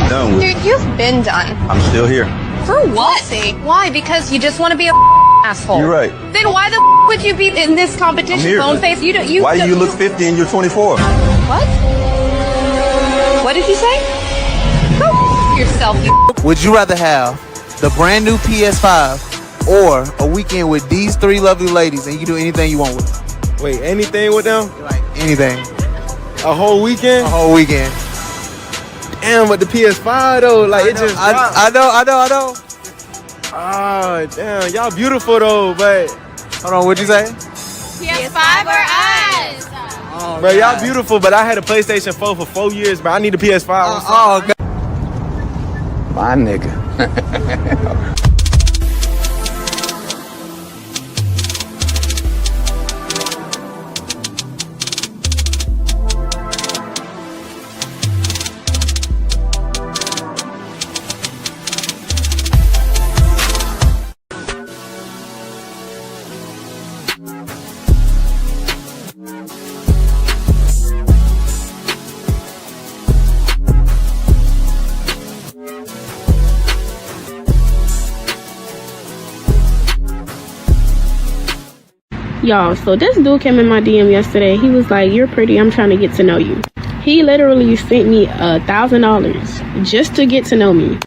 done with. Dude, you've been done. I'm still here. For what? Why? Because you just want to be a asshole. You're right. Then why the would you be in this competition, bone face? Why do you look 50 and you're 24? What? What did you say? Go yourself, you. Would you rather have the brand new PS5 or a weekend with these three lovely ladies and you can do anything you want with them? Wait, anything with them? Like anything. A whole weekend? A whole weekend. Damn, but the PS5 though, like it just. I know. Oh, damn, y'all beautiful though, but. Hold on, what'd you say? PS5 or us? Oh, bro, y'all beautiful, but I had a PlayStation 4 for 4 years, but I need a PS5. God. My nigga. Y'all, so this dude came in my DM yesterday. He was like, "You're pretty, I'm trying to get to know you." He literally sent me $1,000 just to get to know me.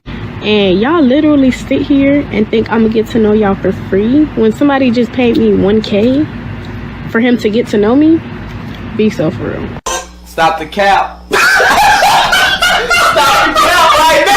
And y'all literally sit here and think I'm gonna get to know y'all for free when somebody just paid me $1K for him to get to know me? Be so for real. Stop the cap. Stop the cap right now.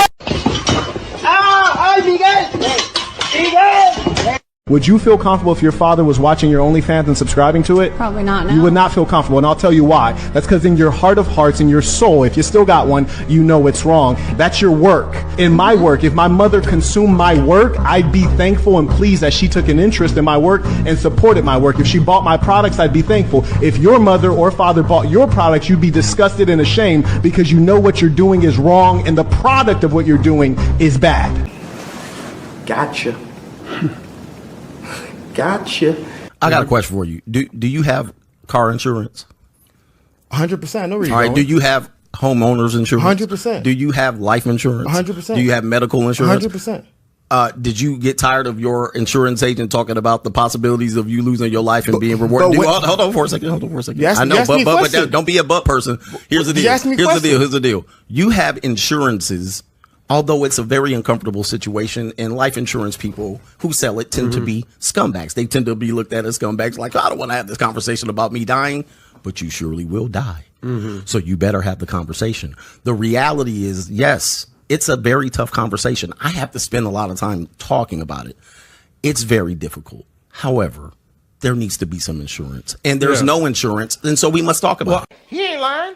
Would you feel comfortable if your father was watching your OnlyFans and subscribing to it? Probably not, no. You would not feel comfortable, and I'll tell you why. That's because in your heart of hearts, in your soul, if you still got one, you know it's wrong. That's your work. In my work, if my mother consumed my work, I'd be thankful and pleased that she took an interest in my work and supported my work. If she bought my products, I'd be thankful. If your mother or father bought your products, you'd be disgusted and ashamed because you know what you're doing is wrong and the product of what you're doing is bad. Gotcha. Gotcha. I got a question for you. Do you have car insurance? 100%. No reason. All right. Do you have homeowners insurance? 100%. Do you have life insurance? 100%. Do you have medical insurance? 100%. Did you get tired of your insurance agent talking about the possibilities of you losing your life and being rewarded? Hold on for a second. I know, but don't be a butt person. Here's the deal. Here's the deal. You have insurances. Although it's a very uncomfortable situation, and life insurance people who sell it tend to be scumbags. They tend to be looked at as scumbags, like, I don't want to have this conversation about me dying, but you surely will die. So you better have the conversation. The reality is, yes, it's a very tough conversation. I have to spend a lot of time talking about it. It's very difficult. However, there needs to be some insurance, and there's no insurance, and so we must talk about it. He ain't lying.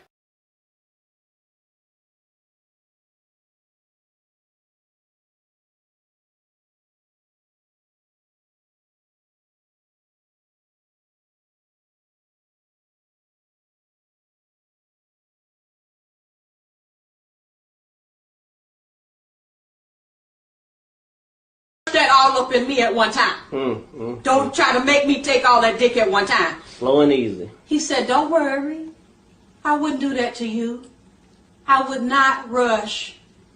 That all up in me at one time. Don't try to make me take all that dick at one time. Slow and easy. He said, don't worry. I wouldn't do that to you. I would not rush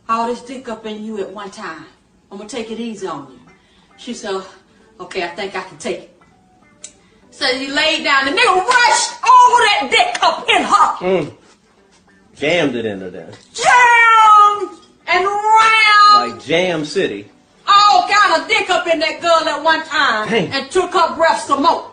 all this dick up in you at one time. I'm going to take it easy on you. She said, okay, I think I can take it. So he laid down. The nigga rushed all that dick up in her. Jammed it into there. Jammed and round. Like Jam City. All kind of dick up in that girl at one time. Dang. And took her breath some more.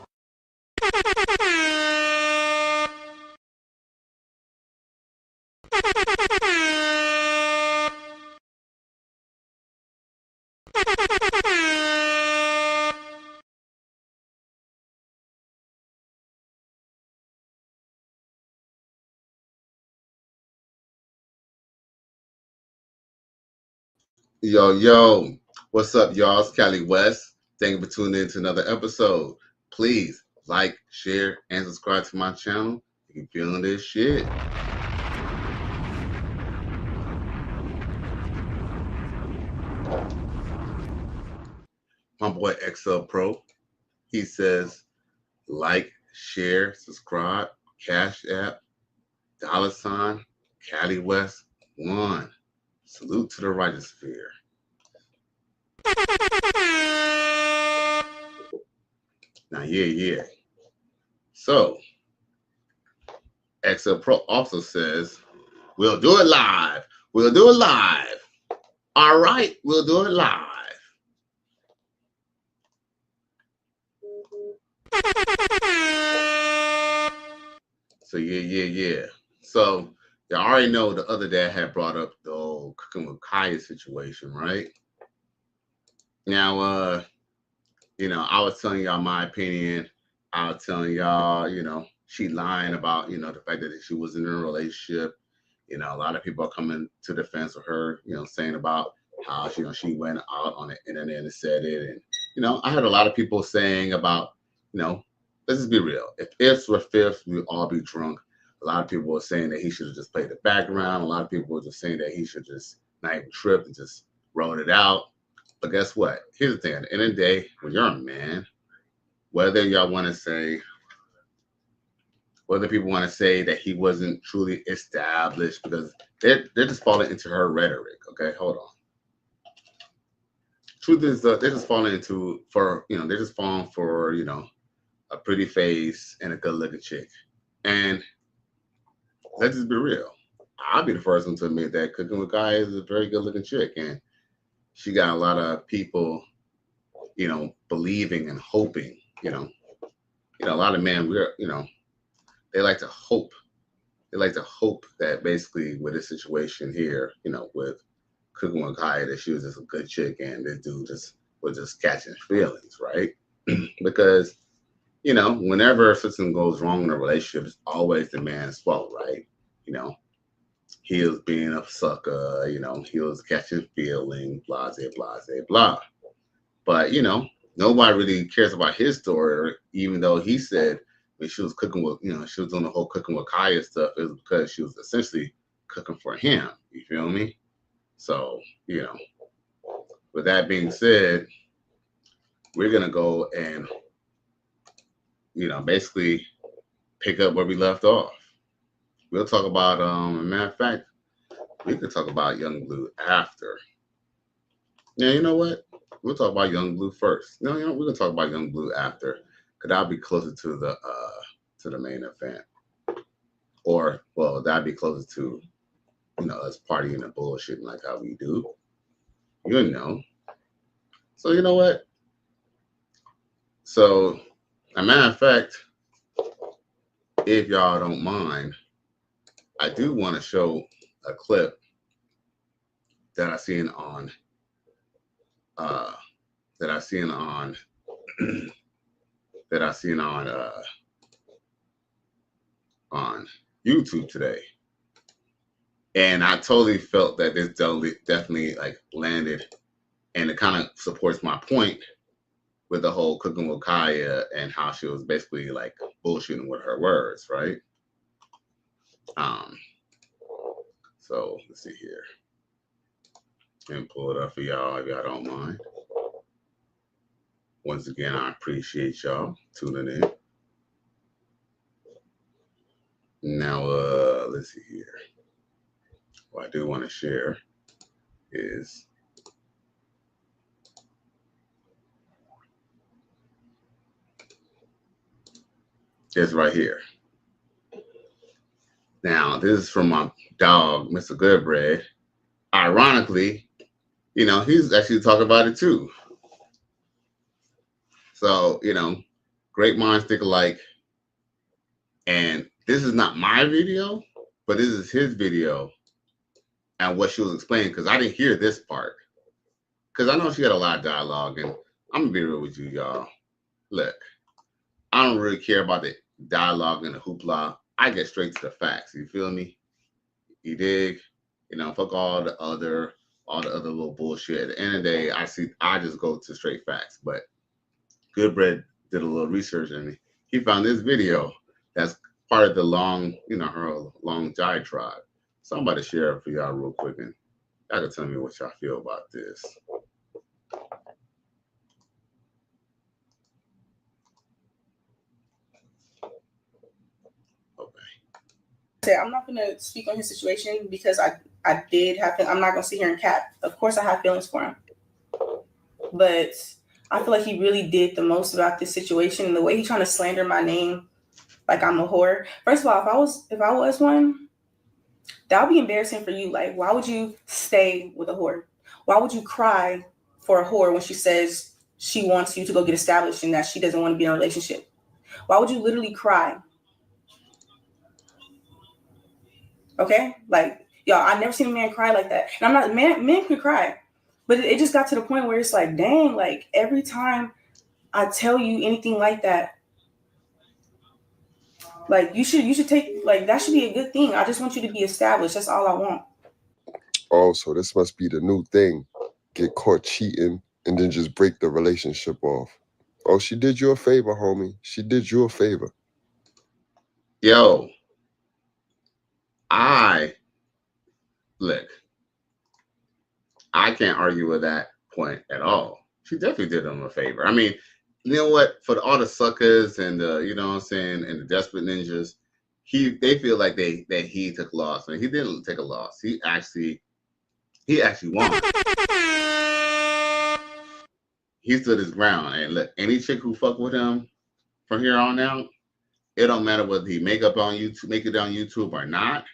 Yo, what's up, y'all? It's Cali West. Thank you for tuning in to another episode. Please like, share, and subscribe to my channel if you're feeling this shit. My boy XL Pro, he says, like, share, subscribe, Cash App, $, Cali West 1. Salute to the righteous sphere. Now, yeah. So, XL Pro also says, we'll do it live. We'll do it live. All right, we'll do it live. So, yeah. So, you already know the other day I had brought up the old Cookingwitkyia situation, right? Now, I was telling y'all my opinion. I was telling y'all, she lying about, the fact that she was in a relationship. A lot of people are coming to defense of her, saying about how, she went out on the internet and said it. And, I heard a lot of people saying about, let's just be real. If ifs were fifths, we'd all be drunk. A lot of people were saying that he should have just played the background. A lot of people were just saying that he should just not even trip and just roll it out. But guess what? Here's the thing. At the end of the day, when you're a man, whether y'all want to say, whether people want to say that he wasn't truly established, because they're just falling into her rhetoric. Okay, hold on. Truth is, they're just falling they're just falling for, a pretty face and a good-looking chick. And let's just be real. I'll be the first one to admit that Cookingwitkyia is a very good-looking chick, and she got a lot of people, believing and hoping. A lot of men, they like to hope. They like to hope that basically with this situation here, with Cookingwitkyia, that she was just a good chick and this dude was just catching feelings, right? Because, whenever something goes wrong in a relationship, it's always the man's fault, right? He was being a sucker, he was catching feelings, blah, blah, blah. But, nobody really cares about his story, even though he said when she was cooking with, she was doing the whole Cookingwitkyia stuff, it was because she was essentially cooking for him. You feel me? So, with that being said, we're going to go and, basically pick up where we left off. We'll talk about, as a matter of fact, we could talk about Young Bleu after. Now, you know what? We'll talk about Young Bleu first. No, we're gonna talk about Young Bleu after, because that'll be closer to the main event. Or, well, that'd be closer to, us partying and bullshitting like how we do. So you know what? So, as a matter of fact, if y'all don't mind, I do want to show a clip that I seen on on YouTube today, and I totally felt that this definitely like landed, and it kind of supports my point with the whole Cookingwitkyia and how she was basically like bullshitting with her words, right? So let's see here. And pull it up for y'all if y'all don't mind. Once again, I appreciate y'all tuning in. Now, let's see here. What I do want to share is this right here. Now, this is from my dog, Mr. Goodbread. Ironically, he's actually talking about it too. So, great minds think alike. And this is not my video, but this is his video and what she was explaining, because I didn't hear this part. Because I know she had a lot of dialogue, and I'm going to be real with you, y'all. Look, I don't really care about the dialogue and the hoopla. I get straight to the facts. You feel me? You dig? Fuck all the other little bullshit. At the end of the day, I just go to straight facts. But Goodbread did a little research, and he found this video that's part of the long, her long diatribe. So I'm about to share it for y'all real quick, and y'all can tell me what y'all feel about this. I'm not going to speak on his situation because I did have. I'm not gonna sit here and cap. Of course, I have feelings for him, but I feel like he really did the most about this situation, and the way he's trying to slander my name, like I'm a whore. First of all, if I was one, that would be embarrassing for you. Like, why would you stay with a whore? Why would you cry for a whore when she says she wants you to go get established and that she doesn't want to be in a relationship? Why would you literally cry? Okay, like y'all, I never seen a man cry like that. And I'm not men can cry, but it just got to the point where it's like, dang, like every time I tell you anything like that, like you should take, like that should be a good thing. I just want you to be established. That's all I want. Oh, so this must be the new thing. Get caught cheating and then just break the relationship off. Oh, she did you a favor, homie. She did you a favor. Yo, look, I can't argue with that point at all. She definitely did him a favor. I mean, you know what? For all the suckers and the, you know what I'm saying, and the desperate ninjas, they feel like that he took loss. I mean, he didn't take a loss. He actually won. He stood his ground. And look, any chick who fuck with him from here on out, it don't matter whether he make it on YouTube or not.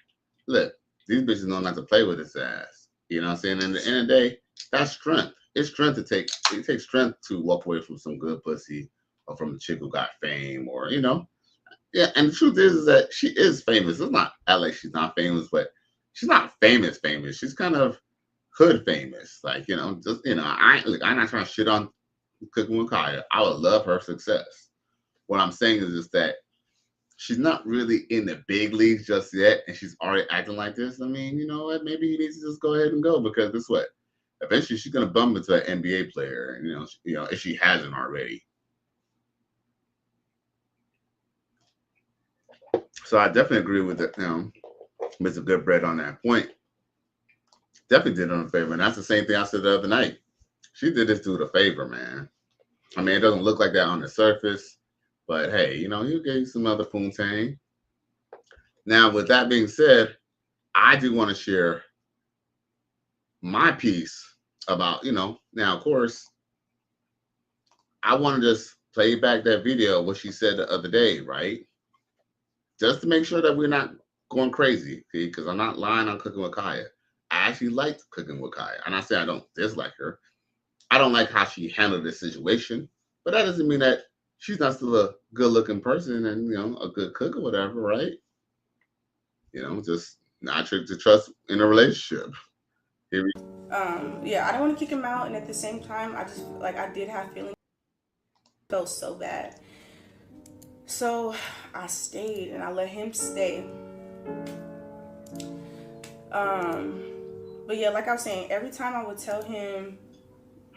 Look, these bitches know not to play with his ass. You know what I'm saying? And at the end of the day, that's strength. It's strength it takes strength to walk away from some good pussy or from a chick who got fame, or, you know. Yeah, and the truth is that she is famous. It's not like she's not famous, but she's not famous. She's kind of hood famous. Like, you know, just, you know, I'm not trying to shit on Cookinwitkyia. I would love her success. What I'm saying is just that she's not really in the big leagues just yet, and she's already acting like this. I mean, you know what? Maybe he needs to just go ahead and go, because this what? Eventually, she's gonna bump into an NBA player, and you know, if she hasn't already. So I definitely agree with that. You know, Mr. Goodbread on that point. Definitely did him a favor, and that's the same thing I said the other night. She did this dude a favor, man. I mean, it doesn't look like that on the surface, but hey, you know, you gave some other poontang. Now, with that being said, I do want to share my piece about, you know, now, of course, I want to just play back that video, what she said the other day, right? Just to make sure that we're not going crazy, because I'm not lying on Cookinwitkyia. I actually liked Cookinwitkyia. And I say I don't dislike her. I don't like how she handled this situation, but that doesn't mean that she's not still a good-looking person and, you know, a good cook or whatever, right? You know, just not to trust in a relationship. Yeah, I don't want to kick him out, and at the same time, I just, like, I did have feelings. I felt so bad. So I stayed, and I let him stay. But yeah, like I was saying, every time I would tell him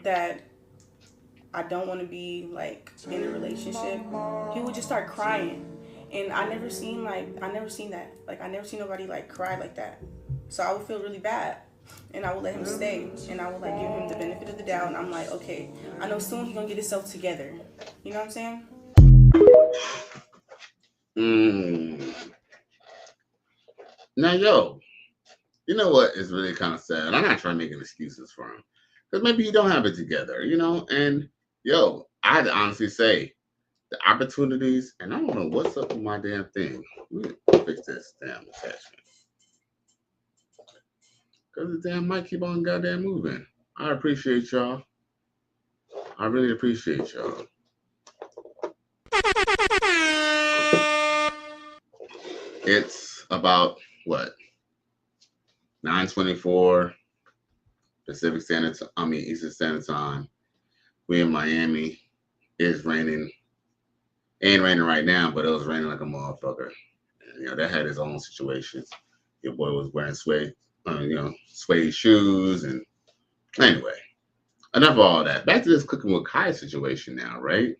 that I don't want to be, like, in a relationship, he would just start crying. And I never seen that. Like, I never seen nobody, like, cry like that. So I would feel really bad. And I would let him stay. And I would, like, give him the benefit of the doubt. And I'm like, okay, I know soon he's going to get himself together. You know what I'm saying? Now, yo, you know what is really kind of sad? I'm not trying to make excuses for him, because maybe you don't have it together, you know? And, yo, I had to honestly say, the opportunities, and I don't know what's up with my damn thing. Let me fix this damn attachment. Because the damn mic keep on goddamn moving. I appreciate y'all. I really appreciate y'all. It's about, what, 9:24 Pacific Standard Time, Eastern Standard Time. We in Miami. It's raining. It ain't raining right now, but it was raining like a motherfucker. And, you know, that had its own situations. Your boy was wearing suede shoes, and anyway, enough of all that. Back to this Cookinwitkyia situation now, right?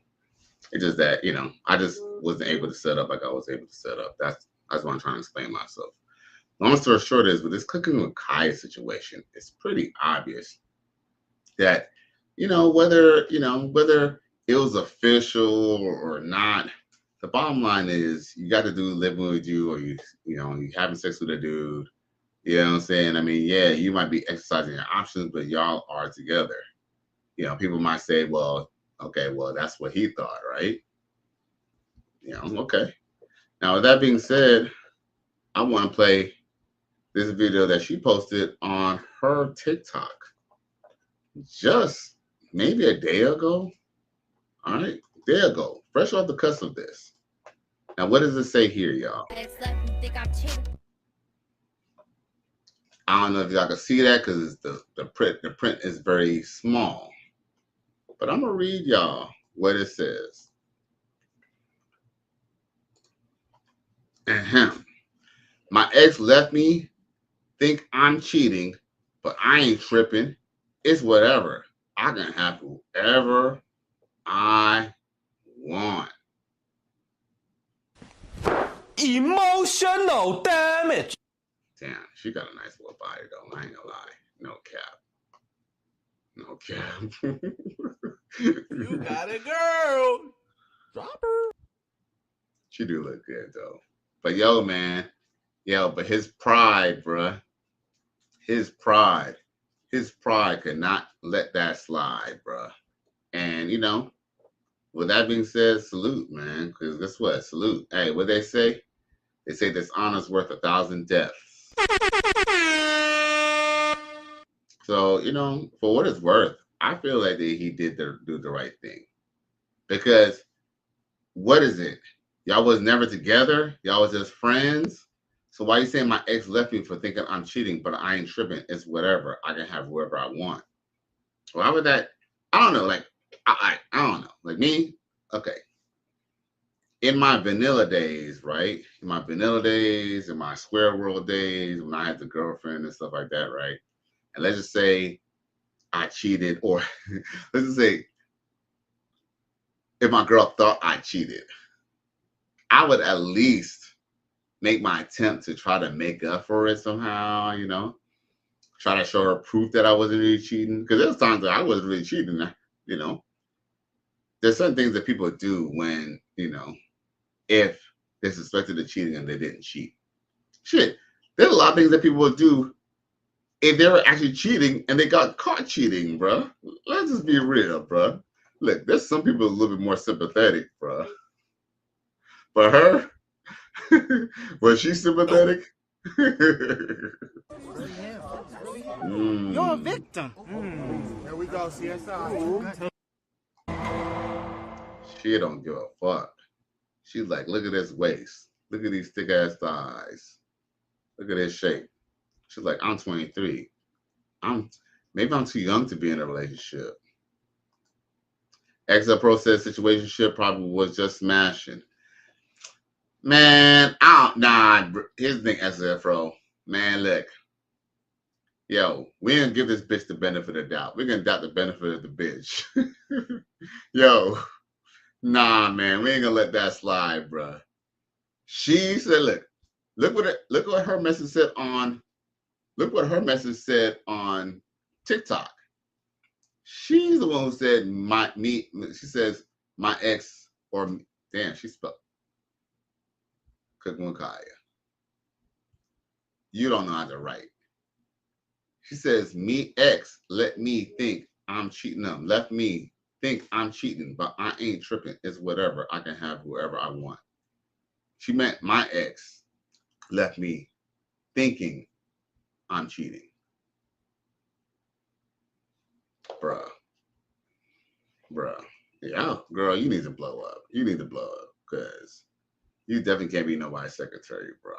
It's just that, you know, I just wasn't able to set up like I was able to set up. That's what I'm trying to explain myself. Long story short is, with this Cookinwitkyia situation, it's pretty obvious that, whether it was official or not, the bottom line is you got the dude living with you, or you having sex with a dude, You know what I'm saying? I mean, yeah, you might be exercising your options, but y'all are together. You know, people might say, well, okay, well, that's what he thought, right? You know, okay. Now, with that being said, I want to play this video that she posted on her TikTok just maybe a day ago. All right, a day ago, fresh off the cusp of this. Now, what does it say here, y'all? I don't know if y'all can see that because the print is very small. But I'm gonna read y'all what it says. My ex left me, think I'm cheating, but I ain't tripping. It's whatever. I can have whoever I want. Emotional damage. Damn, she got a nice little body though. I ain't gonna lie. No cap. No cap. You got a girl. Drop her. She do look good though. But yo, man. Yo, but his pride, bruh. His pride could not let that slide, bruh. And you know, with that being said, salute, man. Because guess what? Salute. Hey, what they say? They say this honor's worth 1,000 deaths. So, you know, for what it's worth, I feel like he did do the right thing. Because what is it? Y'all was never together. Y'all was just friends. So why you saying my ex left me for thinking I'm cheating, but I ain't tripping? It's whatever. I can have whoever I want. Why would that? I don't know. Like, I don't know. Like me, okay. In my vanilla days, right? In my vanilla days, in my square world days, when I had the girlfriend and stuff like that, right? And let's just say I cheated, or let's just say if my girl thought I cheated, I would at least make my attempt to try to make up for it somehow, you know? Try to show her proof that I wasn't really cheating. Because there's times that I wasn't really cheating, you know? There's certain things that people do when, you know, if they suspected of cheating and they didn't cheat. Shit, there's a lot of things that people would do if they were actually cheating and they got caught cheating, bro. Let's just be real, bro. Look, there's some people a little bit more sympathetic, bro. But her, was she sympathetic? You're a victim. There we go, CSI. She don't give a fuck. She's like, look at this waist. Look at these thick ass thighs. Look at this shape. She's like, I'm 23. Maybe I'm too young to be in a relationship. Ex-pro says situationship probably was just smashing. Man, here's the thing, ex-pro. Man, look. Yo, we didn't give this bitch the benefit of the doubt. We're gonna doubt the benefit of the bitch. Yo, nah, man, we ain't gonna let that slide, bruh. She said, look what her message said on, TikTok. She's the one who said she says my ex, or damn, she spelled Cookinwitkyia. You don't know how to write. She says, me ex let me think I'm cheating them. Left me think I'm cheating, but I ain't tripping. It's whatever. I can have whoever I want. She meant my ex left me thinking I'm cheating. Bruh. Yeah, girl, you need to blow up. You need to blow up because you definitely can't be nobody's secretary, bro.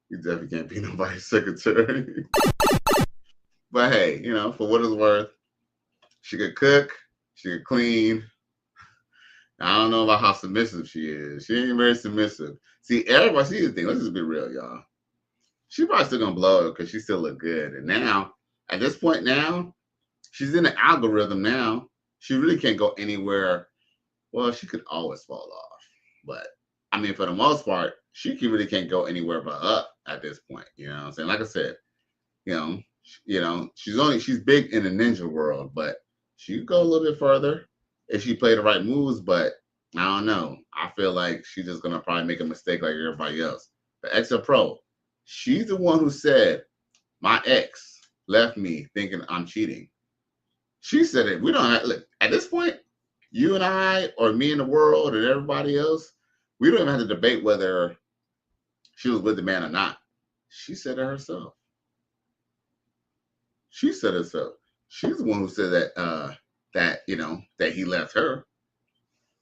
You definitely can't be nobody's secretary. But hey, you know, for what it's worth, she could cook, she could clean. I don't know about how submissive she is. She ain't very submissive. See, everybody sees the thing. Let's just be real, y'all. She probably still gonna blow it because she still look good. And now, at this point now, she's in the algorithm now. She really can't go anywhere. Well, she could always fall off. But, I mean, for the most part, she really can't go anywhere but up at this point. You know what I'm saying? Like I said, you know, she's big in the ninja world, but she could go a little bit further if she played the right moves. But I don't know. I feel like she's just going to probably make a mistake like everybody else. But ex-pro, She's the one who said, my ex left me thinking I'm cheating. She said it. We don't have, look, at this point, you and I, or me and the world, and everybody else, we don't even have to debate whether she was with the man or not. She said it herself. She said it herself. She's the one who said that that he left her.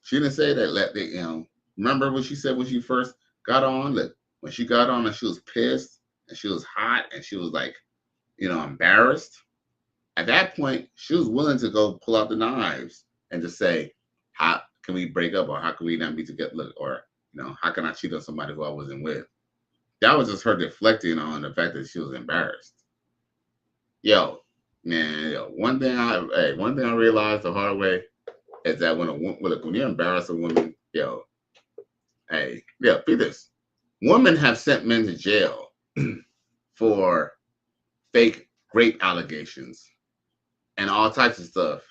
She didn't say that. Remember what she said when she first got on? Look, when she got on and she was pissed and she was hot and she was like, embarrassed. At that point, she was willing to go pull out the knives and just say, how can we break up, or how can we not be together? Look, or how can I cheat on somebody who I wasn't with? That was just her deflecting on the fact that she was embarrassed. One thing I realized the hard way is that when you embarrass a woman, be this. Women have sent men to jail for fake rape allegations and all types of stuff.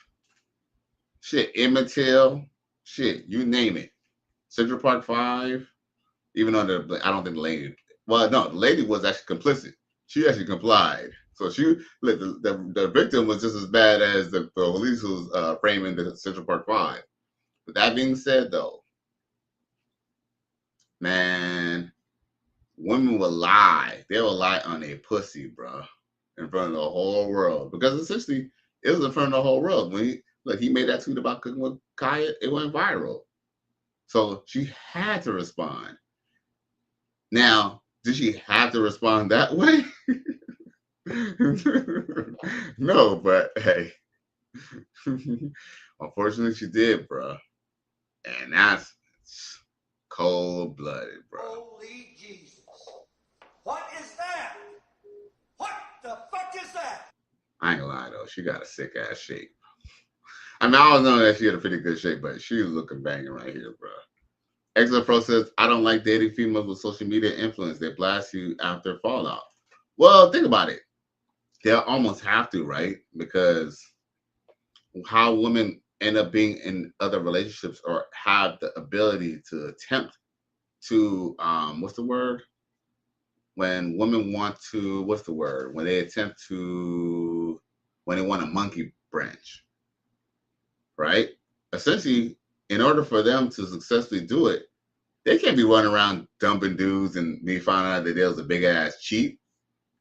Shit, Emmett Till, shit, you name it. Central Park 5, even though I don't think the lady, the lady was actually complicit. She actually complied. So the victim was just as bad as the police who's framing the Central Park 5. With that being said, though, man, women will lie. They will lie on a pussy, bro, in front of the whole world. Because essentially, it was in front of the whole world. When he made that tweet about Cookingwitkyia, it went viral. So she had to respond. Now, did she have to respond that way? No, but hey, unfortunately she did, bro. And that's cold-blooded, bro. Holy Jesus. What is that? What the fuck is that? I ain't gonna lie, though. She got a sick-ass shape. I mean, I always know that she had a pretty good shape, but she was looking banging right here, bro. Excellent Pro says, I don't like dating females with social media influence. They blast you after fallout. Well, think about it. They'll almost have to, right? Because how women end up being in other relationships or have the ability to attempt to, what's the word? When women want to, what's the word? When they want a monkey branch, right? Essentially, in order for them to successfully do it, they can't be running around dumping dudes and me finding out that there was a big ass cheat.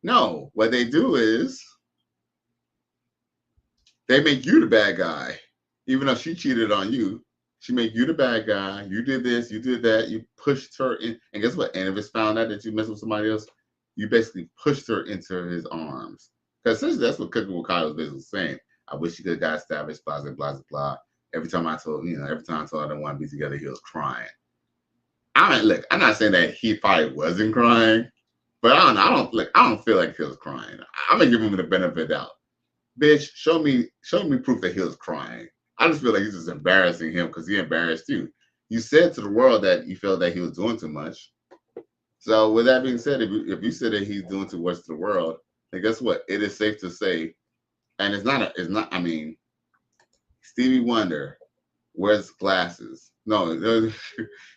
No, what they do is they make you the bad guy. Even though she cheated on you, she make you the bad guy. You did this, you did that, you pushed her in. And guess what? And if it's found out that you messed with somebody else, you basically pushed her into his arms. Because essentially that's what Cookingwitkyia was basically saying. I wish you could have got established, blah, blah, blah, blah. Every time I told her I didn't want to be together, he was crying. I mean, look, I'm not saying that he probably wasn't crying, but I don't feel like he was crying. I'm gonna give him the benefit of the doubt. Bitch, show me proof that he was crying. I just feel like he's just embarrassing him because he embarrassed you. You said to the world that you felt that he was doing too much. So with that being said, if you said that he's doing too much to the world, then guess what? It is safe to say, and I mean, Stevie Wonder wears glasses. No,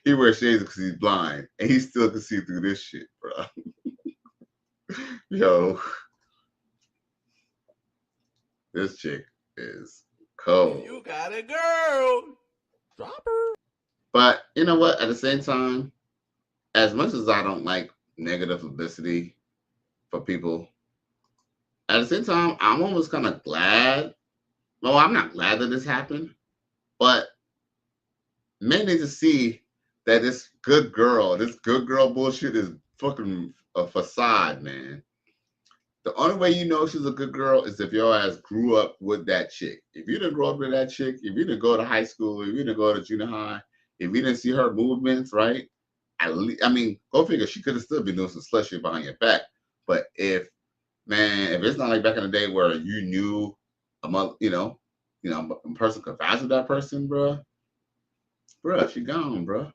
he wears shades because he's blind, and he still can see through this shit, bro. Yo, this chick is cold. You got a girl. Drop her. But you know what? At the same time, as much as I don't like negative publicity for people, at the same time, I'm almost kind of glad. Well, I'm not glad that this happened, but men need to see that this good girl bullshit is fucking a facade, man. The only way you know she's a good girl is if your ass grew up with that chick. If you didn't grow up with that chick, if you didn't go to high school, if you didn't go to junior high, if you didn't see her movements, right? Go figure, she could have still been doing some slut shit behind your back. But if it's not like back in the day where you knew a person could vouch with that person, bruh, she gone, bruh.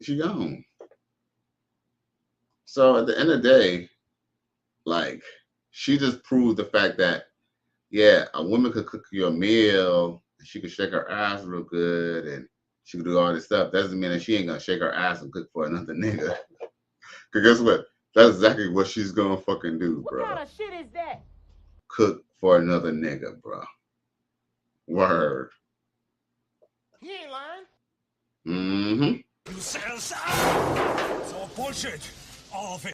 She gone. So at the end of the day, like, she just proved the fact that, yeah, a woman could cook you a meal, and she could shake her ass real good, and she could do all this stuff. That doesn't mean that she ain't gonna shake her ass and cook for another nigga. Because guess what? That's exactly what she's gonna fucking do, bro. What kind of shit is that? Cook for another nigga, bro. Word. He ain't lying. Mm-hmm. You sell it's all bullshit. All of it.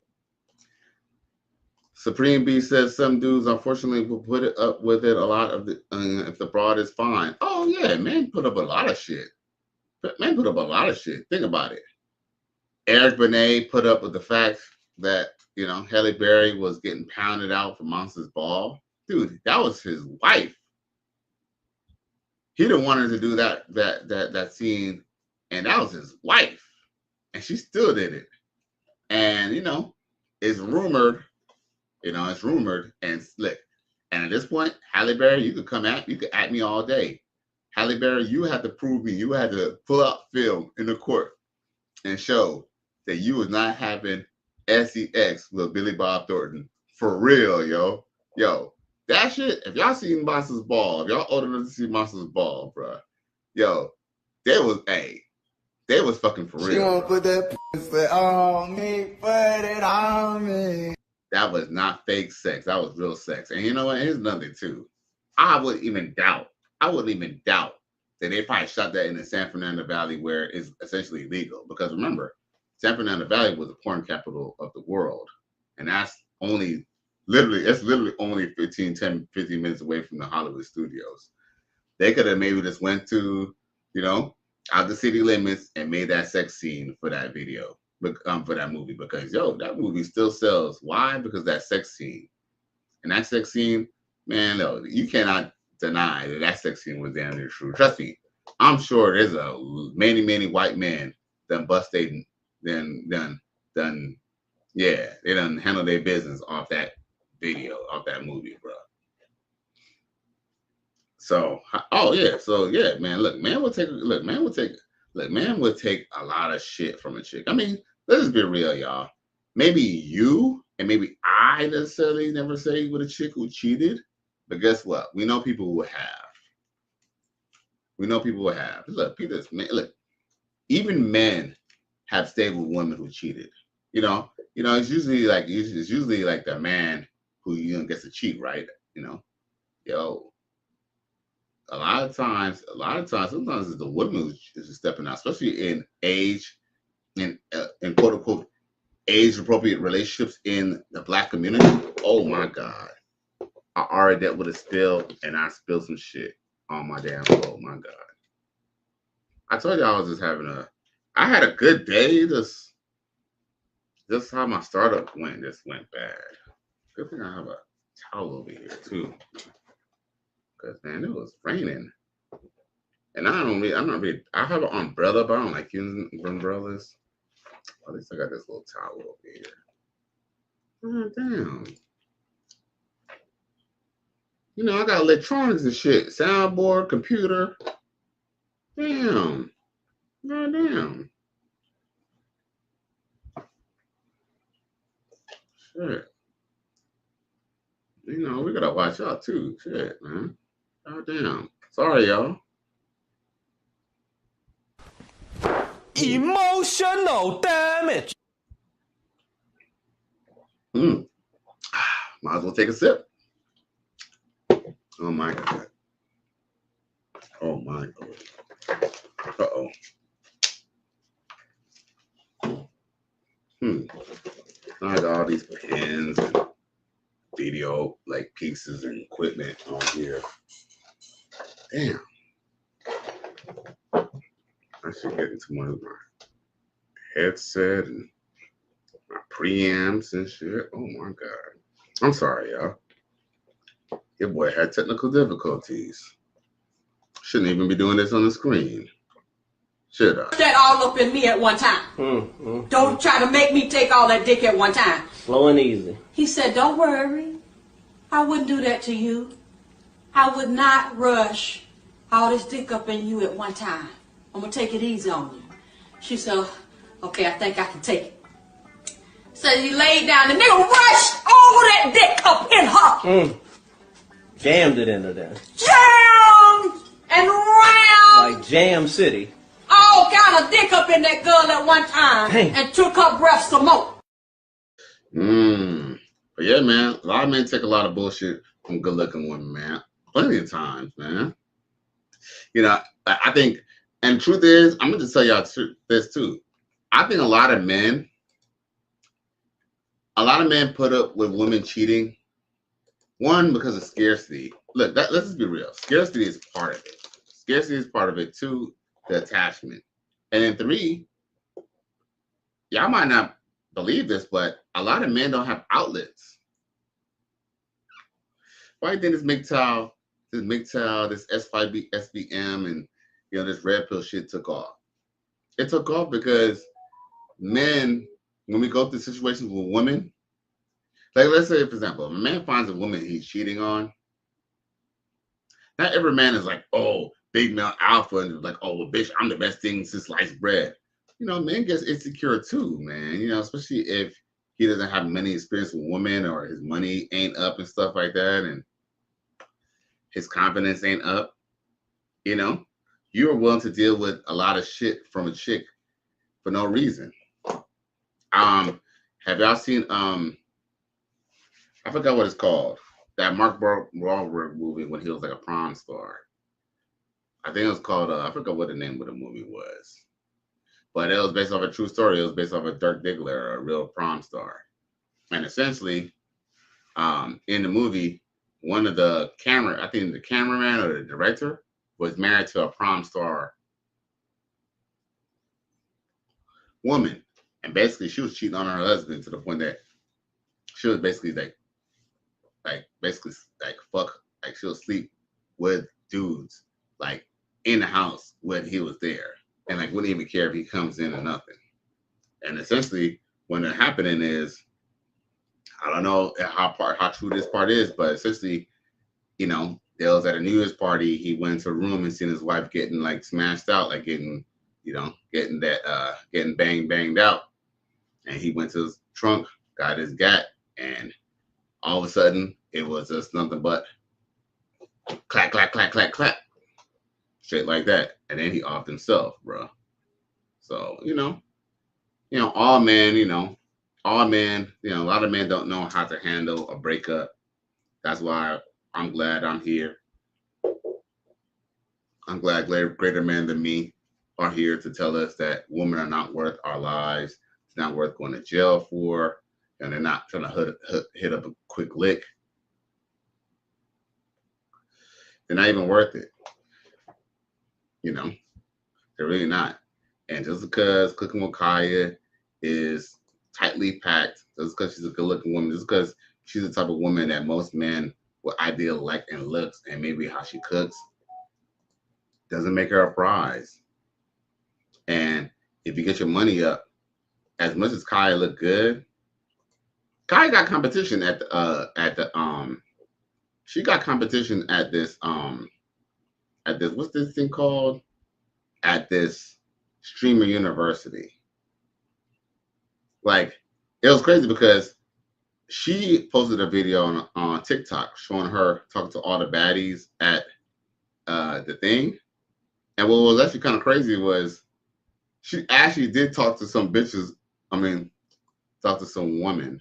Supreme B says some dudes unfortunately will put it up with it a lot of the if the broad is fine. Oh yeah, man put up a lot of shit. Man put up a lot of shit. Think about it. Eric Benet put up with the fact that, you know, Halle Berry was getting pounded out for Monsters Ball. Dude, that was his wife. He didn't want her to do that scene, and that was his wife. And she still did it. And, you know, it's rumored, and slick. And at this point, Halle Berry, you could at me all day. Halle Berry, you had to prove me. You had to pull out film in the court and show that you was not having sex with Billy Bob Thornton. For real, yo. Yo, that shit, if y'all seen Monsters Ball, if y'all old enough to see Monsters Ball, bro, yo, they was fucking for real. She gonna put that pussy on me, put it on me. That was not fake sex. That was real sex. And you know what? Here's another too. I wouldn't even doubt that they probably shot that in the San Fernando Valley where it's essentially legal. Because remember, San Fernando Valley was the porn capital of the world. And that's literally only 15 minutes away from the Hollywood studios. They could have maybe just went to, you know, out the city limits and made that sex scene for that video, for that movie. Because, yo, that movie still sells. Why? Because that sex scene. And that sex scene, man, no, you cannot deny that sex scene was damn near true. Trust me, I'm sure there's many white men that busted, they done handle their business off that video, off that movie, bro. So, man, man would take a lot of shit from a chick. I mean, let's just be real, y'all. Maybe you and maybe I necessarily never say with a chick who cheated, but guess what? We know people who have. Look, look, even men have stayed with women who cheated. You know, it's usually like the man who gets to cheat, right? You know, yo. A lot of times, sometimes it's the woman who's stepping out, especially in age, in quote unquote age appropriate relationships in the Black community. Oh my God, I already dealt with a spill, and I spilled some shit on my damn. Oh my God, I told you I was just I had a good day. Just how my startup went bad. Good thing I have a towel over here too. Cause man, it was raining, and I have an umbrella, but I don't like using umbrellas. At least I got this little towel over here. Oh damn! You know I got electronics and shit, soundboard, computer. Damn! Goddamn! Shit! You know we gotta watch out too. Shit, man. Oh, damn. Sorry, y'all. Emotional damage. Might as well take a sip. Oh, my God. Oh, my God. Uh-oh. I got all these pens and video, like, pieces and equipment on here. Damn. I should get into my headset and my preamps and shit. Oh my God. I'm sorry, y'all. Your boy had technical difficulties. Shouldn't even be doing this on the screen. Should I? That all up in me at one time. Don't try to make me take all that dick at one time. Slow and easy. He said, don't worry. I wouldn't do that to you. I would not rush all this dick up in you at one time. I'm going to take it easy on you. She said, okay, I think I can take it. So he laid down. The nigga rushed all that dick up in her. Jammed it into there. Jammed and round. Like Jam City. All kind of dick up in that girl at one time. Dang. And took her breath some more. But yeah, man, a lot of men take a lot of bullshit from good-looking women, man. Plenty of times, man. You know, I think, and the truth is, I'm gonna just tell y'all this too. I think a lot of men put up with women cheating. One, because of scarcity. Look, let's just be real. Scarcity is part of it. Scarcity is part of it. Two, the attachment. And then three, y'all might not believe this, but a lot of men don't have outlets. Why do you think this MGTOW, this S5B, SBM, and this red pill shit took off? It took off because men, when we go through situations with women, like let's say, for example, if a man finds a woman he's cheating on, not every man is like, oh, big male alpha, and like, oh, well, bitch, I'm the best thing since sliced bread. Man gets insecure too, man. Especially if he doesn't have many experience with women or his money ain't up and stuff like that, and his confidence ain't up. You are willing to deal with a lot of shit from a chick for no reason. Have y'all seen I forgot what it's called, that Mark Wahlberg movie when he was like a prom star? I think it was called I forgot what the name of the movie was, but it was based off a true story. It was based off of Dirk Diggler, a real prom star, and essentially in the movie, one of the cameraman or the director was married to a prom star woman, and basically she was cheating on her husband to the point that she was basically she'll sleep with dudes like in the house when he was there, and like wouldn't even care if he comes in or nothing. And essentially when it happening is, I don't know how true this part is, but essentially, there was at a New Year's party, he went into a room and seen his wife getting like smashed out, like getting banged out. And he went to his trunk, got his gat, and all of a sudden it was just nothing but clack, clack, clack, clack, clack. Straight like that. And then he offed himself, bro. So, all men, a lot of men don't know how to handle a breakup. That's why I'm glad I'm here. I'm glad greater men than me are here to tell us that women are not worth our lives. It's not worth going to jail for, and they're not trying to hit up a quick lick. They're not even worth it. They're really not. And just because Cookinwitkyia is tightly packed, just because she's a good-looking woman, just because she's the type of woman that most men would ideally like in looks and maybe how she cooks, doesn't make her a prize. And if you get your money up, as much as Kaya looked good, Kaya got competition she got competition at this what's this thing called? At this streamer university. Like, it was crazy because she posted a video on TikTok showing her talking to all the baddies at the thing. And what was actually kind of crazy was she actually did talk to some bitches. Talk to some women.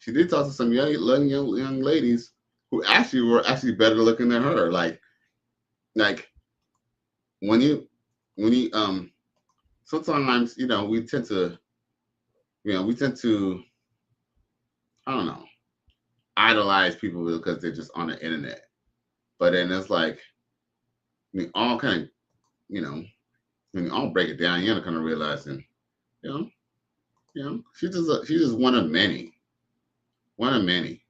She did talk to some young ladies who were better looking than her. Like when you sometimes we tend to I don't know, idolize people because they're just on the internet. But then it's like we all kind of when you all break it down, you're kind of realizing she's just one of many. One of many.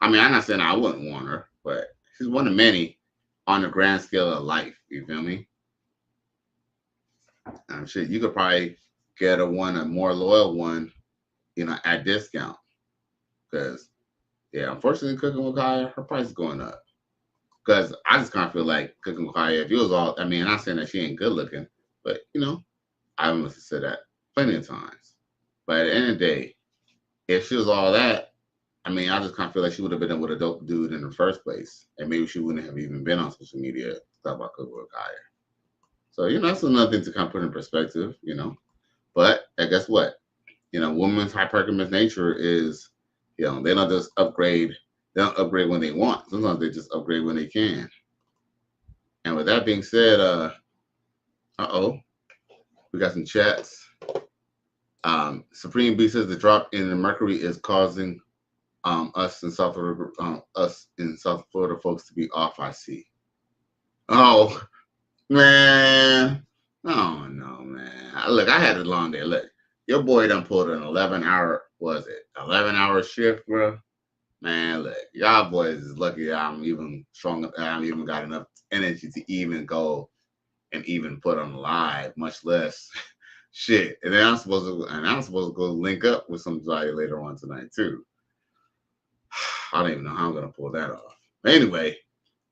I'm not saying I wouldn't want her, but she's one of many on the grand scale of life. You feel me? Shit, you could probably get a more loyal one, at discount. Because, unfortunately, Cookinwitkyia, her price is going up. Because I just kind of feel like Cookinwitkyia, if it was all, I'm not saying that she ain't good looking, but, I've listened to that plenty of times. But at the end of the day, if she was all that, I just kind of feel like she would have been with a dope dude in the first place. And maybe she wouldn't have even been on social media to talk about Cookinwitkyia. So, that's another thing to kind of put in perspective, But guess what? Woman's hypergamous nature is You know, they don't just upgrade. They don't upgrade when they want. Sometimes they just upgrade when they can. And with that being said, we got some chats. Supreme B says the drop in the mercury is causing us in South Florida folks to be off. I see. Oh man, oh no, man. Look, I had a long day. Look, your boy done pulled an 11-hour shift, bro. Man, look, y'all boys is lucky I'm even strong. I even got enough energy to even go and even put on live, much less shit. And then I'm supposed to go link up with somebody later on tonight too. I don't even know how I'm gonna pull that off. Anyway,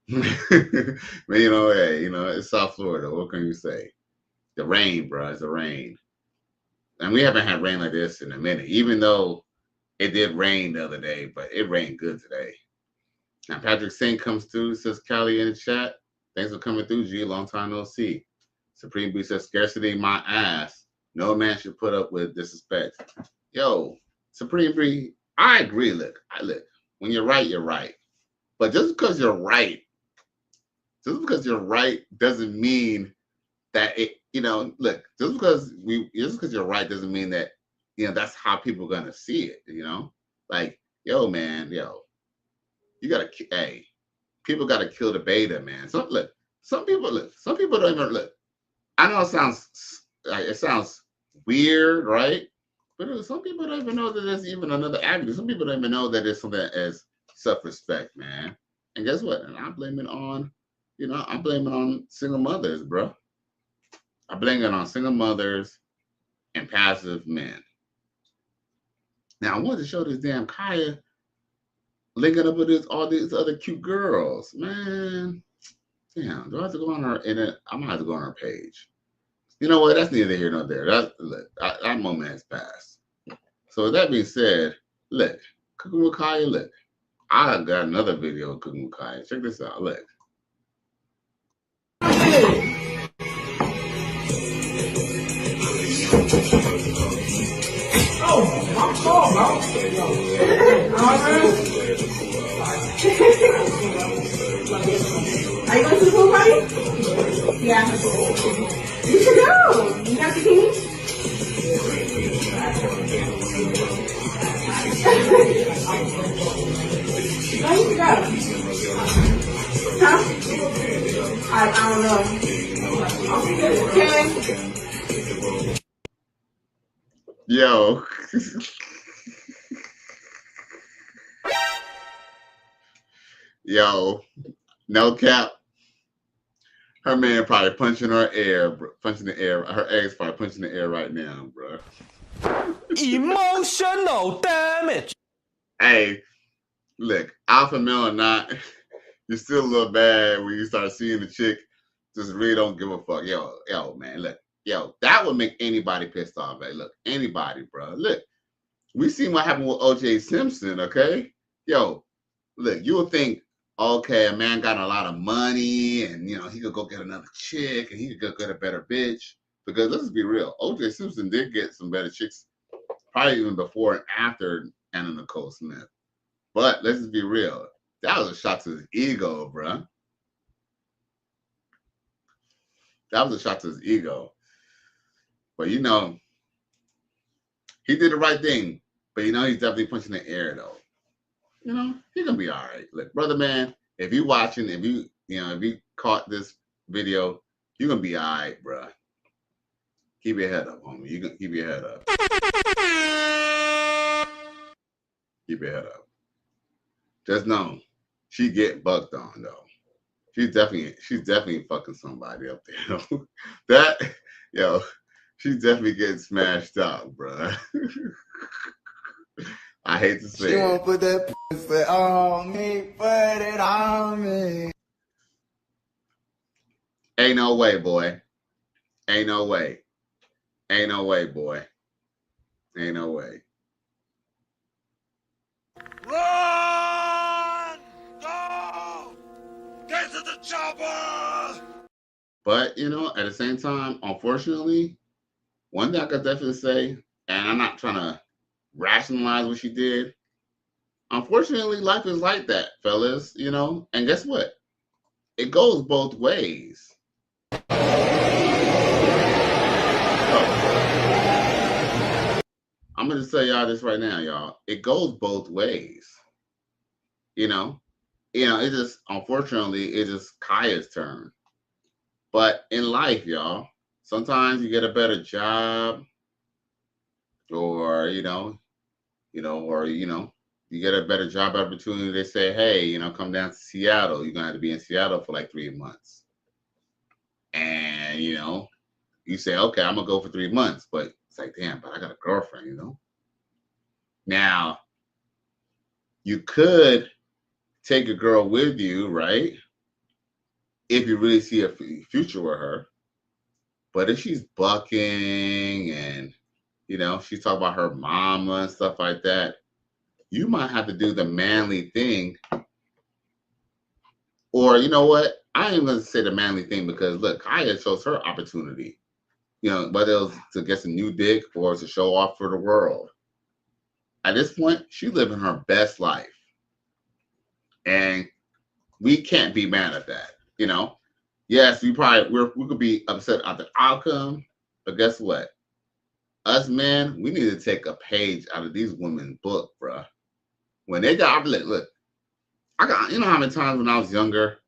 but hey, it's South Florida. What can you say? The rain, bro. It's the rain, and we haven't had rain like this in a minute. Even though it did rain the other day, but it rained good today. Now Patrick Singh comes through, says Callie in the chat. Thanks for coming through, G. Long time no see. Supreme B says scarcity my ass. No man should put up with disrespect. Yo, Supreme B, I agree. Look, when you're right, you're right. But just because you're right doesn't mean that it, look, just because you're right doesn't mean that, that's how people are gonna see it, Like, yo, man, you gotta, hey, people gotta kill the beta, man. Some people don't even look. I know it sounds weird, right? But some people don't even know that there's even another avenue. Some people don't even know that there's something as self-respect, man. And guess what? And I'm blaming on single mothers, bro. I blame it on single mothers and passive men. Now I wanted to show this damn Kaya linking up with all these other cute girls, man. Damn, do I have to go on her? I'm gonna have to go on her page. You know what? That's neither here nor there. That moment has passed. So with that being said, look, Cookinwitkyia, look, I got another video of Cookinwitkyia. Check this out. Look. Oh, I'm tall, bro. Are you going to the pool party? Yeah. You should go. You got the keys? Why you go? Huh? I don't know. Okay. Yo. Yo. No cap. Her man probably punching her air, bro. Punching the air. Her ex probably punching the air right now, bro. Emotional damage. Hey, look, alpha male or not, you're still a little bad when you start seeing the chick just really don't give a fuck. Yo, man, look. Yo, that would make anybody pissed off. Hey, look, anybody, bro. Look, we seen what happened with O.J. Simpson, okay? Yo, look, you would think, okay, a man got a lot of money and, he could go get another chick and he could go get a better bitch. Because let's be real, O.J. Simpson did get some better chicks probably even before and after Anna Nicole Smith. But let's just be real. That was a shot to his ego, bro. That was a shot to his ego. But, he did the right thing. But, he's definitely punching the air, though. He's going to be all right. Look, brother, man, if you watching, if you caught this video, you're going to be all right, bro. Keep your head up, homie. You can keep your head up. Keep your head up. Just know, she get bucked on, though. She's definitely fucking somebody up there. She's definitely getting smashed out, bro. I hate to say it. She won't put that pussy on me, put it on me. Ain't no way, boy. Ain't no way. Ain't no way, boy. Ain't no way. Run! Go! Get to the chopper! But, at the same time, unfortunately, one thing I could definitely say, and I'm not trying to rationalize what she did, unfortunately, life is like that, fellas, you know? And guess what? It goes both ways. I'm going to tell y'all this right now, y'all. It goes both ways. You know, it just, unfortunately, it's just Kia's turn. But in life, y'all, sometimes you get a better job or, you get a better job opportunity. They say, hey, come down to Seattle. You're going to have to be in Seattle for like 3 months. And, you say, okay, I'm going to go for 3 months. But it's like, damn, but I got a girlfriend, Now, you could take a girl with you, right? If you really see a future with her. But if she's bucking and, she's talking about her mama and stuff like that, you might have to do the manly thing. Or, you know what? I ain't going to say the manly thing because, look, Kia chose her opportunity. Whether it was to get some new dick or to show off for the world. At this point, she's living her best life. And we can't be mad at that, Yes, we could be upset at the outcome, but guess what? Us men, we need to take a page out of these women's book, bruh. When they got, look, I got, how many times when I was younger,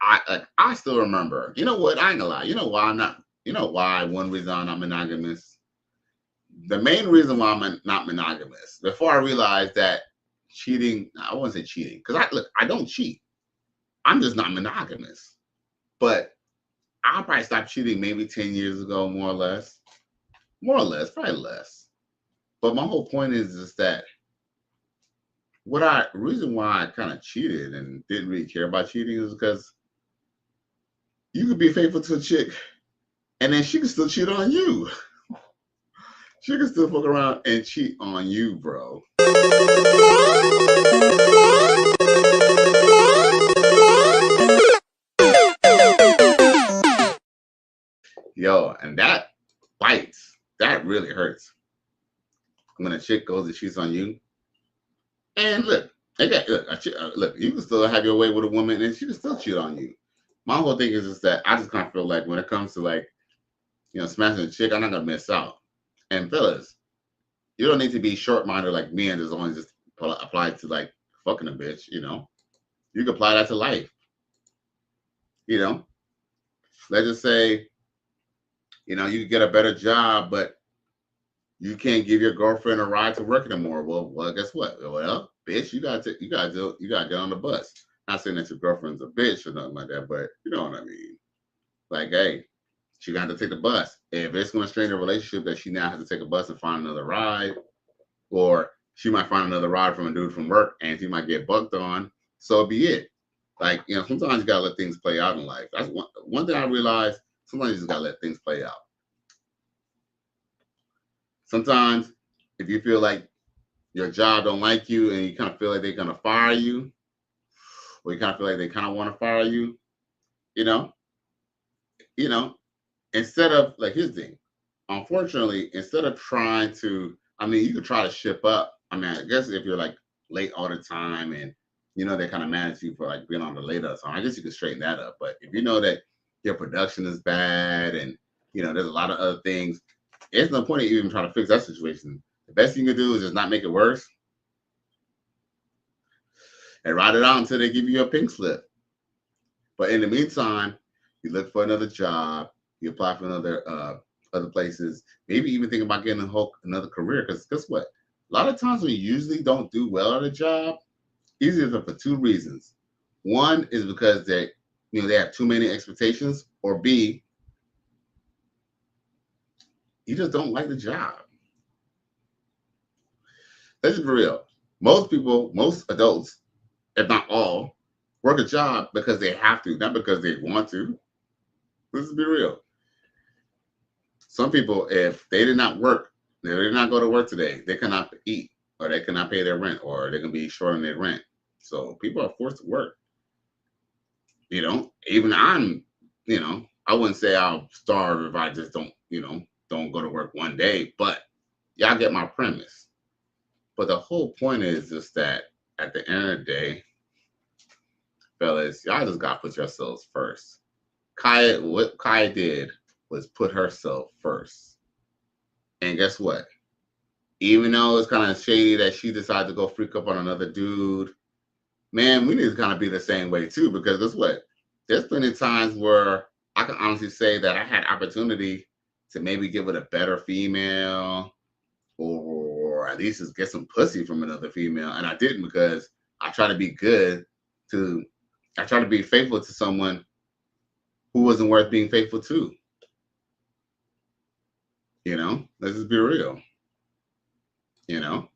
I still remember. You know what? I ain't gonna lie. You know why one reason I'm not monogamous? The main reason why I'm not monogamous, before I realized that cheating, I wouldn't say cheating, because I don't cheat. I'm just not monogamous. But I probably stopped cheating maybe 10 years ago, more or less, probably less. But my whole point is that reason why I kind of cheated and didn't really care about cheating is because you could be faithful to a chick and then she can still cheat on you. She can still fuck around and cheat on you, bro. Yo, and that bites. That really hurts. When a chick goes and cheats on you. And look, you can still have your way with a woman and she can still cheat on you. My whole thing is just that I just kind of feel like when it comes to smashing a chick, I'm not going to miss out. And fellas, you don't need to be short-minded like me and just only just apply it to fucking a bitch, You can apply that to life. Let's just say, you can get a better job, but you can't give your girlfriend a ride to work anymore. Well, guess what? Well, bitch, you gotta get on the bus. Not saying that your girlfriend's a bitch or nothing like that, but you know what I mean. Like, hey, she got to take the bus. If it's going to strain the relationship that she now has to take a bus and find another ride, or she might find another ride from a dude from work and she might get bucked on, so be it. Sometimes you got to let things play out in life. That's one thing I realized. Sometimes you just got to let things play out. Sometimes if you feel like your job don't like you and you kind of feel like they're going to fire you, or you kind of feel like they kind of want to fire you, instead of, here's the thing. Unfortunately, instead of trying to, you could try to ship up. I guess if you're late all the time and, they kind of manage you for being on the later time, I guess you could straighten that up. But if you know that your production is bad and, there's a lot of other things, it's no point in even trying to fix that situation. The best thing you can do is just not make it worse and ride it out until they give you a pink slip. But in the meantime, you look for another job, you apply for other places, maybe even think about getting another career. Because guess what? A lot of times we usually don't do well at a job, either for two reasons. One is because they have too many expectations, or B, you just don't like the job. Let's just be real. Most adults, if not all, work a job because they have to, not because they want to. Let's be real. Some people, if they did not work, they did not go to work today, they cannot eat, or they cannot pay their rent, or they're going to be short on their rent. So people are forced to work. Even I'm, I wouldn't say I'll starve if I just don't go to work one day, but y'all get my premise. But the whole point is just that at the end of the day, fellas, y'all just gotta put yourselves first. What Kaya did was put herself first. And guess what? Even though it's kind of shady that she decided to go freak up on another dude, man, we need to kind of be the same way too, because guess what? There's plenty of times where I can honestly say that I had opportunity to maybe give it a better female or at least just get some pussy from another female. And I didn't because I try to be I try to be faithful to someone who wasn't worth being faithful to. You know, let's just be real. You know,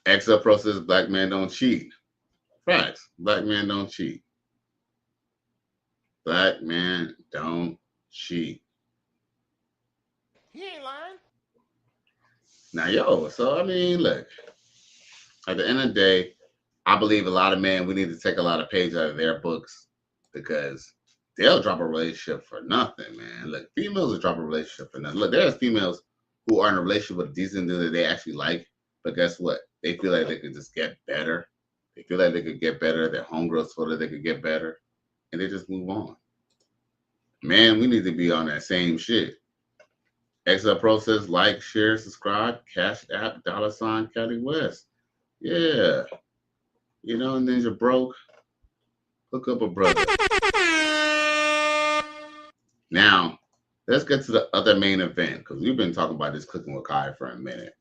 XL process, black men don't cheat. Facts. Black men don't cheat. Black men don't cheat. He ain't lying. Now, so I mean, look, at the end of the day, I believe a lot of men, we need to take a lot of pages out of their books because they'll drop a relationship for nothing, man. Look, females will drop a relationship for nothing. Look, there's females who are in a relationship with a decent dude that they actually like, but guess what? They feel like they could just get better. They feel like they could get better. Their homegirls feel like they could get better, and they just move on. Man, we need to be on that same shit. XL Process, like, share, subscribe, Cash App, $ Cali West. Yeah. You know, and then you're broke, hook up a brother. Now, let's get to the other main event, because we've been talking about this Cookingwitkyia for a minute.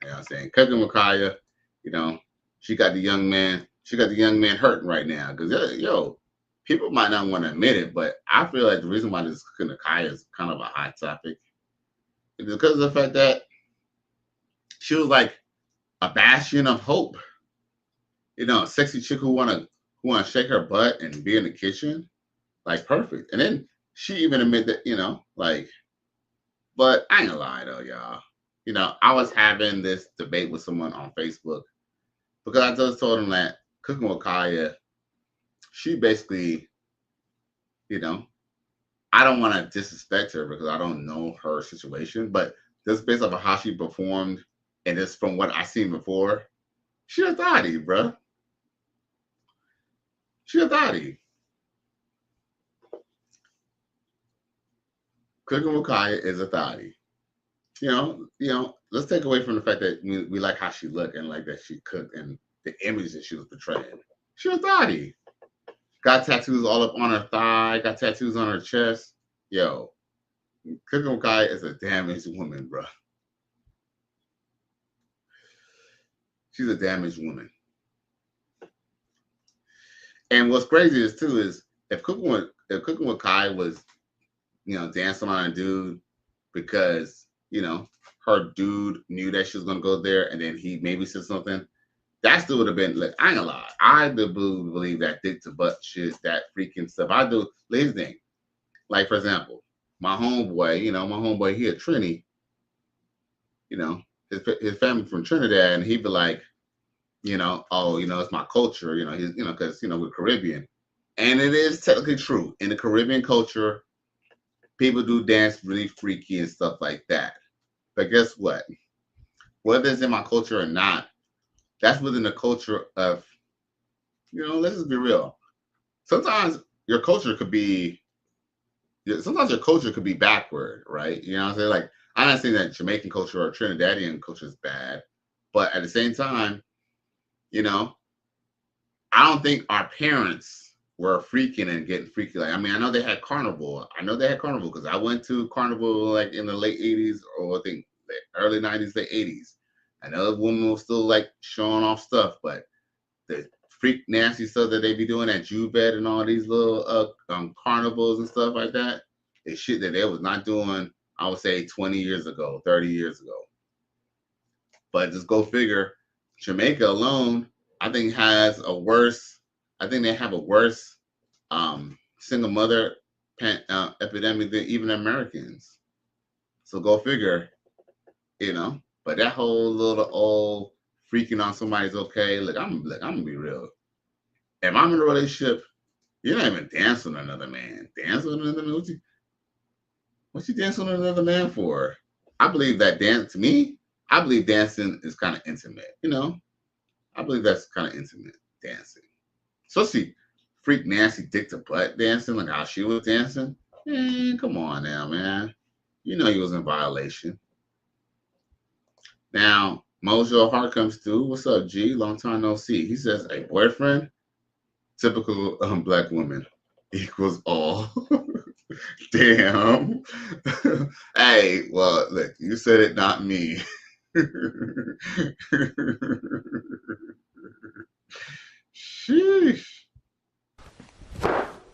You know what I'm saying? Cookingwitkyia, you know, she got the young man hurting right now. Because, people might not want to admit it, but I feel like the reason why this Cookingwitkyia is kind of a hot topic is because of the fact that she was like a bastion of hope. You know, a sexy chick who wanna shake her butt and be in the kitchen, like perfect. And then she even admitted that, you know, like, but I ain't gonna lie though, y'all. You know, I was having this debate with someone on Facebook because I just told him that Cookingwitkyia, she basically, you know, I don't want to disrespect her because I don't know her situation, but just based off of how she performed and just from what I seen before, she a thotty, bruh. She a thotty. Cookingwitkyia is a thotty. You know, let's take away from the fact that we like how she looked and like that she cooked and the image that she was portraying. She a thotty. Got tattoos all up on her thigh, got tattoos on her chest. Yo, Cookingwitkyia is a damaged woman, bro. She's a damaged woman. And what's crazy is if Cookingwitkyia was, you know, dancing on a dude because, you know, her dude knew that she was gonna go there and then he maybe said something, that still would have been like, I ain't gonna lie. I do believe that dick to butt shit, that freaking stuff. I do. Ladies thing. Like, for example, my homeboy, he a Trini, you know, his family from Trinidad, and he'd be like, you know, oh, you know, it's my culture, you know, he's, you know, because, you know, we're Caribbean. And it is technically true. In the Caribbean culture, people do dance really freaky and stuff like that. But guess what? Whether it's in my culture or not, that's within the culture of, you know, let's just be real. Sometimes your culture could be backward, right? You know what I'm saying? Like, I'm not saying that Jamaican culture or Trinidadian culture is bad, but at the same time, you know, I don't think our parents were freaking and getting freaky. Like, I mean, I know they had carnival. Because I went to carnival like in the late 80s or I think the early 90s, late 80s. I know the woman was still like showing off stuff, but the freak nasty stuff that they be doing at Jubed and all these little carnivals and stuff like that is shit that they was not doing, I would say 20 years ago, 30 years ago. But just go figure, Jamaica alone, I think they have a worse single mother epidemic than even Americans. So go figure, you know. But that whole little old freaking on somebody's okay. Look, I'm gonna be real. If I'm in a relationship, you're not even dancing with another man. Dancing with another man? What you dancing with another man for? I believe dancing is kind of intimate, you know. I believe that's kind of intimate dancing. Especially freak Nancy dick to butt dancing, like how she was dancing. Man, come on now, man. You know you was in violation. Now, Mojo Hart comes through. What's up, G? Long time no see. He says, a boyfriend, typical black woman, equals all. Damn. Hey, well, look, you said it, not me. Sheesh.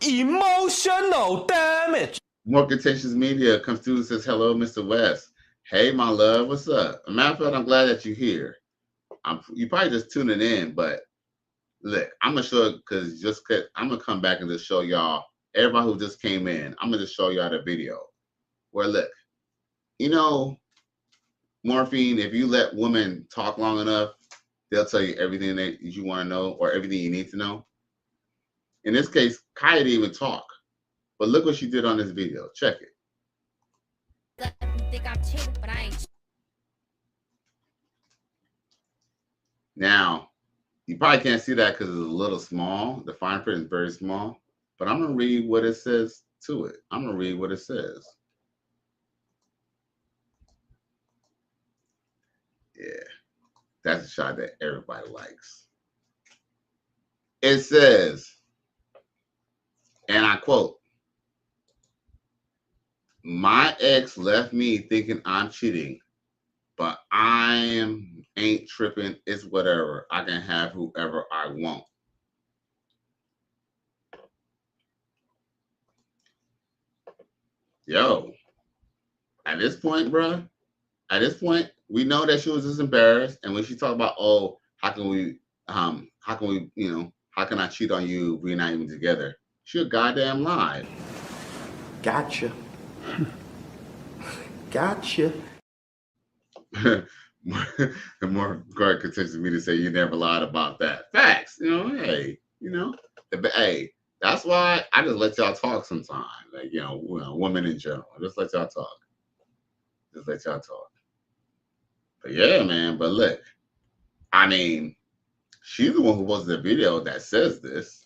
Emotional damage. More Contentious Media comes through and says, hello, Mr. West. Hey, my love, what's up? As a matter of fact, I'm glad that you're here. You probably just tuning in, but look, I'm going to show it because I'm going to come back and just show y'all, everybody who just came in, I'm going to just show y'all the video where, look, you know, Morphine, if you let women talk long enough, they'll tell you everything that you want to know or everything you need to know. In this case, Kaya didn't even talk. But look what she did on this video. Check it. Now, you probably can't see that because it's a little small. The fine print is very small. But I'm going to read what it says to it. I'm going to read what it says. Yeah, that's a shot that everybody likes. It says, and I quote, my ex left me thinking I'm cheating, but I ain't tripping. It's whatever. I can have whoever I want. Yo, at this point, bruh, we know that she was just embarrassed. And when she talked about, oh, how can we, you know, how can I cheat on you if we're not even together? She a goddamn lie. Gotcha. Gotcha. The more Greg continues me to say you never lied about that. Facts, you know, hey, you know, hey, that's why I just let y'all talk sometimes. Like, you know, women in general. Just let y'all talk. Just let y'all talk. But yeah, man, but look, I mean, she's the one who posted the video that says this.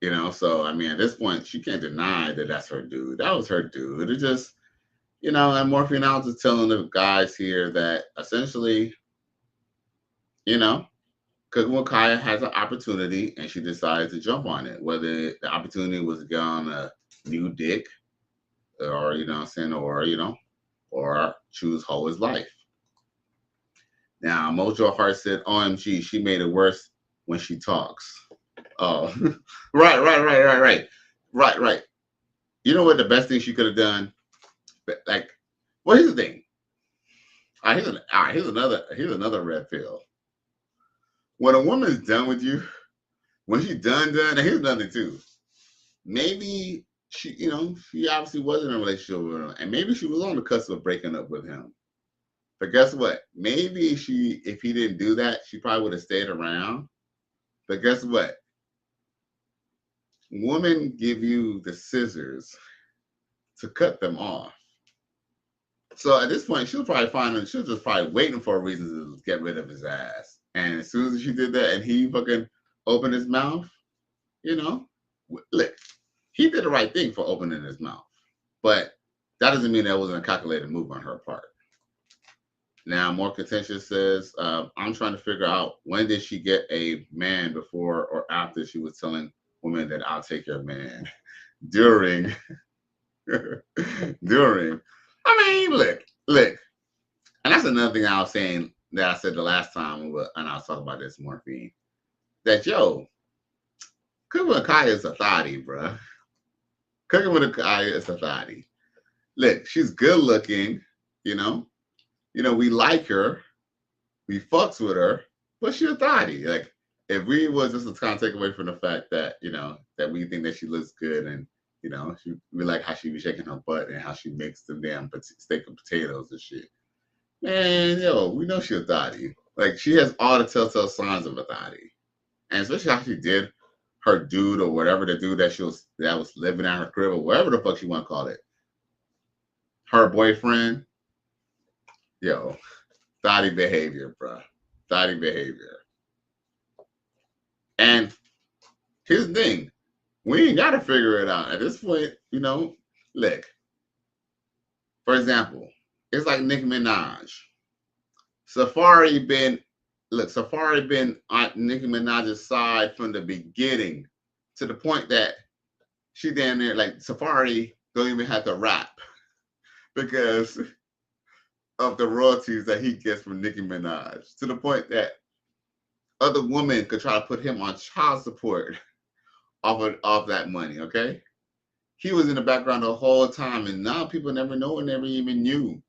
You know, so I mean, at this point, she can't deny that that's her dude. That was her dude. It just, you know, and Morphine Out is telling the guys here that essentially, you know, Cookinwitkyia has an opportunity and she decides to jump on it. Whether the opportunity was to get on a new dick or, you know what I'm saying, or, you know, or choose Ho's life. Now, Mojo Hart said, OMG, she made it worse when she talks. Oh, right. You know what the best thing she could have done? Like, well, here's the thing. Here's another red pill. When a woman's done with you, when she's done, and here's another thing too. Maybe she, you know, she obviously wasn't in a relationship with him, and maybe she was on the cusp of breaking up with him. But guess what? Maybe if he didn't do that, she probably would have stayed around. But guess what? Women give you the scissors to cut them off. So at this point, she'll just probably waiting for a reason to get rid of his ass. And as soon as she did that and he fucking opened his mouth, you know, look, he did the right thing for opening his mouth. But that doesn't mean that wasn't a calculated move on her part. Now, More Contentious says, I'm trying to figure out when did she get a man before or after she was telling women that I'll take your man. During. I mean, look. And that's another thing I was saying that I said the last time, and I was talking about this, Morphine, that, yo, Cookinwitkyia is a thotty, bro. Cookinwitkyia is a thotty. Look, she's good looking, you know. You know, we like her. We fucks with her, but she's a thotty. Like, if we was just to kind of take away from the fact that, you know, that we think that she looks good and, you know, we like how she be shaking her butt and how she makes the damn steak and potatoes and shit. Man, yo, we know she's a thotty. Like, she has all the telltale signs of a thotty. And especially how she did her dude or whatever the dude that was living at her crib or whatever the fuck she want to call it. Her boyfriend, Yo, thotty behavior, bro. Thotty behavior. And here's the thing. We ain't got to figure it out. At this point, you know, look, for example, it's like Nicki Minaj. Safari been on Nicki Minaj's side from the beginning to the point that she damn near, like, Safari don't even have to rap because of the royalties that he gets from Nicki Minaj, to the point that other women could try to put him on child support off that money, okay? He was in the background the whole time, and now people never know and never even knew.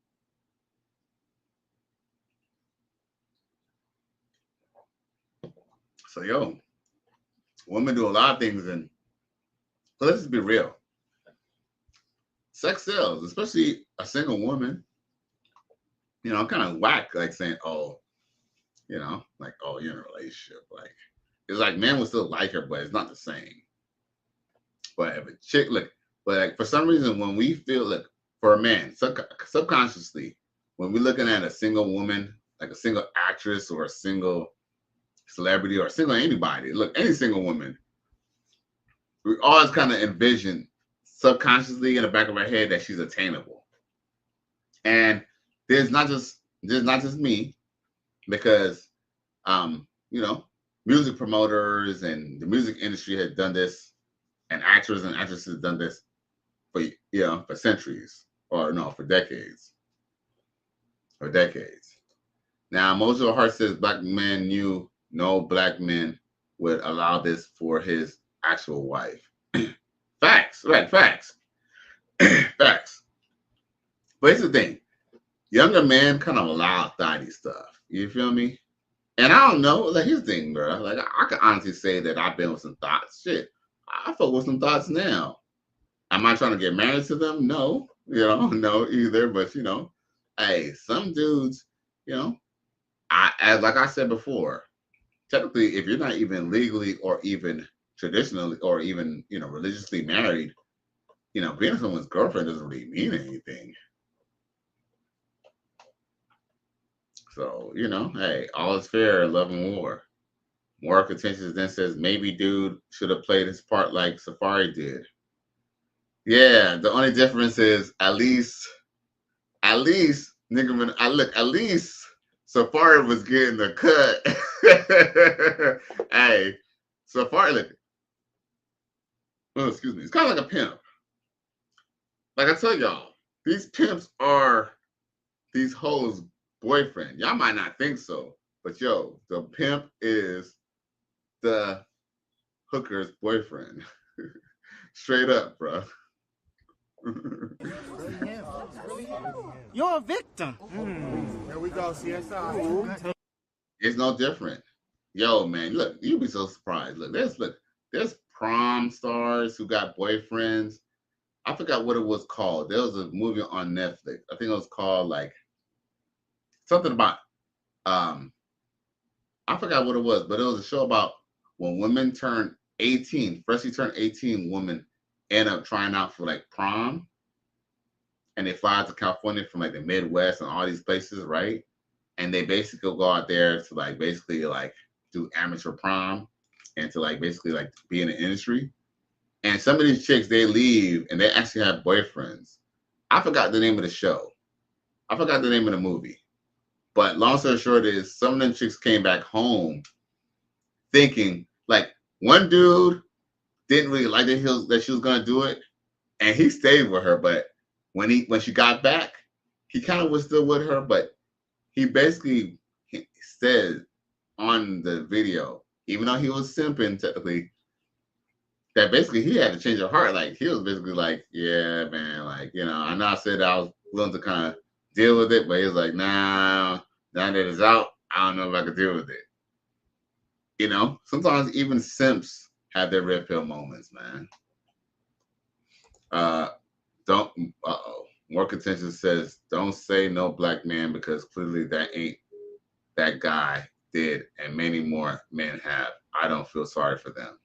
So, yo, women do a lot of things, and let's just be real. Sex sells, especially a single woman. You know, kind of whack, like saying, oh, you know, like, oh, you're in a relationship. Like, it's like men would still like her, but it's not the same. But if a chick, look, but like for some reason, when we feel, like, for a man, subconsciously, when we're looking at a single woman, like a single actress or a single celebrity or a single anybody, look, any single woman, we always kind of envision subconsciously in the back of our head that she's attainable. And there's not just me, because you know, music promoters and the music industry has done this, and actors and actresses have done this for, you know, for centuries, or no, for decades. For decades. Now, most of the heart says black men knew no black men would allow this for his actual wife. Facts, right? Facts. Facts. But here's the thing. Younger men kind of allow thotty stuff. You feel me? And I don't know. Like, here's the thing, bro. Like, I can honestly say that I've been with some thoughts. Shit, I fuck with some thoughts now. Am I trying to get married to them? No. You know, no either. But, you know, hey, some dudes, you know, like I said before, technically, if you're not even legally or even traditionally or even, you know, religiously married, you know, being someone's girlfriend doesn't really mean anything. So, you know, hey, all is fair in love and war. More contentious then says maybe dude should have played his part like Safari did. Yeah, the only difference is at least nigga, at least Safari was getting the cut. Hey, Safari, look. Oh, excuse me. It's kind of like a pimp. Like I tell y'all, these pimps are these hoes' boyfriend. Y'all might not think so, but yo, the pimp is the hooker's boyfriend. Straight up, bro. You're a victim. There we go, CSI. It's no different. Yo, man, look, you'd be so surprised. There's prom stars who got boyfriends. I forgot what it was called. There was a movie on Netflix. I think it was called like something about I forgot what it was, but it was a show about when women turn 18, freshly turned 18 women end up trying out for like prom, and they fly out to California from like the Midwest and all these places, right? And they basically go out there to like basically like do amateur prom and to like basically like be in the industry. And some of these chicks, they leave and they actually have boyfriends. I forgot the name of the show. I forgot the name of the movie. But long story short is some of them chicks came back home thinking, like, one dude didn't really like that she was gonna do it, and he stayed with her. But when she got back, he kind of was still with her, but he basically said on the video, even though he was simping technically, that basically he had to change her heart. Like, he was basically like, yeah, man, like, you know, I know I said I was willing to kind of deal with it, but he was like, nah, now that it's out, I don't know if I could deal with it. You know, sometimes even simps have their red pill moments, man. More contentious says, don't say no black man because clearly that ain't that guy did, and many more men have. I don't feel sorry for them.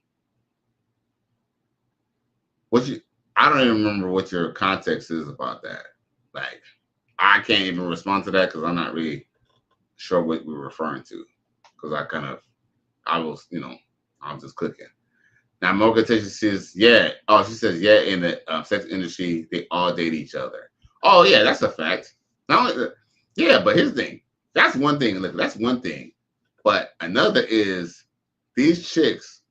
I don't even remember what your context is about that. Like, I can't even respond to that because I'm not really sure what we're referring to. Because I was just clicking. Now, Morgan Texas says, yeah. Oh, she says, yeah, in the sex industry, they all date each other. Oh, yeah, that's a fact. Not only, yeah, but here's the thing. That's one thing. Look, that's one thing. But another is these chicks,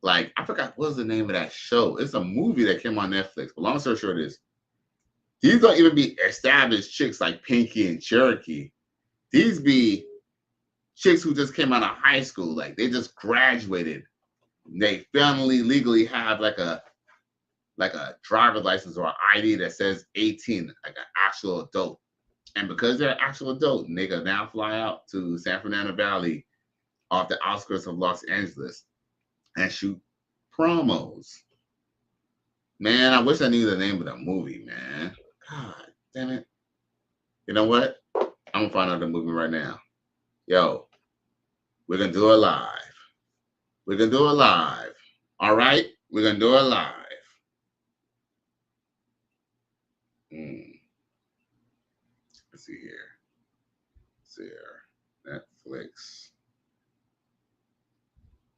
like, I forgot what was the name of that show. It's a movie that came on Netflix. But long story short is, these don't even be established chicks like Pinky and Cherokee. These be chicks who just came out of high school. Like, they just graduated. They finally legally have like a driver's license or an ID that says 18, like an actual adult. And because they're an actual adult, they can now fly out to San Fernando Valley off the outskirts of Los Angeles and shoot promos. Man, I wish I knew the name of the movie, man. God damn it. You know what? I'm gonna find out the movie right now. Yo, we're gonna do it live. We're gonna do it live. All right? We're gonna do it live. Let's see here. Let's see here. Netflix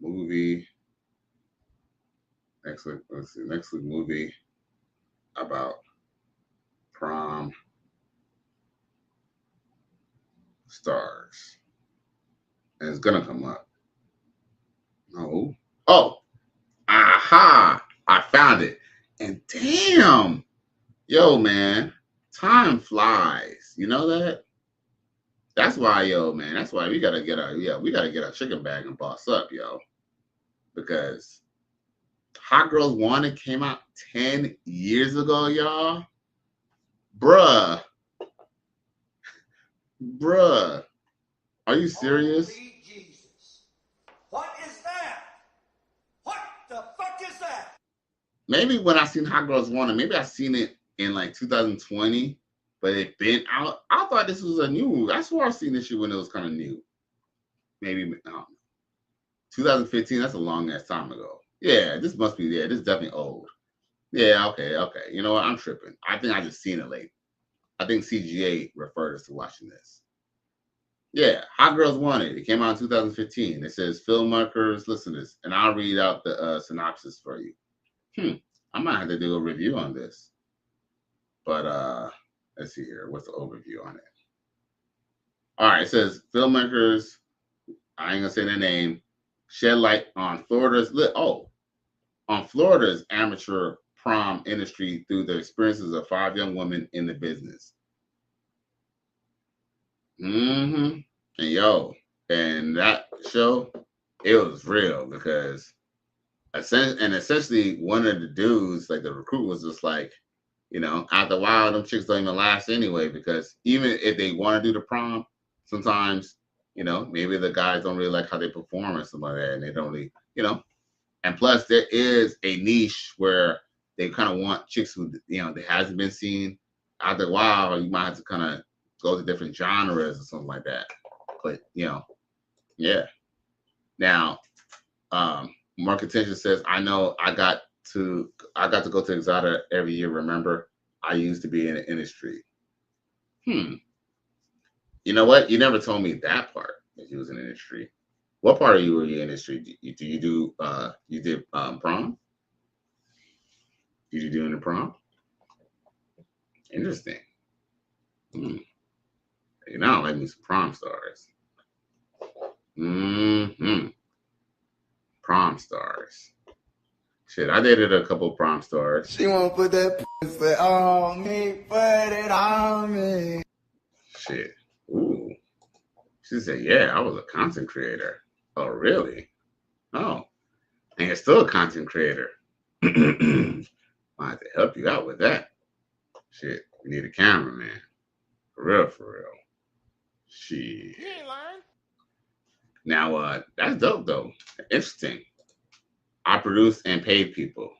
movie. Let's see. Netflix movie about prom stars. And it's gonna come up. No. Oh. Aha. I found it. And damn. Yo, man. Time flies. You know that? That's why, yo, man. That's why we gotta get our chicken bag and boss up, yo. Because Hot Girls Wanted came out 10 years ago, y'all. Bruh. Are you serious? Holy Jesus. What is that? What the fuck is that? Maybe when I seen Hot Girls Wanted, maybe I seen it in like 2020, but it been out. I thought this was a new. I swore I seen this shit when it was kind of new. Maybe 2015. That's a long ass time ago. Yeah, this must be there. This is definitely old. Yeah, okay. You know what? I'm tripping. I think I just seen it late. I think CGA referred us to watching this. Yeah, Hot Girls Wanted. It came out in 2015. It says filmmakers, listen to this, and I'll read out the synopsis for you. I might have to do a review on this. But let's see here. What's the overview on it? All right, it says filmmakers, I ain't gonna say their name, shed light on Florida's amateur prom industry through the experiences of 5 young women in the business. And that show, it was real because essentially one of the dudes, like the recruit, was just like, after a while, them chicks don't even last anyway, because even if they want to do the prom, sometimes, maybe the guys don't really like how they perform or something like that, and they don't really, and plus there is a niche where they kind of want chicks who, they hasn't been seen. After a while, you might have to kind of go to different genres or something like that. But, yeah. Now, Market Tension says, I know I got to go to Exotica every year. Remember, I used to be in the industry. You know what? You never told me that part, that you was in the industry. What part of you were in the industry? You did prom? Did you do in the prom? Interesting. Now let me some prom stars. Prom stars. Shit, I dated a couple prom stars. She won't put that pussy on me, put it on me. Shit. Ooh. She said, yeah, I was a content creator. Oh, really? Oh. And you're still a content creator. I have to help you out with that. Shit, we need a cameraman. For real. Shit. You ain't lying. Now, that's dope, though. Interesting. I produced and paid people.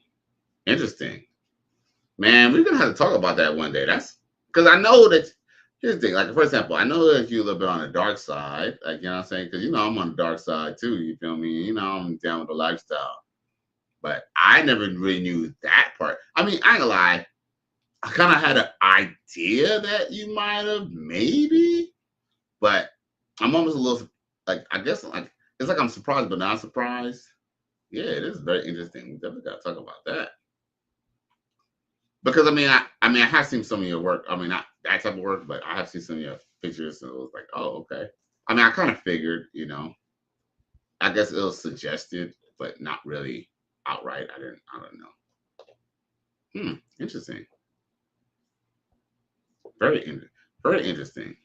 Interesting. Man, we're going to have to talk about that one day. That's because I know that, here's the thing. Like, for example, I know that you're a little bit on the dark side. Like, you know what I'm saying? Because, I'm on the dark side, too. You feel me? I'm down with the lifestyle. But I never really knew that part. I mean, I ain't gonna lie. I kind of had an idea that you might have, maybe, but I'm almost a little like, I guess like it's like I'm surprised but not surprised. Yeah, it is very interesting. We definitely got to talk about that. Because I have seen some of your work. I mean, not that type of work, but I have seen some of your pictures, and it was like, oh, okay. I mean, I kind of figured, I guess it was suggested, but not really outright. I don't know. Interesting. Very interesting.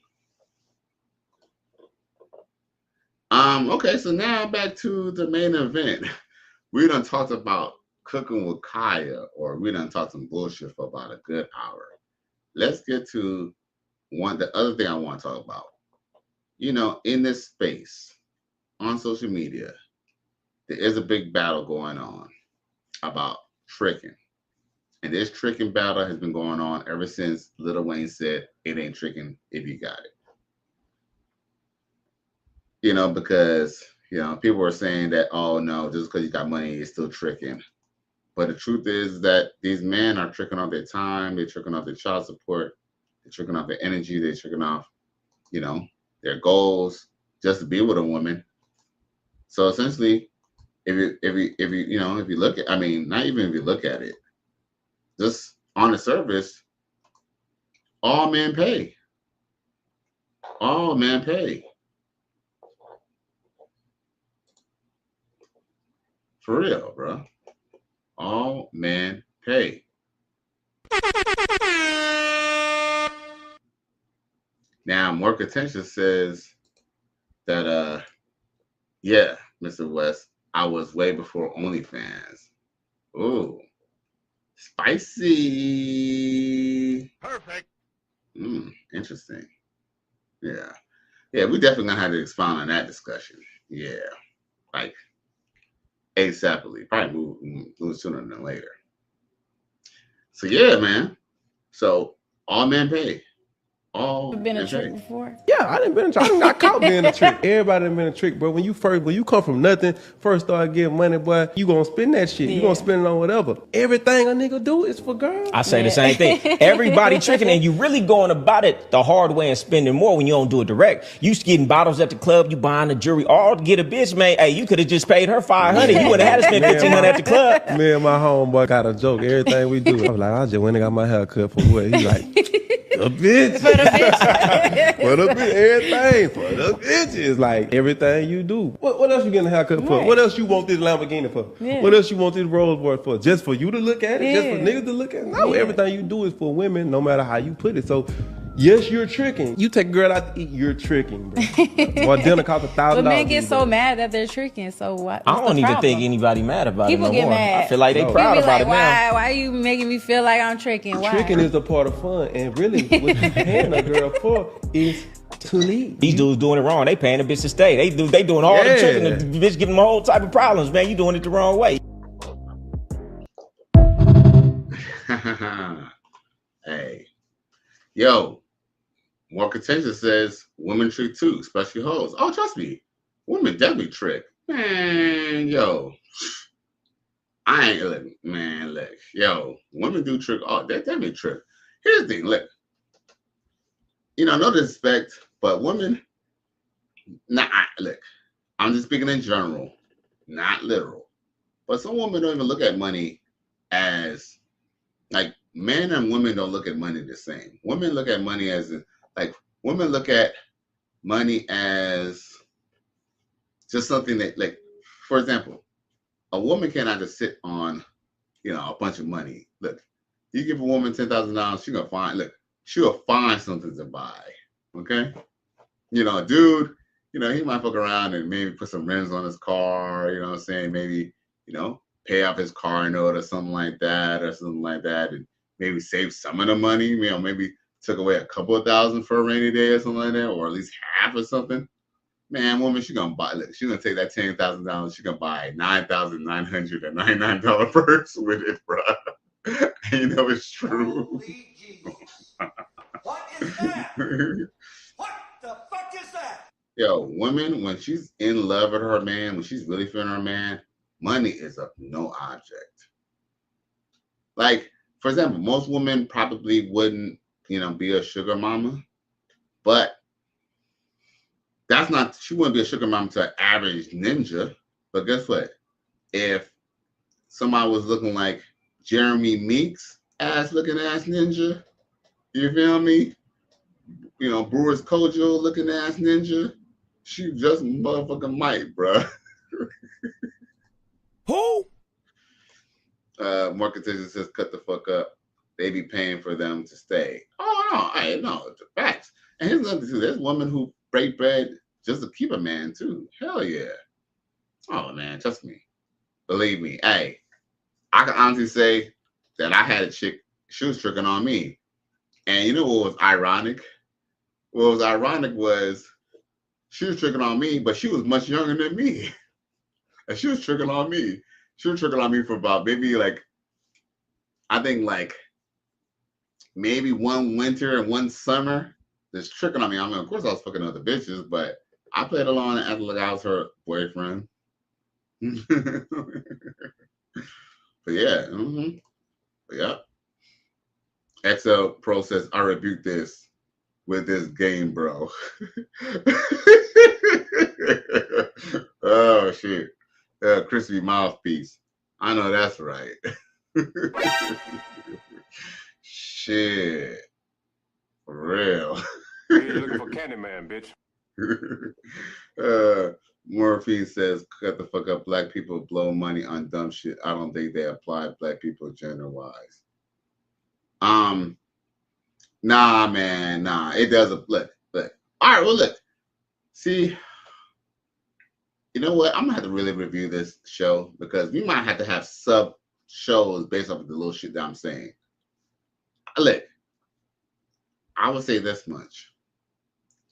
Okay, so now back to the main event. We done talked about Cookinwitkyia, or we done talked some bullshit for about a good hour. Let's get to the other thing I want to talk about. In this space on social media, there is a big battle going on about tricking. And this tricking battle has been going on ever since Lil Wayne said, it ain't tricking if you got it. Because, people are saying that, oh no, just because you got money, it's still tricking. But the truth is that these men are tricking off their time, they're tricking off their child support, they're tricking off their energy, they're tricking off, their goals just to be with a woman. So essentially, if you look at, not even if you look at it, just on the surface, all men pay. All men pay. For real, bro. All men pay. Now, more contentious says that, yeah, Mr. West, I was way before OnlyFans. Ooh, spicy. Perfect. Interesting. Yeah. Yeah, we definitely gonna have to expound on that discussion. Yeah. Like, ASAPly. Probably move sooner than later. So, yeah, man. So, all men pay. All Been a men trick pay. before? Yeah, I done been a trick. I done got caught being a trick. Everybody done been a trick, bro. When you come from nothing, first start getting money, boy, you gonna spend that shit. You gonna spend it on whatever. Everything a nigga do is for girls. I say the same thing. Everybody tricking, and you really going about it the hard way and spending more when you don't do it direct. You getting bottles at the club, you buying the jewelry, all to get a bitch, man. Hey, you could have just paid her $500. You would have had to spend $1,500 at the club. Me and my homeboy got a joke. Everything we do, I was like, I just went and got my hair cut for what? He like, a bitch. For the bitch. For the bitch, everything. For the bitches. Like, everything you do. What else you getting a haircut for? Right. What else you want this Lamborghini for? Yeah. What else you want this Rolls Royce for? Just for you to look at it? Just for niggas to look at it? No, Yeah. everything you do is for women, no matter how you put it. So, yes, you're tricking. You take a girl out to eat, you're tricking, bro. Or dinner costs $1,000. But men get so mad that they're tricking. So what? I don't even think anybody mad about People it no get more. mad. I feel like they No. proud People be about like, it now. why are you making me feel like I'm tricking? Why? Tricking is a part of fun, and really, what you're paying a girl for is to leave. These dudes doing it wrong. They paying the bitch to stay. They doing all the tricking. The bitch giving them a whole type of problems, man. You doing it the wrong way. Hey. Yo. More contentious says women trick too, especially hoes. Oh, trust me. Women definitely trick. Man, yo. I ain't look, man, look. Yo, women do trick. Oh, they definitely trick. Here's the thing, look. No disrespect, but women, look, I'm just speaking in general, not literal. But some women don't even look at money as, like, men and women don't look at money the same. Women look at money as, women look at money as just something that, like, for example, a woman cannot just sit on, a bunch of money. Look, you give a woman $10,000, she'll find something to buy. Okay? A dude, he might fuck around and maybe put some rims on his car, you know what I'm saying? Maybe, pay off his car note or something like that, and maybe save some of the money, maybe took away a couple of $1,000 for a rainy day or something like that, or at least half or something. Man, woman, she's gonna take that $10,000, she's gonna buy a $9,999 purse with it, bro. And it's true. What is that? What the fuck is that? Yo, women, when she's in love with her man, when she's really feeling her man, money is of no object. Like, for example, most women probably wouldn't, be a sugar mama, but she wouldn't be a sugar mama to an average ninja. But guess what? If somebody was looking like Jeremy Meeks, looking ass ninja, you feel me? Brewers Kojo looking ass ninja, she just motherfucking might, bruh. Who? More contingent says, cut the fuck up. They be paying for them to stay. Oh, no, it's a fact. And here's another too. There's women who break bread just to keep a man too. Hell yeah. Oh man, trust me. Believe me. Hey, I can honestly say that I had a chick, she was tricking on me. And you know what was ironic? What was ironic was she was tricking on me, but she was much younger than me. And she was tricking on me. She was tricking on me for about maybe maybe one winter and one summer. Just tricking on me. I mean, of course I was fucking other bitches, but I played along and acted like I was her boyfriend. But yeah. But yeah. XL Pro says, I rebuke this with this game, bro. Oh shit. Crispy mouthpiece. I know that's right. Shit. For real. You're looking for Candyman, bitch. Morphine says, cut the fuck up. Black people blow money on dumb shit. I don't think they apply black people gender-wise. Nah, man, nah. It doesn't. Look. All right, well, look. See, you know what? I'm gonna have to really review this show because we might have to have sub shows based off of the little shit that I'm saying. Look, I would say this much.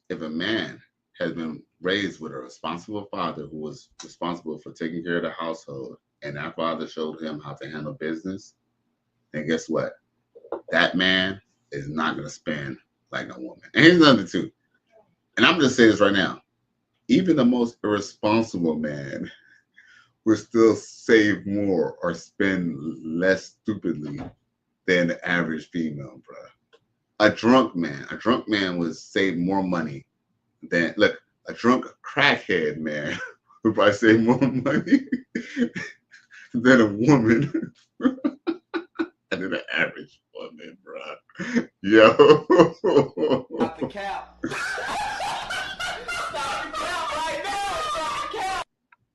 If a man has been raised with a responsible father who was responsible for taking care of the household, and that father showed him how to handle business, then guess what? That man is not going to spend like a woman. And here's another two. And I'm going to say this right now. Even the most irresponsible man will still save more or spend less stupidly than the average female, bro. A drunk man would save more money than, look, a drunk crackhead man would probably save more money than a woman. And then the average woman, bro. Yo. Stop the cap.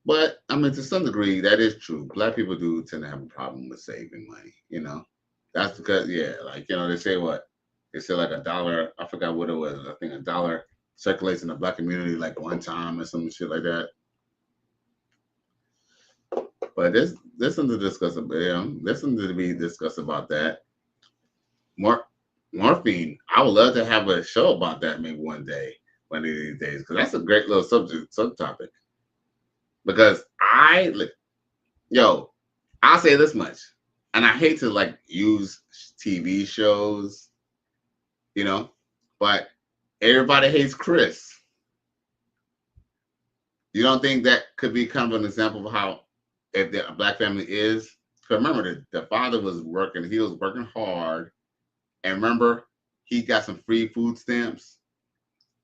But I mean, to some degree, that is true. Black people do tend to have a problem with saving money, That's because, they say what? They say like $1, I forgot what it was. I think $1 circulates in the black community like one time or some shit like that. But there's something to discuss about. There's something to be discussed about that. Morphine. I would love to have a show about that maybe one of these days, because that's a great little subtopic. Because I'll say this much, and I hate to use TV shows, but everybody hates Chris. You don't think that could be kind of an example of how if the black family is? Because remember, the father was working, he was working hard, and remember, he got some free food stamps,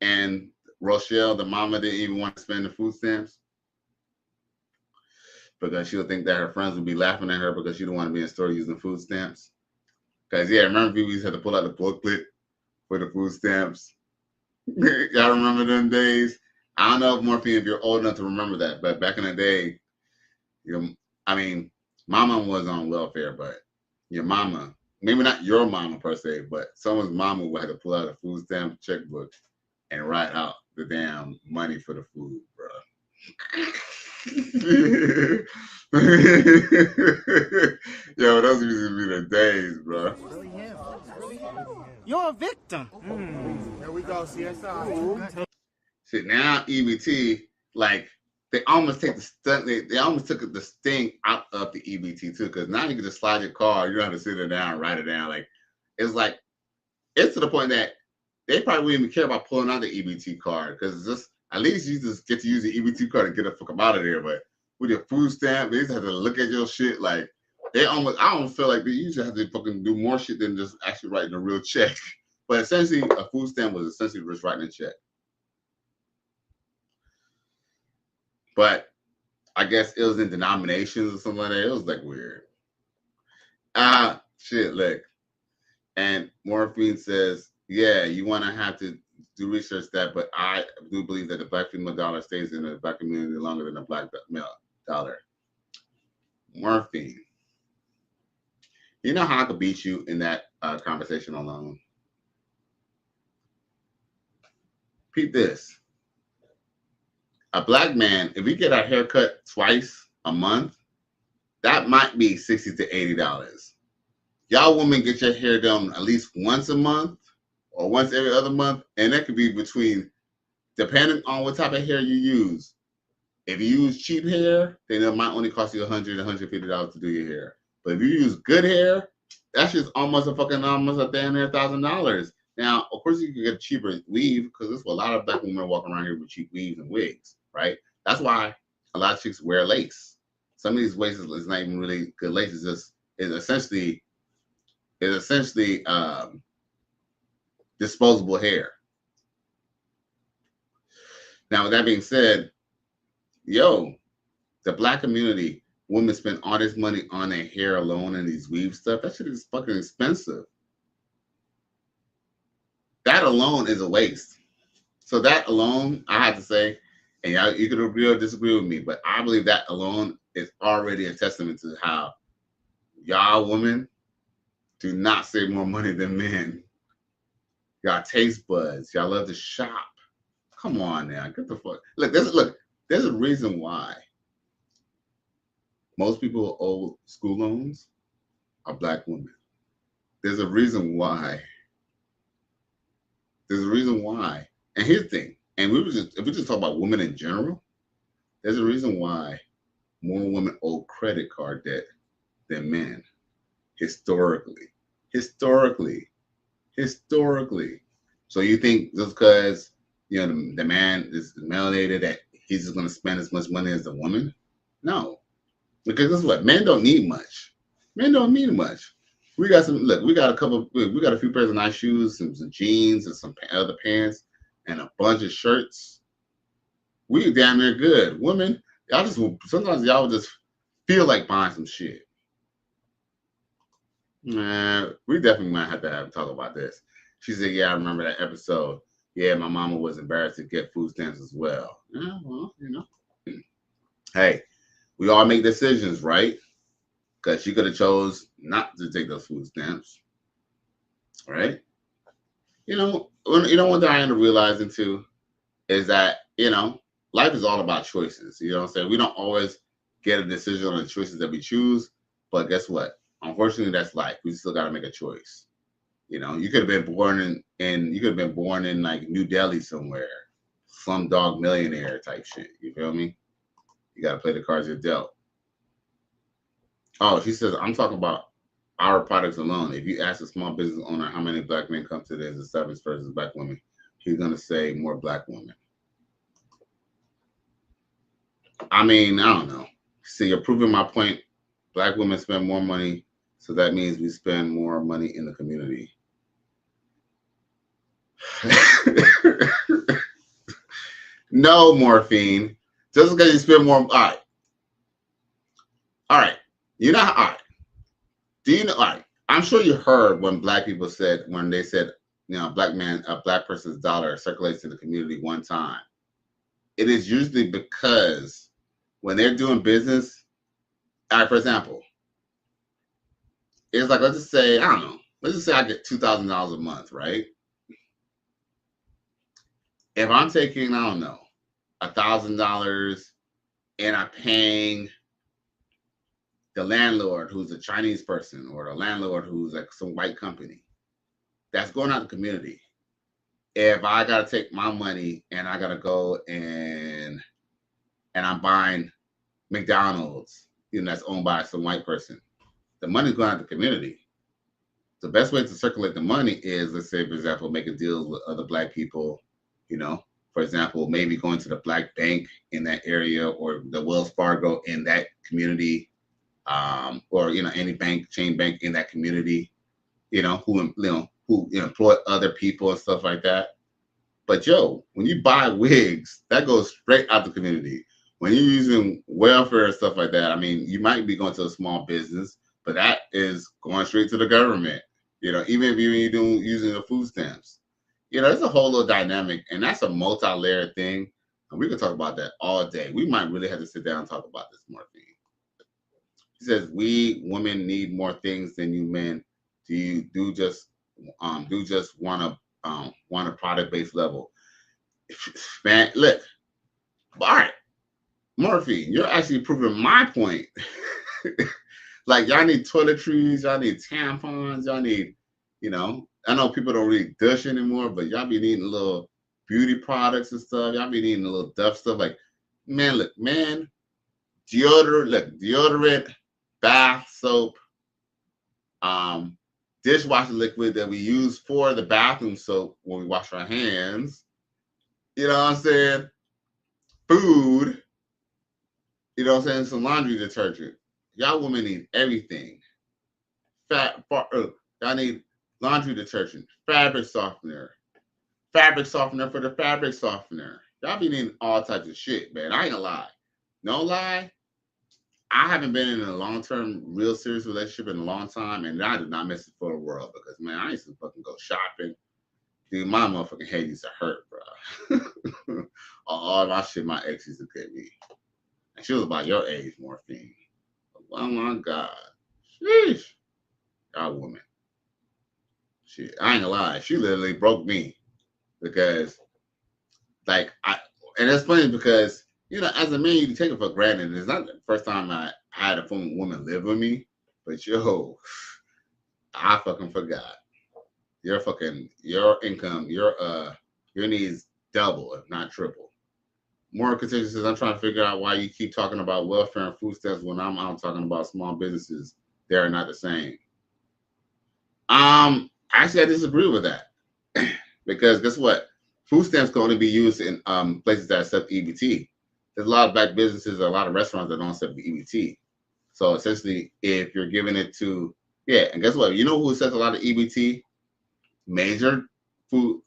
and Rochelle, the mama, didn't even want to spend the food stamps because she would think that her friends would be laughing at her because she didn't want to be in the store using food stamps. Because, remember we used to have to pull out the booklet for the food stamps. Y'all remember them days? I don't know, Morphine, if you're old enough to remember that, but back in the day, my mom was on welfare, but your mama, maybe not your mama per se, but someone's mama would have to pull out a food stamp checkbook and write out the damn money for the food, bro. Yo, those used to be the days, bro. You're a victim. Here we go, CSI. See, now EBT, they almost take the stunt. They almost took the sting out of the EBT too, because now you can just slide your card. You don't have to sit it down and write it down. It's to the point that they probably wouldn't even care about pulling out the EBT card, because it's just at least you just get to use the EBT card and get the fuck out of there. But with your food stamp, they just have to look at your shit like, I don't feel like they usually have to fucking do more shit than just actually writing a real check. But essentially, a food stamp was essentially just writing a check. But I guess it was in denominations or something like that. It was like weird. Shit, look. And Morphine says, yeah, you want to have to do research that, but I do believe that the black female dollar stays in the black community longer than the black male dollar. Morphine. You know how I could beat you in that conversation alone? Peep this. A black man, if we get our hair cut twice a month, that might be $60 to $80. Y'all women get your hair done at least once a month or once every other month, and that could be between, depending on what type of hair you use. If you use cheap hair, then it might only cost you $100 to $150 to do your hair. But if you use good hair, that's just almost a damn near $1,000. Now, of course, you can get a cheaper weave because there's a lot of black women walking around here with cheap weaves and wigs, right? That's why a lot of chicks wear lace. Some of these laces is not even really good lace. It's essentially disposable hair. Now, with that being said, the black community, women spend all this money on their hair alone and these weave stuff. That shit is fucking expensive. That alone is a waste. So that alone, I have to say, and y'all, you can agree or disagree with me, but I believe that alone is already a testament to how y'all women do not save more money than men. Y'all taste buds. Y'all love to shop. Come on now, get the fuck. Look, there's a reason why most people who owe school loans are black women. There's a reason why. There's a reason why. And here's the thing. And if we just talk about women in general, there's a reason why more women owe credit card debt than men. Historically. So you think just because the man is melanated that he's just gonna spend as much money as the woman? No. Because guess what? Men don't need much. Men don't need much. We got a few pairs of nice shoes, some jeans, and some other pants, and a bunch of shirts. We damn near good. Women, sometimes y'all just feel like buying some shit. We definitely might have to talk about this. She said, yeah, I remember that episode. Yeah, my mama was embarrassed to get food stamps as well. Yeah, well, Hey, we all make decisions, right? Because she could have chose not to take those food stamps, right? One thing I ended up realizing too is that, life is all about choices. You know what I'm saying? We don't always get a decision on the choices that we choose, but guess what? Unfortunately, that's life. We still got to make a choice. You could have been born in like New Delhi somewhere, Slumdog Millionaire type shit. You feel me? You got to play the cards you're dealt. Oh, she says, I'm talking about our products alone. If you ask a small business owner how many black men come to this establishment versus black women, he's going to say more black women. I mean, I don't know. See, you're proving my point. Black women spend more money, so that means we spend more money in the community. No, Morphine. Just because you spend more. All right. All right. Do you know? All right. I'm sure you heard when black people said, when they said, a black person's dollar circulates in the community one time. It is usually because when they're doing business, all right, for example, it's like, let's just say I get $2,000 a month, right? If I'm taking, $1,000 and I'm paying the landlord who's a Chinese person or the landlord who's like some white company, that's going out to the community. If I got to take my money and I got to go and I'm buying McDonald's, that's owned by some white person, the money's going out to the community. The best way to circulate the money is, let's say, for example, making deals with other black people, for example, maybe going to the black bank in that area or the Wells Fargo in that community, or any chain bank in that community, who employ other people and stuff like that. But when you buy wigs, that goes straight out the community. When you're using welfare and stuff like that, I mean, you might be going to a small business, but that is going straight to the government. Even if you're using the food stamps, there's a whole little dynamic, and that's a multi-layered thing. And we could talk about that all day. We might really have to sit down and talk about this more thing. He says, we women need more things than you men. Do you just want a product-based level? Man, look, all right, Murphy, you're actually proving my point. Like, y'all need toiletries, y'all need tampons, y'all need, I know people don't really douche anymore, but y'all be needing little beauty products and stuff. Y'all be needing a little duff stuff. Like, man, deodorant, bath soap, dishwasher liquid that we use for the bathroom soap when we wash our hands. You know what I'm saying? Food. You know what I'm saying? Some laundry detergent. Y'all women need everything. Y'all need laundry detergent, fabric softener for the fabric softener. Y'all be needing all types of shit, man. I ain't gonna lie. No lie. I haven't been in a long-term, real serious relationship in a long time, and I did not miss it for the world because, man, I used to fucking go shopping. Dude, my motherfucking head used to hurt, bro. All my shit my ex used to get me. And she was about your age, Morphine. Oh, my God. Sheesh. Y'all woman. Shit, I ain't gonna lie. She literally broke me because, and it's funny because, as a man, you take it for granted. It's not the first time I had a woman live with me, but I fucking forgot. Your income, your needs double, if not triple. More contentious says, I'm trying to figure out why you keep talking about welfare and food stamps when I'm out talking about small businesses. They are not the same. Actually, I disagree with that because guess what? Food stamps can only be used in places that accept EBT. There's a lot of black businesses, a lot of restaurants that don't accept the EBT. So essentially, if you're giving it to, and guess what? You know who accepts a lot of EBT? Major food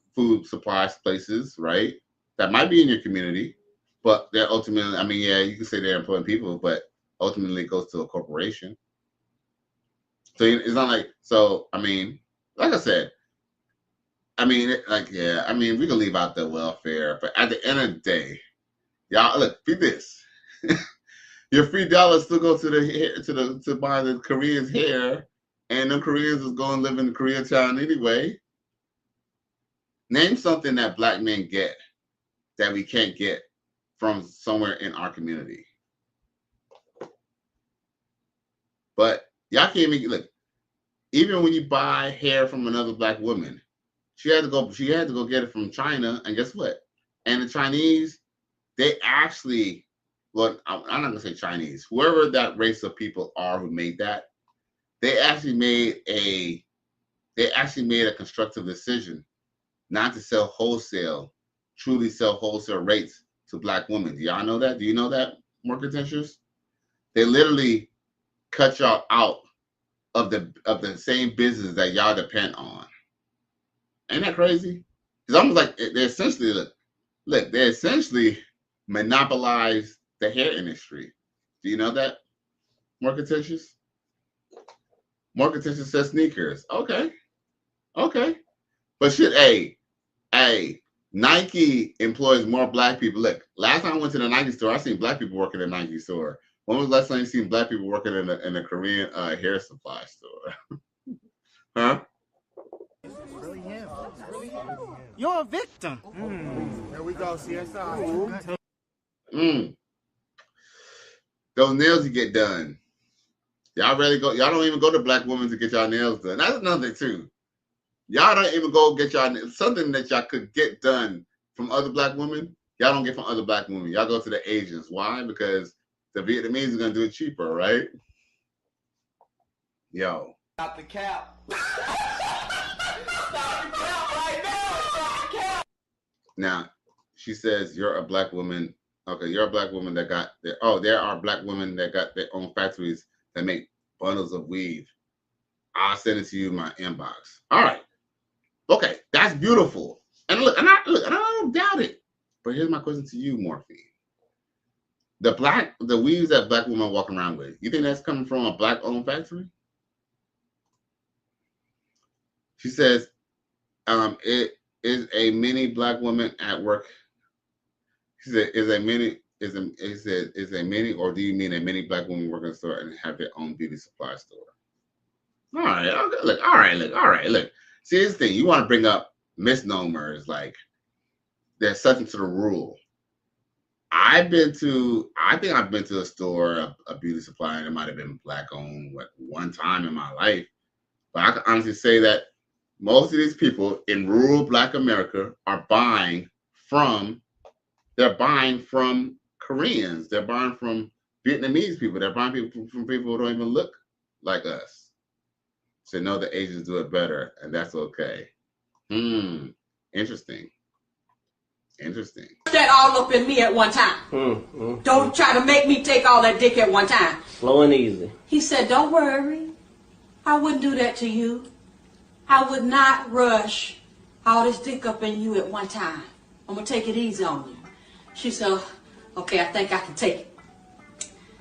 supplies places, right? That might be in your community, but they're ultimately, you can say they're employing people, but ultimately it goes to a corporation. So it's not like, like I said, we can leave out the welfare, but at the end of the day, y'all look, feed this. Your $3 still go to the hair, to buy the Koreans' hair, and the Koreans is going to live in Koreatown anyway. Name something that black men get that we can't get from somewhere in our community. But y'all can't make it look. Even when you buy hair from another black woman, she had to go get it from China, and guess what? And the Chinese, they actually, I'm not gonna say Chinese, whoever that race of people are who made that, they actually made a constructive decision not to truly sell wholesale rates to black women. Do y'all know that? Do you know that, more contentious? They literally cut y'all out of the same business that y'all depend on. Ain't that crazy? It's almost like they essentially monopolize the hair industry. Do you know that? More contentious? More contentious says sneakers. Okay. But shit, hey, Nike employs more black people. Look, last time I went to the Nike store, I seen black people working in the Nike store. When was the last time you seen black people working in a Korean hair supply store? Huh? You're a victim. There we go, CSI. Those nails you get done. Y'all don't even go to black women to get y'all nails done. That's another thing too. Y'all don't even go get something that y'all could get done from other black women. Y'all don't get from other black women. Y'all go to the Asians. Why? Because the Vietnamese are gonna do it cheaper, right? Yo. Stop the cap. Stop the cap right now. Stop the cap. Now, she says you're a black woman. Okay, you're a black woman that got there. Oh, there are black women that got their own factories that make bundles of weave. I'll send it to you in my inbox. All right. Okay, that's beautiful. And look, I don't doubt it. But here's my question to you, Morphine. The weaves that black women walk around with, you think that's coming from a black-owned factory? She says, it is a many black woman at work. She said, is a many, or do you mean a many black women work in a store and have their own beauty supply store? All right, okay, look. See, here's the thing. You want to bring up misnomers like there's something to the rule. I think I've been to a store, a beauty supply, and it might have been black owned one time in my life. But I can honestly say that most of these people in rural Black America are buying from Koreans. They're buying from Vietnamese people. They're buying people from people who don't even look like us. So no, the Asians do it better, and that's okay. Interesting. That all up in me at one time. Don't try to make me take all that dick at one time. Slow and easy. He said, don't worry. I wouldn't do that to you. I would not rush all this dick up in you at one time. I'm going to take it easy on you. She said, okay, I think I can take it.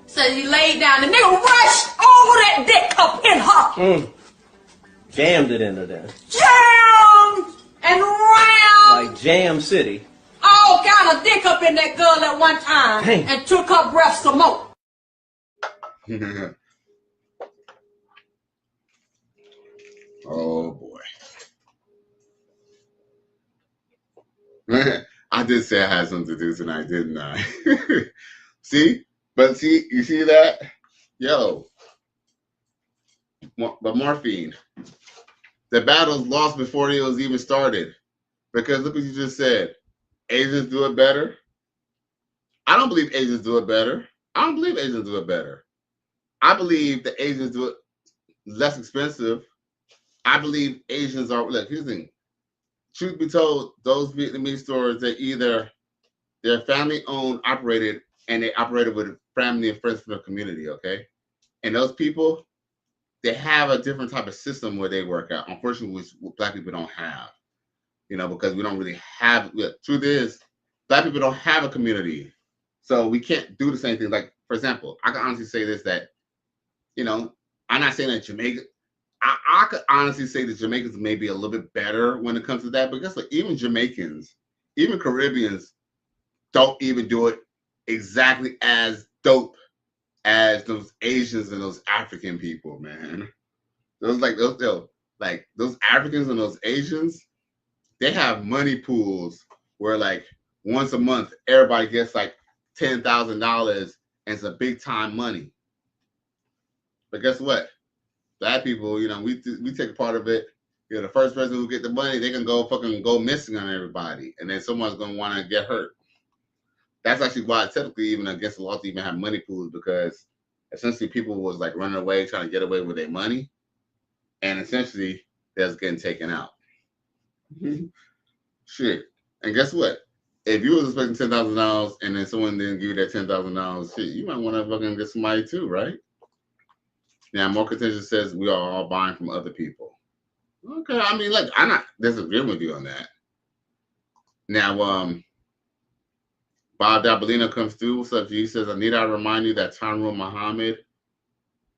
So he laid down. The nigga rushed all that dick up in her. Jammed it into there. Jammed and round. Like Jam City. All kind of dick up in that girl at one time. Dang. And took her breath some more. Oh boy. I did say I had something to do tonight, didn't I? See? You see that? Yo. But Morphine, the battle's lost before it was even started. Because look what you just said. Asians do it better. I don't believe Asians do it better. I believe the Asians do it less expensive. I believe Asians are, look, here's the thing. Truth be told, those Vietnamese stores, they're family owned, operated, and they operated with family and friends from the community, okay? And those people, they have a different type of system where they work out. Unfortunately, which Black people don't have, because we don't really have, truth is, Black people don't have a community. So we can't do the same thing. Like, for example, I can honestly say this, that, I'm not saying that Jamaica, I could honestly say that Jamaicans may be a little bit better when it comes to that, because like, even Jamaicans, even Caribbeans don't even do it exactly as dope as those Asians and those African people, man. Those Africans and those Asians, they have money pools where like once a month everybody gets like $10,000 and it's a big time money. But guess what? Black people, we take a part of it. The first person who get the money, they can go missing on everybody, and then someone's gonna want to get hurt. That's actually why it's typically even against the law to even have money pools, because essentially people was like running away, trying to get away with their money, and essentially that's getting taken out. Shit. And guess what? If you was expecting $10,000 and then someone didn't give you that $10,000, shit, you might want to fucking get somebody too, right? Now, more contention says we are all buying from other people. Okay, I mean, like, I'm not disagreeing with you on that. Now, Bob Dabalino comes through. What's up, G? He says, I remind you that Tyrone Muhammad,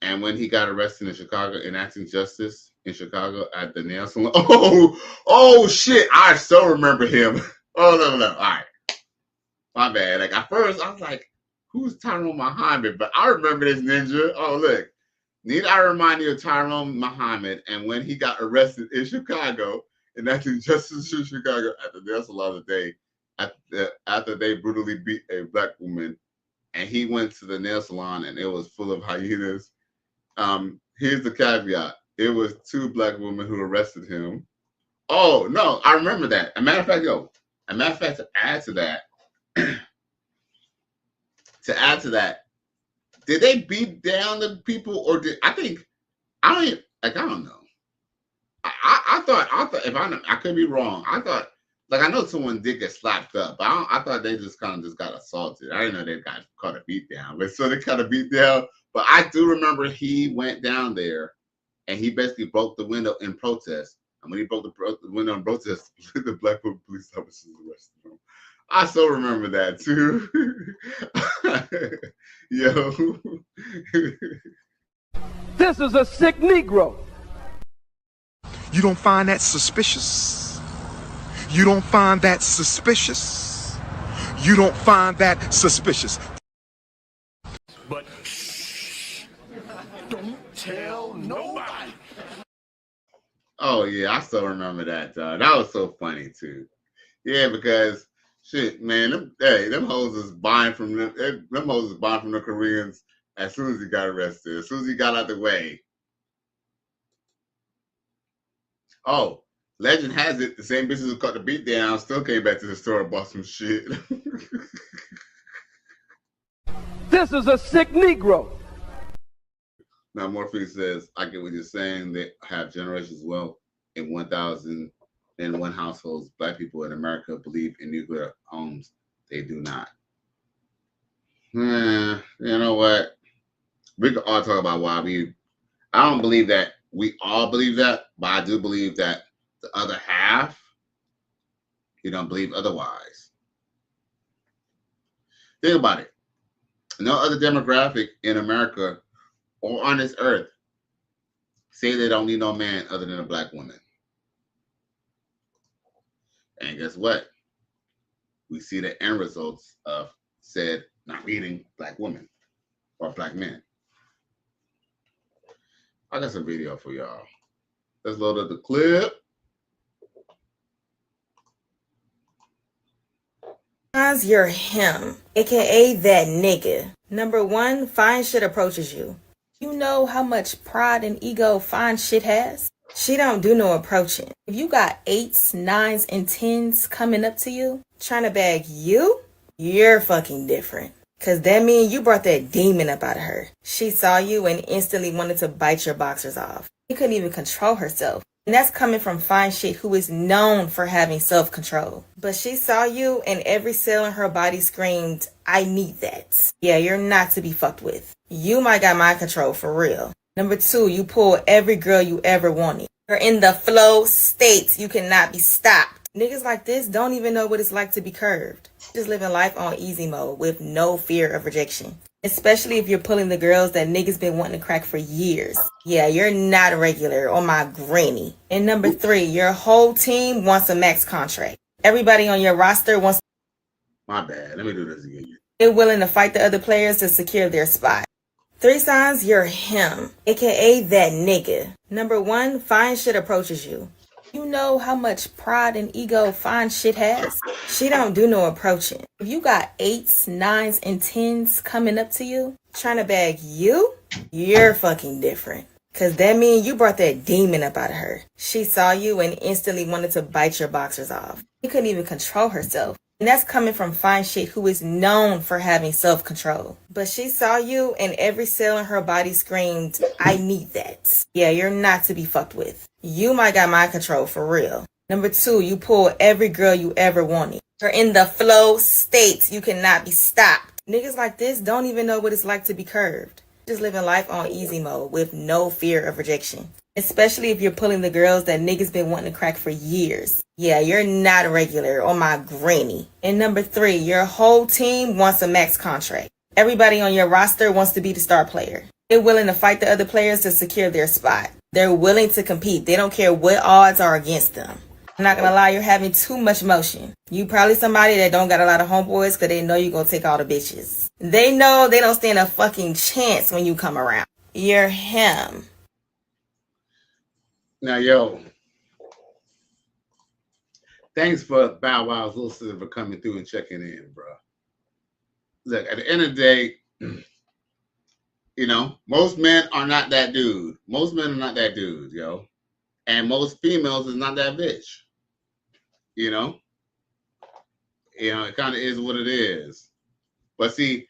and when he got arrested in Chicago, enacting justice in Chicago at the nail salon. Oh, shit. I so remember him. Oh, no. All right. My bad. Like, at first, I was like, who's Tyrone Muhammad? But I remember this ninja. Oh, look. Need I remind you of Tyrone Muhammad and when he got arrested in Chicago, enacting justice in Chicago at the nail salon today, after they brutally beat a Black woman, and he went to the nail salon and it was full of hyenas. Here's the caveat. It was 2 Black women who arrested him. Oh, no, I remember that. A matter of fact, to add to that, did they beat down the people, or I don't know. I thought if I could be wrong. I thought, like, I know someone did get slapped up, but I thought they just got assaulted. I didn't know they got caught a beat down, but so they kind of beat down. But I do remember he went down there and he basically broke the window in protest. And when he broke the window in protest, the black police officers arrested him. I so remember that too. Yo. This is a sick Negro. You don't find that suspicious? You don't find that suspicious? You don't find that suspicious? But shh, don't tell nobody. Oh yeah, I still remember that. That was so funny too. Yeah, because shit, man, them hoes is buying from them hoes is buying from the Koreans as soon as he got arrested, as soon as he got out the way. Oh, legend has it, the same bitches who caught the beat down still came back to the store and bought some shit. This is a sick Negro. Now, Morpheus says, I get what you're saying. They have generations wealth in 1,001 households. Black people in America believe in nuclear homes. They do not. You know what? We could all talk about why I don't believe that we all believe that, but I do believe that the other half, you don't believe otherwise. Think about it. No other demographic in America or on this earth say they don't need no man other than a black woman. And guess what? We see the end results of said not needing black women or black men. I got some video for y'all. Let's load up the clip. You're him, aka that nigga. Number one, fine shit approaches you. You know how much pride and ego fine shit has? She don't do no approaching. If you got 8s, 9s, and 10s coming up to you, trying to bag you, you're fucking different. Cause that means you brought that demon up out of her. She saw you and instantly wanted to bite your boxers off. She couldn't even control herself. And that's coming from fine shit who is known for having self-control. But she saw you and every cell in her body screamed, I need that. Yeah, you're not to be fucked with. You might got mind control for real. Number two, you pull every girl you ever wanted. You're in the flow state. You cannot be stopped. Niggas like this don't even know what it's like to be curved. Just living life on easy mode with no fear of rejection. Especially if you're pulling the girls that niggas been wanting to crack for years. Yeah, you're not regular on my granny. And number three, your whole team wants a max contract. Everybody on your roster wants. My bad. Let me do this again. They're willing to fight the other players to secure their spot. 3 signs you're him, aka that nigga. Number one, fine shit approaches you. You know how much pride and ego fine shit has? She don't do no approaching. If you got 8s, 9s, and 10s coming up to you, trying to bag you, you're fucking different. Cause that means you brought that demon up out of her. She saw you and instantly wanted to bite your boxers off. She couldn't even control herself. And that's coming from fine shit who is known for having self-control. But she saw you and every cell in her body screamed, I need that. Yeah, you're not to be fucked with. You might got mind control for real. Number two, you pull every girl you ever wanted. You're in the flow state. You cannot be stopped. Niggas like this don't even know what it's like to be curved. Just living life on easy mode with no fear of rejection. Especially if you're pulling the girls that niggas been wanting to crack for years. Yeah, you're not regular on my granny. And number three, your whole team wants a max contract. Everybody on your roster wants to be the star player. They're willing to fight the other players to secure their spot. They're willing to compete. They don't care what odds are against them. I'm not gonna lie, you're having too much motion. You probably somebody that don't got a lot of homeboys because they know you're gonna take all the bitches. They know they don't stand a fucking chance when you come around. You're him. Now, yo, thanks for Bow Wow's little sister for coming through and checking in, bro. Look, at the end of the day, you know, most men are not that dude. Most men are not that dude, yo. And most females is not that bitch. You know? It kind of is what it is. But see,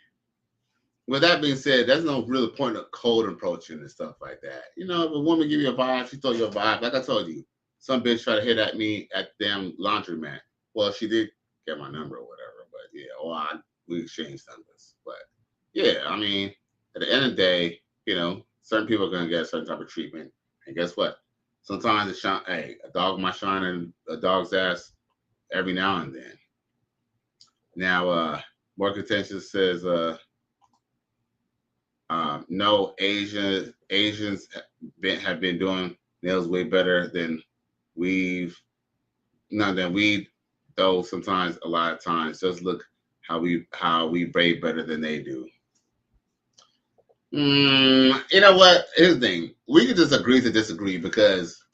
with that being said, there's no real point of cold approaching and stuff like that. You know, if a woman give you a vibe, she told you a vibe. Like I told you, some bitch tried to hit at me at the damn laundromat. Well, she did get my number or whatever, but yeah, we exchanged numbers. But yeah, I mean, at the end of the day, certain people are going to get a certain type of treatment. And guess what? Sometimes a dog might shine in a dog's ass every now and then. Now, more contentious says, no, Asians have been doing nails way better than we, though sometimes, a lot of times, just look how we braid better than they do. You know what? Here's the thing. We can just agree to disagree, because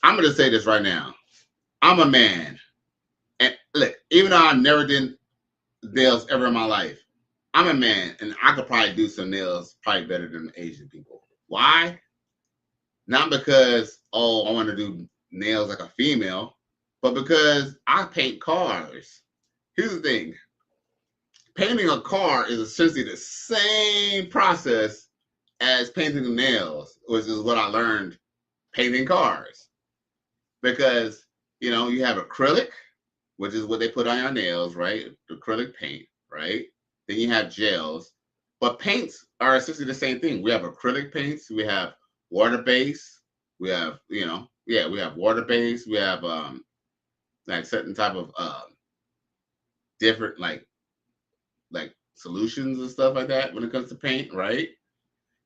I'm going to say this right now. I'm a man. And look, even though I never did nails ever in my life, I'm a man, and I could probably do some nails probably better than Asian people. Why? Not because, I want to do nails like a female, but because I paint cars. Here's the thing. Painting a car is essentially the same process as painting the nails, which is what I learned painting cars. Because, you have acrylic, which is what they put on your nails, right? Acrylic paint, right? Then you have gels. But paints are essentially the same thing. We have acrylic paints. We have water-based. We have, we have water-based. We have like certain type of different like solutions and stuff like that when it comes to paint, right?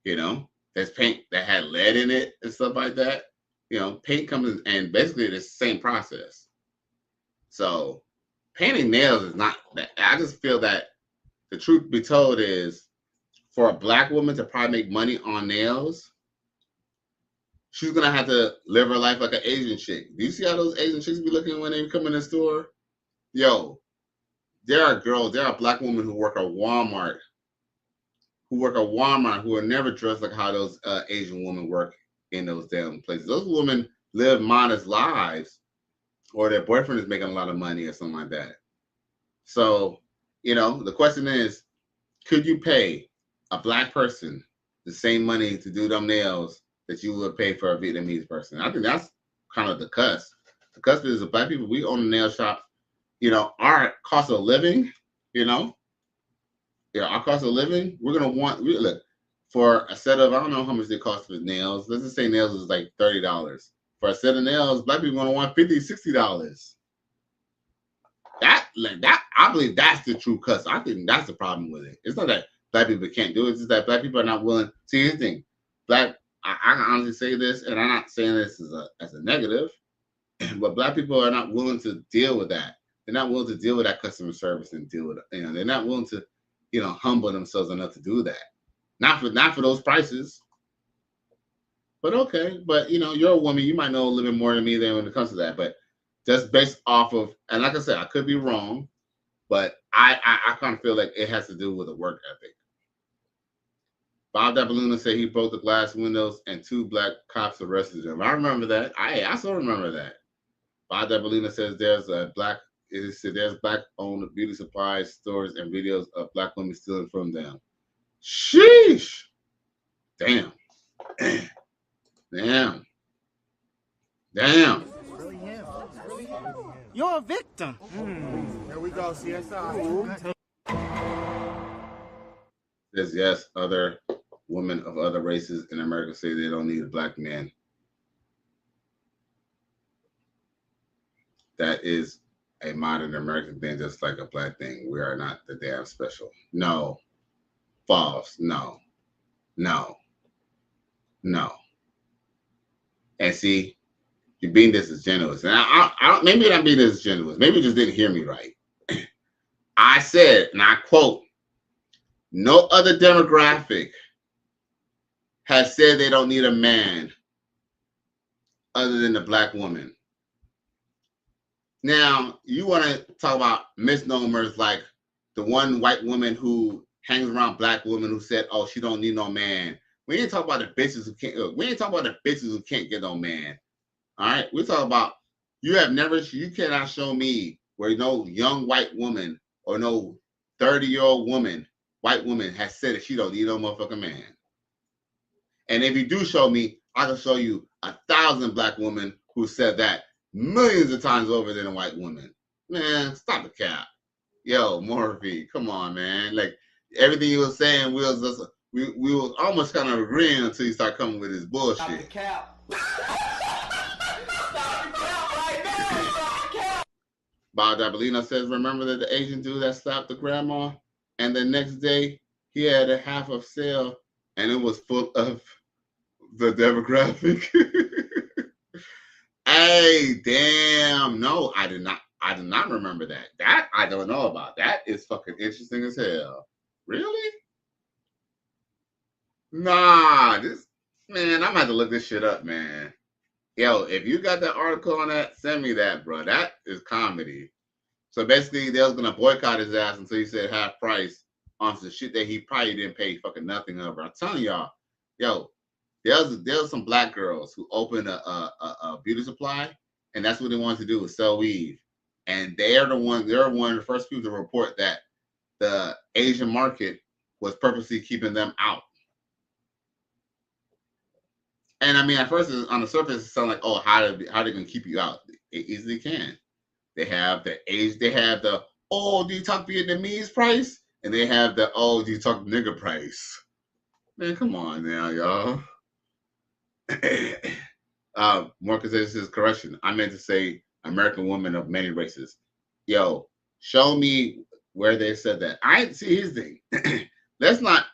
There's paint that had lead in it and stuff like that. Paint comes in, and basically it's the same process. So painting nails is not that. I just feel that the truth be told is, for a Black woman to probably make money on nails, she's gonna have to live her life like an Asian chick. Do you see how those Asian chicks be looking when they come in the store? Yo, there are Black women who work at Walmart, who are never dressed like how those Asian women work in those damn places. Those women live modest lives, or their boyfriend is making a lot of money or something like that. So, the question is, could you pay a Black person the same money to do them nails that you would pay for a Vietnamese person? I think that's kind of the cusp. The cusp is, the Black people, we own a nail shop. Our cost of living, our cost of living, we're going to look, for a set of, I don't know how much they cost for nails. Let's just say nails is like $30. For a set of nails, Black people are going to want $50, $60. That, I believe that's the true cusp. I think that's the problem with it. It's not that Black people can't do it. It's just that Black people are not willing. See, here's the thing. I can honestly say this, and I'm not saying this as a negative, but Black people are not willing to deal with that. They're not willing to deal with that customer service and deal with it. They're not willing to, humble themselves enough to do that. Not for those prices. But okay, but you're a woman. You might know a little bit more than me there when it comes to that. But just based off of, and like I said, I could be wrong, but I kind of feel like it has to do with a work ethic. Bob Dabbaluna said he broke the glass windows and 2 Black cops arrested him. I remember that. I still remember that. Bob Dabbaluna says there's Black-owned beauty supply stores and videos of Black women stealing from them. Sheesh. Damn. Damn. You're a victim. Here we go, CSI. Says yes, other women of other races in America say they don't need a Black man. That is a modern American thing, just like a Black thing. We are not the damn special. No. False. No. And see, you're being disingenuous. And I don't, maybe I'm being disingenuous. Maybe you just didn't hear me right. I said, and I quote, no other demographic has said they don't need a man other than the Black woman. Now, you want to talk about misnomers like the one white woman who hangs around Black women who said, oh, she don't need no man. We ain't talking about the bitches who can't. We ain't talking about the bitches who can't get no man. All right, we're talking about you cannot show me where no young white woman or no 30-year-old white woman has said that she don't need no motherfucking man. And if you do show me, I can show you 1,000 Black women who said that millions of times over than a white woman. Man, stop the cap. Yo, Morphe, come on, man. Like, everything he was saying, we was just, we was almost kind of agreeing until he started coming with his bullshit. Bob Dabalino says, remember that the Asian dude that slapped the grandma? And the next day, he had a half of sale, and it was full of the demographic. Hey, damn. No, I did not remember that. That I don't know about. That is fucking interesting as hell. Really? Nah, man, I'm gonna have to look this shit up, man. Yo, if you got that article on that, send me that, bro. That is comedy. So basically, they was gonna boycott his ass until he said half price on some shit that he probably didn't pay fucking nothing over. I'm telling y'all, yo, there's some black girls who opened a beauty supply, and that's what they wanted to do was sell weave. And they're one of the first people to report that the Asian market was purposely keeping them out. And I mean, at first, on the surface, it sounds like, oh, how are they gonna keep you out? They easily can. They have the oh, do you talk Vietnamese price? And they have the oh, do you talk nigger price? Man, come on now, y'all. Marcus says correction. I meant to say American women of many races. Yo, show me where they said that. I see his thing. let's not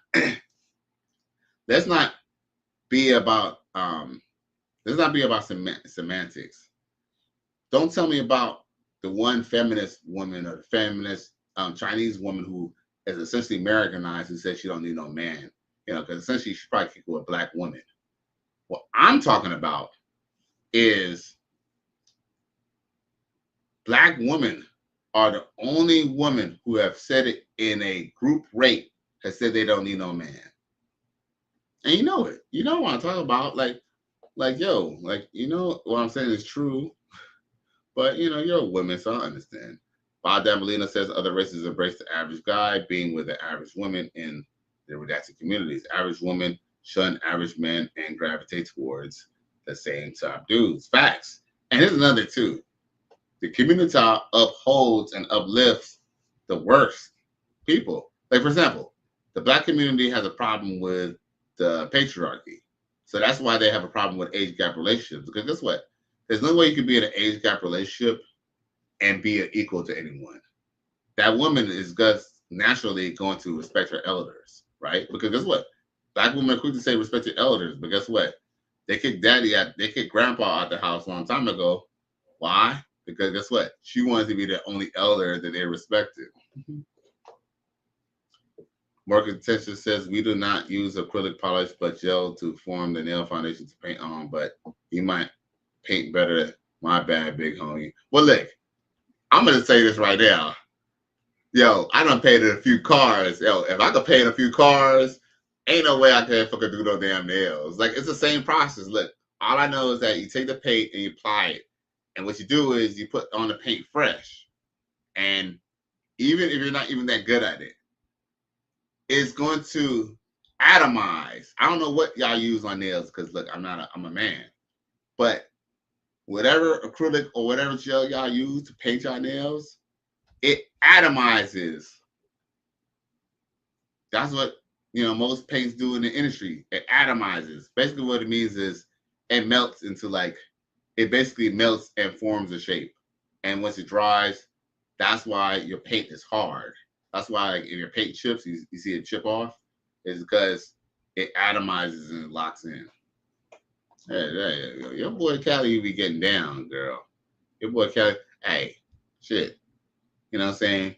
be about semantics. Don't tell me about the one feminist woman or the feminist Chinese woman who is essentially Americanized who says she don't need no man. You know, because essentially she probably kicked with a black woman. What I'm talking about is black women are the only women who have said it in a group rate has said they don't need no man. And you know it. You know what I'm talking about. Like, yo, like, you know what I'm saying is true. But, you know, you're a woman, so I understand. Bob Damalina says other races embrace the average guy, being with the average woman in the redacted communities. Average women shun average men and gravitate towards the same top dudes. Facts. And here's another too. The community upholds and uplifts the worst people. Like, for example, the black community has a problem with the patriarchy. So that's why they have a problem with age gap relationships. Because guess what? There's no way you can be in an age gap relationship and be equal to anyone. That woman is just naturally going to respect her elders, right? Because guess what? Black women are quick to say respect your elders, but guess what? They kicked they kicked grandpa out the house a long time ago. Why? Because guess what? She wanted to be the only elder that they respected. Market Tension says we do not use acrylic polish but gel to form the nail foundation to paint on, but you might paint better. My bad, big homie. Well, look, I'm gonna say this right now. Yo, I done painted a few cars. Yo, if I could paint a few cars, ain't no way I can fucking do no damn nails. Like, it's the same process. Look, all I know is that you take the paint and you apply it. And what you do is you put on the paint fresh. And even if you're not even that good at it, it's going to atomize. I don't know what y'all use on nails because, look, I'm a man. But whatever acrylic or whatever gel y'all use to paint y'all nails, it atomizes. That's what, you know, most paints do in the industry. It atomizes. Basically what it means is it melts into, like, it basically melts and forms a shape. And once it dries, that's why your paint is hard. That's why, like, if your paint chips, you see it chip off, is because it atomizes and it locks in. Hey, your boy Callie, you be getting down, girl. Your boy Callie, hey, shit. You know what I'm saying?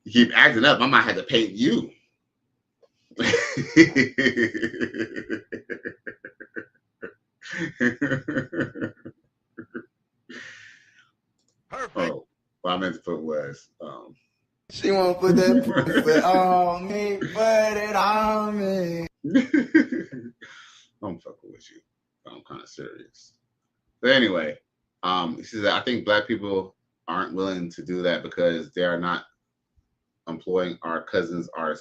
You keep acting up, I might have to paint you. Perfect. Oh, what I meant to put was she won't put that pussy on me, put it on me. I'm fucking with you. I'm kind of serious. But anyway, she says I think black people aren't willing to do that because they are not employing our cousins, our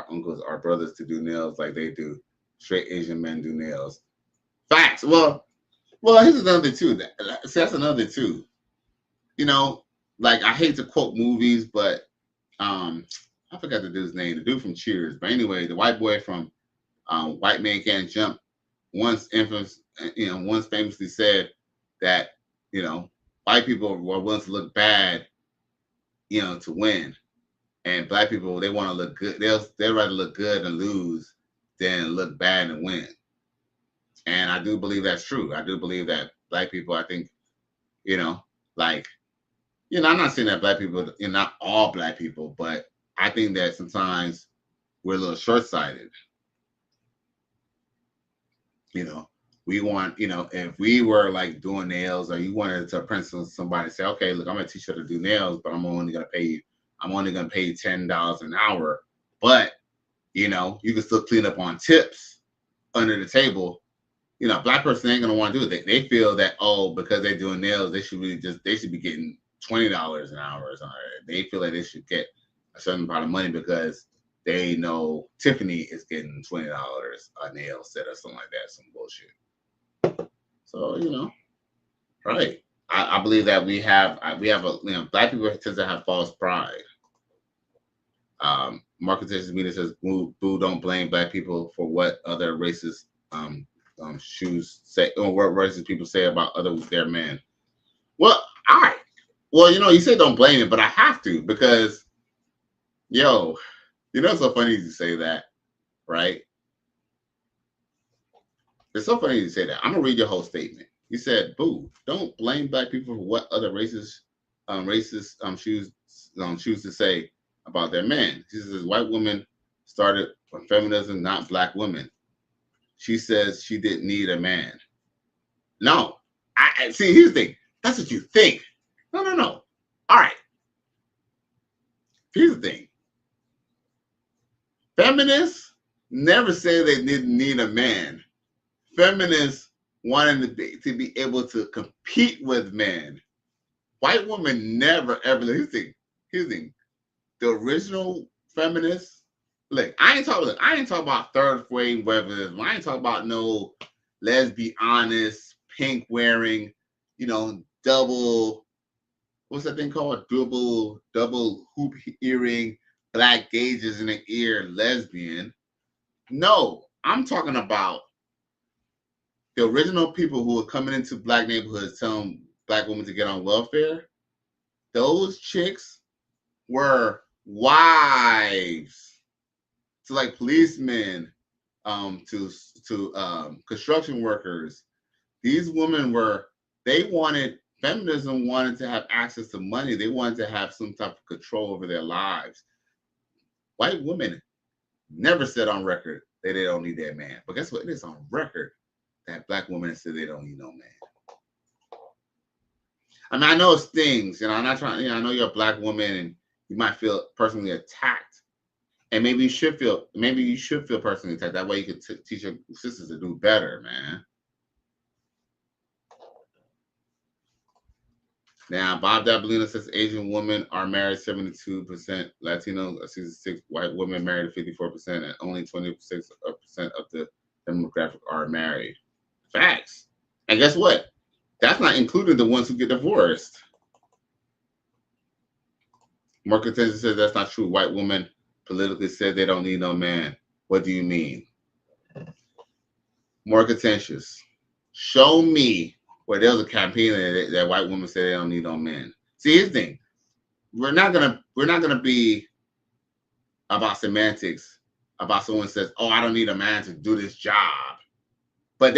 uncles, our brothers to do nails like they do. Straight Asian men do nails. Facts. Well, here's another too. That's another too. You know, like, I hate to quote movies, but I forgot the dude's name, the dude from Cheers. But anyway, the white boy from White Man Can't Jump once famously said that, white people were willing to look bad, to win. And black people, they want to look good. They'd rather look good and lose than look bad and win. And I do believe that's true. I do believe that black people, I think, I'm not saying that black people, not all black people, but I think that sometimes we're a little short-sighted. We want, if we were like doing nails, or you wanted to apprentice somebody, say, okay, look, I'm gonna teach you how to do nails, but I'm only gonna pay you $10 an hour. But you can still clean up on tips under the table. Black person ain't gonna want to do it. They feel that, because they're doing nails, they should be getting $20 an hour or something. They feel like they should get a certain amount of money because they know Tiffany is getting $20 a nail set or something like that, some bullshit. So, right. I believe that we have black people tend to have false pride. Market Media says, Boo, don't blame black people for what other races shoes say, or what racist people say about their men. Well, all right. Well, you say don't blame it, but I have to, because it's so funny you say that, right? It's so funny you say that. I'm gonna read your whole statement. You said, Boo, don't blame black people for what other races choose to say about their men. She says white women started from feminism, not black women. She says she didn't need a man. No, I see. Here's the thing. That's what you think. No. All right. Here's the thing. Feminists never say they didn't need a man. Feminists wanted to be able to compete with men. White women never ever. Here's the thing. The original feminists. Look, I ain't talking about third wave feminism. I ain't talking about no, let's be honest, pink wearing, double, what's that thing called? Double hoop earring, black gauges in the ear, lesbian. No, I'm talking about the original people who were coming into black neighborhoods telling black women to get on welfare. Those chicks were wives to like policemen, to construction workers. These women feminism wanted to have access to money. They wanted to have some type of control over their lives. White women never said on record that they don't need their man. But guess what? It is on record that black women said they don't need no man. I mean, I know it stings, I'm not trying, I know you're a black woman and you might feel personally attacked. And maybe you should feel personally attacked. That way you can teach your sisters to do better, man. Now, Bob Dabalina says Asian women are married 72%, Latino 66%, white women married 54%, and only 26% of the demographic are married. Facts. And guess what? That's not including the ones who get divorced. More contentious says that's not true. White women politically said they don't need no man. What do you mean? More contentious. Show me where there was a campaign that white women said they don't need no men. See, here's the thing. We're not gonna be about semantics about someone says, "Oh, I don't need a man to do this job." But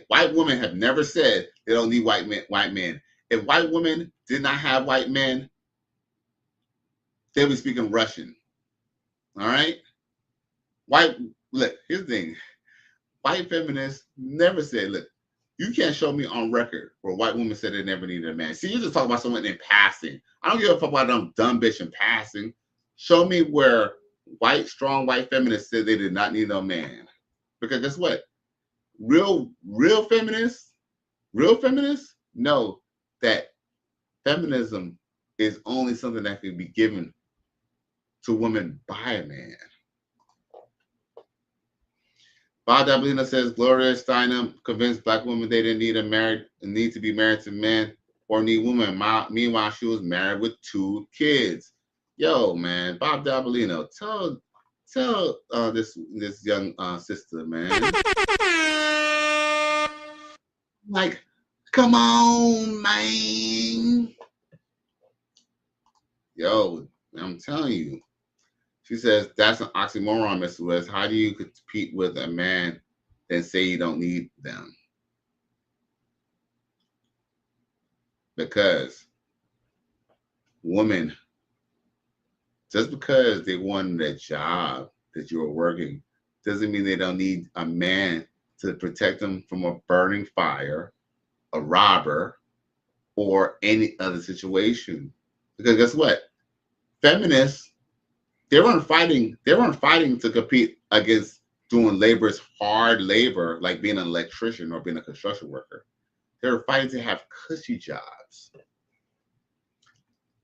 white women have never said they don't need white men. If white women did not have white men, they'd be speaking Russian. All right? Look, here's the thing. White feminists never said, look, you can't show me on record where white women said they never needed a man. See, you just talk about someone in passing. I don't give a fuck about them dumb bitch in passing. Show me where strong white feminists said they did not need no man. Because guess what? Real feminists know that feminism is only something that can be given to women by a man. Bob Dablina says Gloria Steinem convinced black women they didn't need to be married to men or need women. Meanwhile, she was married with 2 kids. Yo, man, Bob Dabalino, tell this young sister, man. Like, come on, man. Yo, I'm telling you. She says, that's an oxymoron, Mr. West. How do you compete with a man and say you don't need them? Because women, just because they won that job that you were working, doesn't mean they don't need a man to protect them from a burning fire, a robber, or any other situation. Because guess what? Feminists, they weren't fighting to compete against doing hard labor, like being an electrician or being a construction worker. They were fighting to have cushy jobs.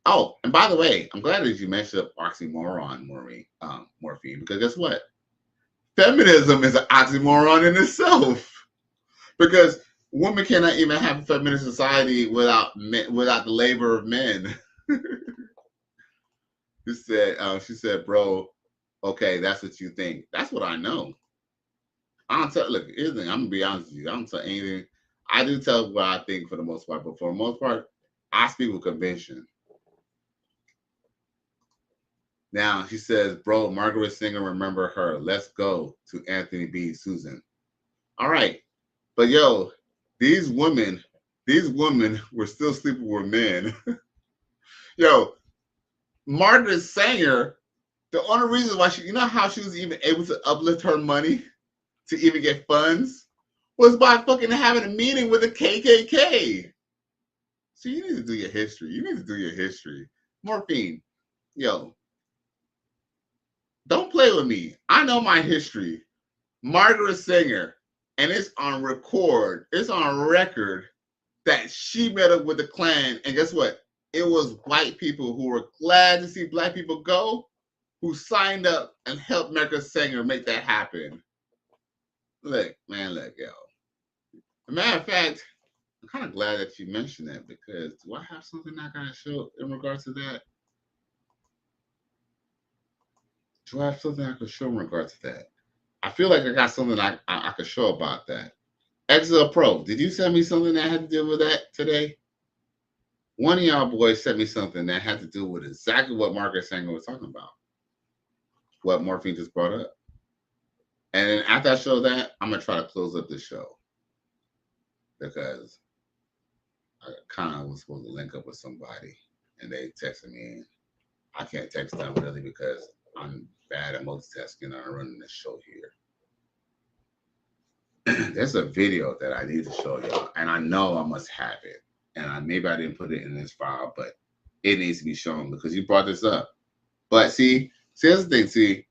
Oh, and by the way, I'm glad that you mentioned oxymoron, Morphine, because guess what? Feminism is an oxymoron in itself. Because women cannot even have a feminist society without the labor of men. She said, bro, okay, that's what you think. That's what I know. I don't tell, look, here's the thing, I'm gonna be honest with you. I don't tell anything. I do tell what I think for the most part, but for the most part, I speak with conviction. Now, she says, bro, Margaret Singer, remember her. Let's go to Anthony B. Susan. All right. But yo, these women were still sleeping with men. Yo, Margaret Sanger, the only reason why you know how she was even able to uplift her money to even get funds was by fucking having a meeting with the KKK. So you need to do your history. Morphine, yo, don't play with me. I know my history. Margaret Sanger, and it's on record, it's on record that she met up with the Klan, and guess what? It was white people who were glad to see black people go, who signed up and helped Margaret Sanger make that happen. Look, yo. As a matter of fact, I'm kind of glad that you mentioned that, because do I have something I gotta show in regards to that? Do I have something I could show in regards to that? I feel like I got something I could show about that. Excel Pro, did you send me something that had to do with that today? One of y'all boys sent me something that had to do with exactly what Margaret Sanger was talking about. What Morphine just brought up. And then after I show that, I'm going to try to close up the show. Because I kind of was supposed to link up with somebody. And they texted me. And I can't text them really because I'm bad at multitasking. I'm running this show here. There's a video that I need to show y'all. And I know I must have it. And maybe I didn't put it in this file, but it needs to be shown because you brought this up. But see, here's the thing,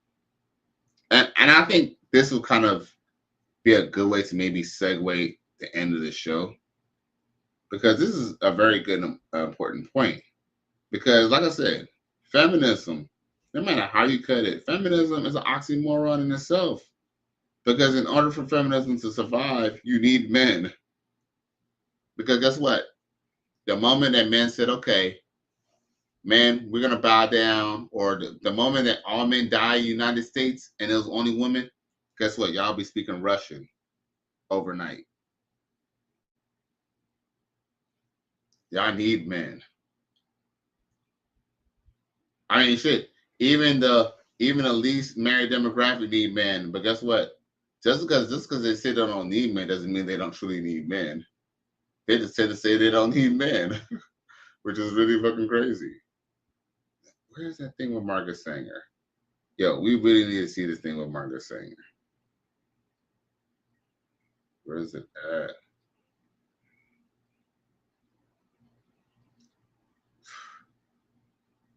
and I think this will kind of be a good way to maybe segue the end of the show, because this is a very good, important point. Because like I said, feminism, no matter how you cut it, feminism is an oxymoron in itself. Because in order for feminism to survive, you need men. Because guess what? The moment that men said, okay, men, we're going to bow down, or the moment that all men die in the United States and it was only women, guess what? Y'all be speaking Russian overnight. Y'all need men. I mean, shit, even the least married demographic need men. But guess what? Just because they say they don't need men doesn't mean they don't truly need men. They just tend to say they don't need men, which is really fucking crazy. Where's that thing with Margaret Sanger? Yo, we really need to see this thing with Margaret Sanger. Where is it at?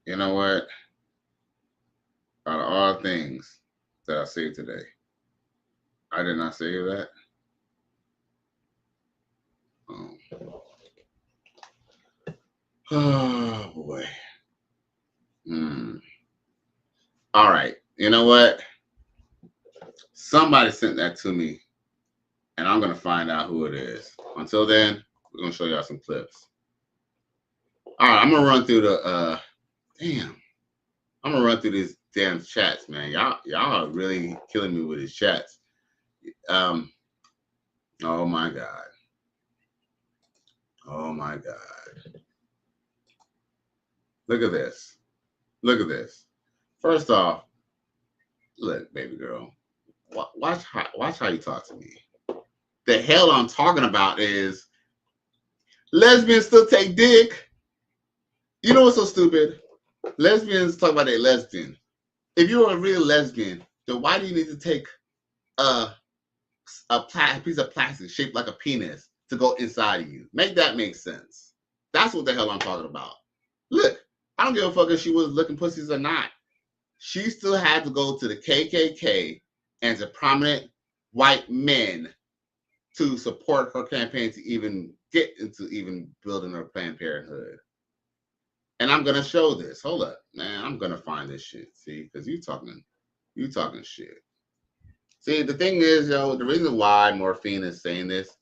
You know what? Out of all things that I saved today, I did not save that. Oh boy. All right. You know what? Somebody sent that to me, and I'm gonna find out who it is. Until then, we're gonna show y'all some clips. All right, I'm gonna run through the damn. I'm gonna run through these damn chats, man. Y'all are really killing me with these chats. Oh my God. Oh my God. Look at this. Look at this. First off, look, baby girl, watch how you talk to me. The hell I'm talking about is lesbians still take dick. You know what's so stupid? Lesbians talk about they lesbian. If you're a real lesbian, then why do you need to take a piece of plastic shaped like a penis to go inside of you? Make that make sense. That's what the hell I'm talking about. Look, I don't give a fuck if she was looking pussies or not. She still had to go to the KKK and to prominent white men to support her campaign to even get into even building her Planned Parenthood. And I'm gonna show this. Hold up, man. I'm gonna find this shit. See, because you talking shit. See, the thing is, yo, the reason why Morphine is saying this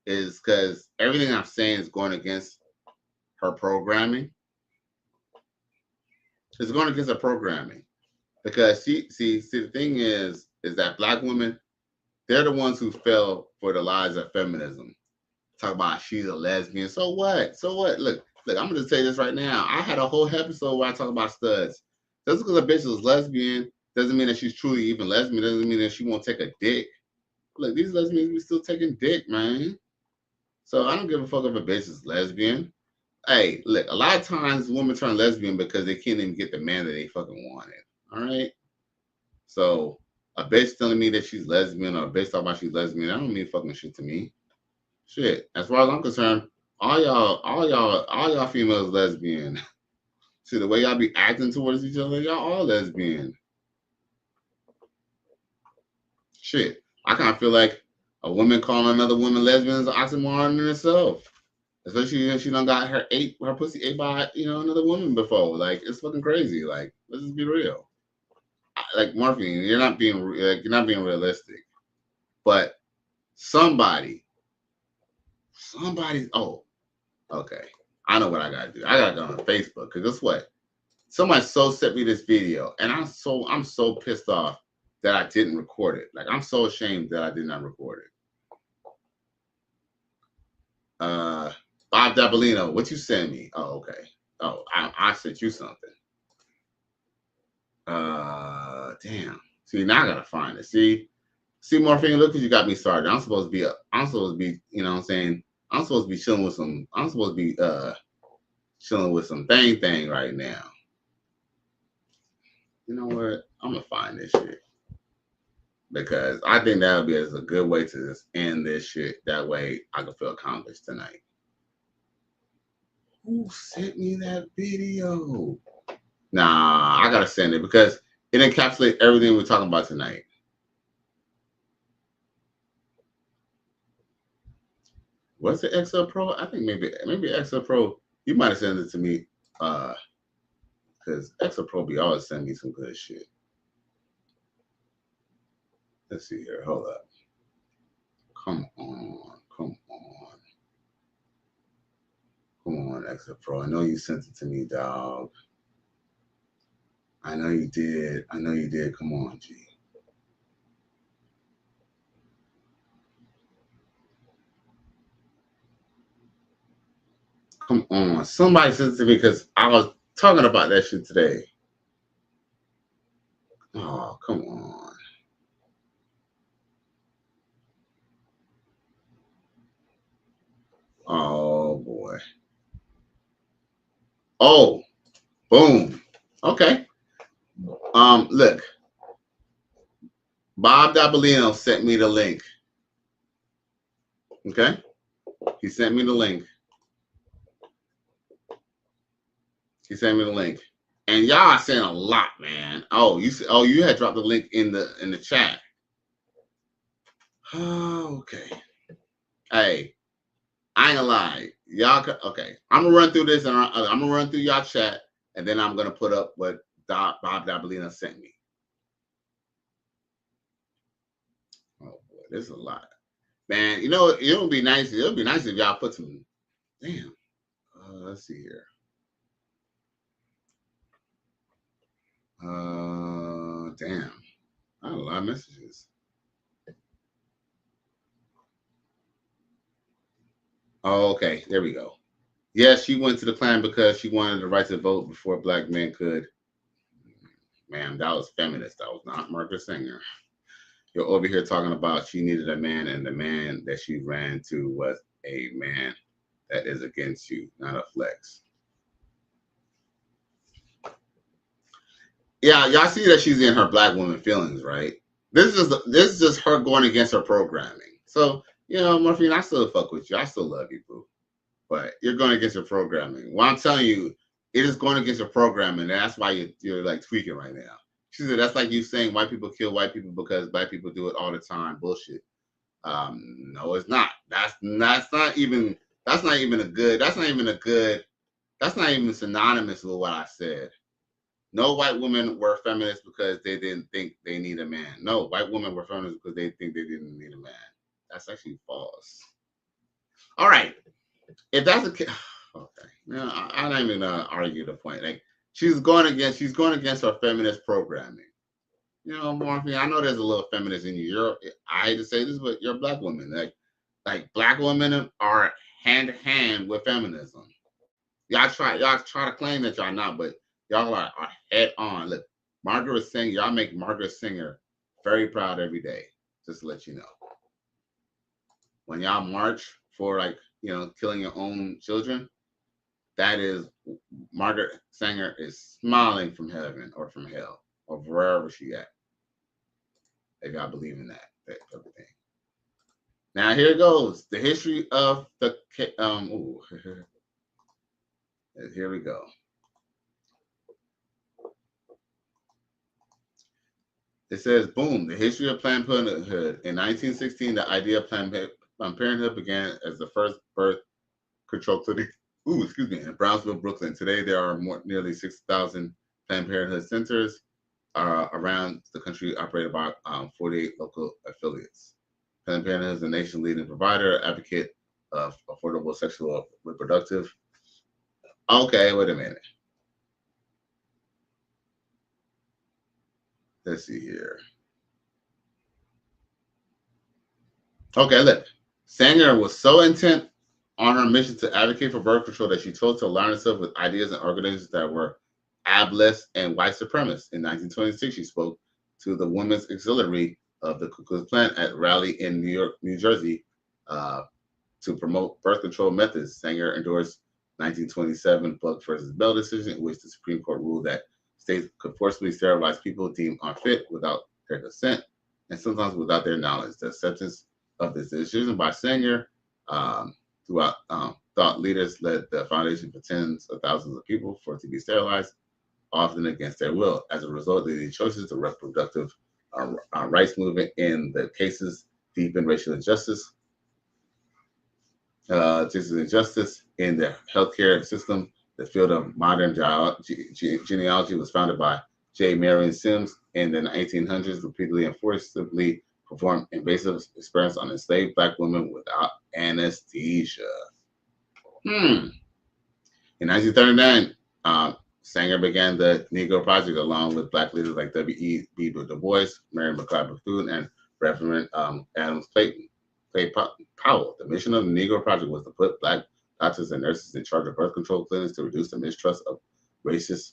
is because everything I'm saying is going against her programming. It's going against her programming. Because see, the thing is that black women, they're the ones who fell for the lies of feminism. Talk about she's a lesbian. So what? So what? Look, I'm gonna just say this right now. I had a whole episode where I talk about studs. Just because a bitch is lesbian doesn't mean that she's truly even lesbian. Doesn't mean that she won't take a dick. Look, these lesbians be still taking dick, man. So I don't give a fuck if a bitch is lesbian. Hey, look, a lot of times women turn lesbian because they can't even get the man that they fucking wanted. All right. So a bitch telling me that she's lesbian or a bitch talking about she's lesbian, that don't mean fucking shit to me. Shit. As far as I'm concerned, all y'all females lesbian. See the way y'all be acting towards each other, y'all all lesbian. Shit. I kind of feel like a woman calling another woman lesbian is an oxymoron in itself. Especially if she done got her pussy ate by another woman before. Like, it's fucking crazy. Like, let's just be real. Like, Morphine, you're not being realistic. But somebody. Oh, okay. I know what I gotta do. I gotta go on Facebook because guess what? Somebody sent me this video, and I'm so pissed off that I didn't record it. Like, I'm so ashamed that I did not record it. Bob Dabolino, what you send me? Oh, okay. Oh, I sent you something. Damn. See, now I gotta find it. See, Morphine, look, because you got me started. I'm supposed to be, you know what I'm saying? I'm supposed to be chilling with some thing right now. You know what? I'm gonna find this shit. Because I think that'll be a good way to just end this shit. That way I can feel accomplished tonight. Who sent me that video? Nah, I gotta send it because it encapsulates everything we're talking about tonight. What's the XL Pro? I think maybe XL Pro. You might have sent it to me, because XL Pro be always sending me some good shit. Let's see here. Hold up. Come on, XL Pro. I know you sent it to me, dog. I know you did. Come on, G. Come on. Somebody sent it to me because I was talking about that shit today. Oh, come on. Oh, boy. Oh, boom. Okay. Look. Bob Dabolino sent me the link. Okay? He sent me the link. And y'all are saying a lot, man. You had dropped the link in the chat. Oh, okay. Hey, I ain't gonna lie. Y'all, okay. I'm gonna run through this and I'm gonna run through y'all chat, and then I'm gonna put up what Bob Dabolino sent me. Oh boy, this is a lot, man. You know, it would be nice. It would be nice if y'all put some. Damn. Let's see here. Damn. I have a lot of messages. Oh, okay. There we go. Yes, she went to the Klan because she wanted the right to vote before black men could. Ma'am, that was feminist. That was not Margaret Sanger. You're over here talking about she needed a man, and the man that she ran to was a man that is against you, not a flex. Yeah, y'all see that she's in her black woman feelings, right? This is just her going against her programming. So, Morphine, I still fuck with you. I still love you, boo. But you're going against your programming. Well, I'm telling you, it is going against your programming. And that's why you're like tweaking right now. She said that's like you saying white people kill white people because black people do it all the time. Bullshit. No, it's not. That's not even synonymous with what I said. No white women were feminists because they didn't think they need a man. No, white women were feminists because they think they didn't need a man. That's actually false. All right. If that's the case, okay. No, I'm not even gonna argue the point. Like she's going against her feminist programming. Morphine, I know there's a little feminist in you. I hate to say this, but you're a black woman. Like black women are hand to hand with feminism. Y'all try to claim that y'all not, but y'all are head on. Look, Margaret Singer, y'all make Margaret Singer very proud every day. Just to let you know. When y'all march for killing your own children, that is Margaret Sanger is smiling from heaven or from hell or wherever she at. If y'all believe in that type of thing. Now here goes the history of the here we go. It says, boom, the history of Planned Parenthood. In 1916, the idea of Planned Parenthood began as the first birth control clinic in Brownsville, Brooklyn. Today, there are nearly 6,000 Planned Parenthood centers around the country, operated by 48 local affiliates. Planned Parenthood is the nation's leading provider, advocate of affordable sexual reproductive. Okay, wait a minute. Let's see here. Okay, look. Sanger was so intent on her mission to advocate for birth control that she chose to align herself with ideas and organizations that were ableist and white supremacists. In 1926, she spoke to the Women's Auxiliary of the Ku Klux Klan at a rally in New Jersey to promote birth control methods. Sanger endorsed 1927 Buck versus Bell decision, in which the Supreme Court ruled that states could forcibly sterilize people deemed unfit without their consent and sometimes without their knowledge. The acceptance of this decision by Sanger throughout thought leaders led the foundation for tens of thousands of people for it to be sterilized, often against their will. As a result of these choices, the reproductive rights movement in the cases deepened racial injustice, in the healthcare system. The field of modern genealogy was founded by J. Marion Sims in the 1800s, repeatedly and forcibly performed invasive experiments on enslaved black women without anesthesia. In 1939, Sanger began the Negro Project along with black leaders like W.E.B. Du Bois, Mary McLeod Bethune, and Reverend Adams Powell. The mission of the Negro Project was to put black doctors and nurses in charge of birth control clinics to reduce the mistrust of racist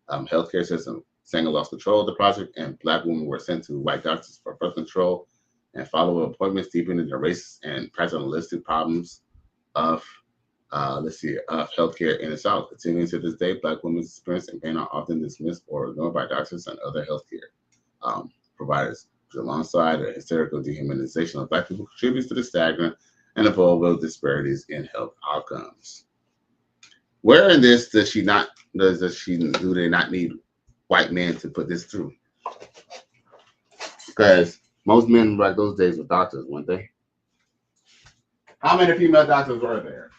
healthcare system. Sanger lost control of the project, and black women were sent to white doctors for birth control and follow-up appointments, deepening the racist and paternalistic problems of healthcare in the South. Continuing to this day, black women's experience and pain are often dismissed or ignored by doctors and other healthcare providers, which alongside the hysterical dehumanization of black people contributes to the staggering and avoidable disparities in health outcomes. Where in this do they not need white men to put this through? Because most men back those days were doctors, weren't they? How many female doctors were there?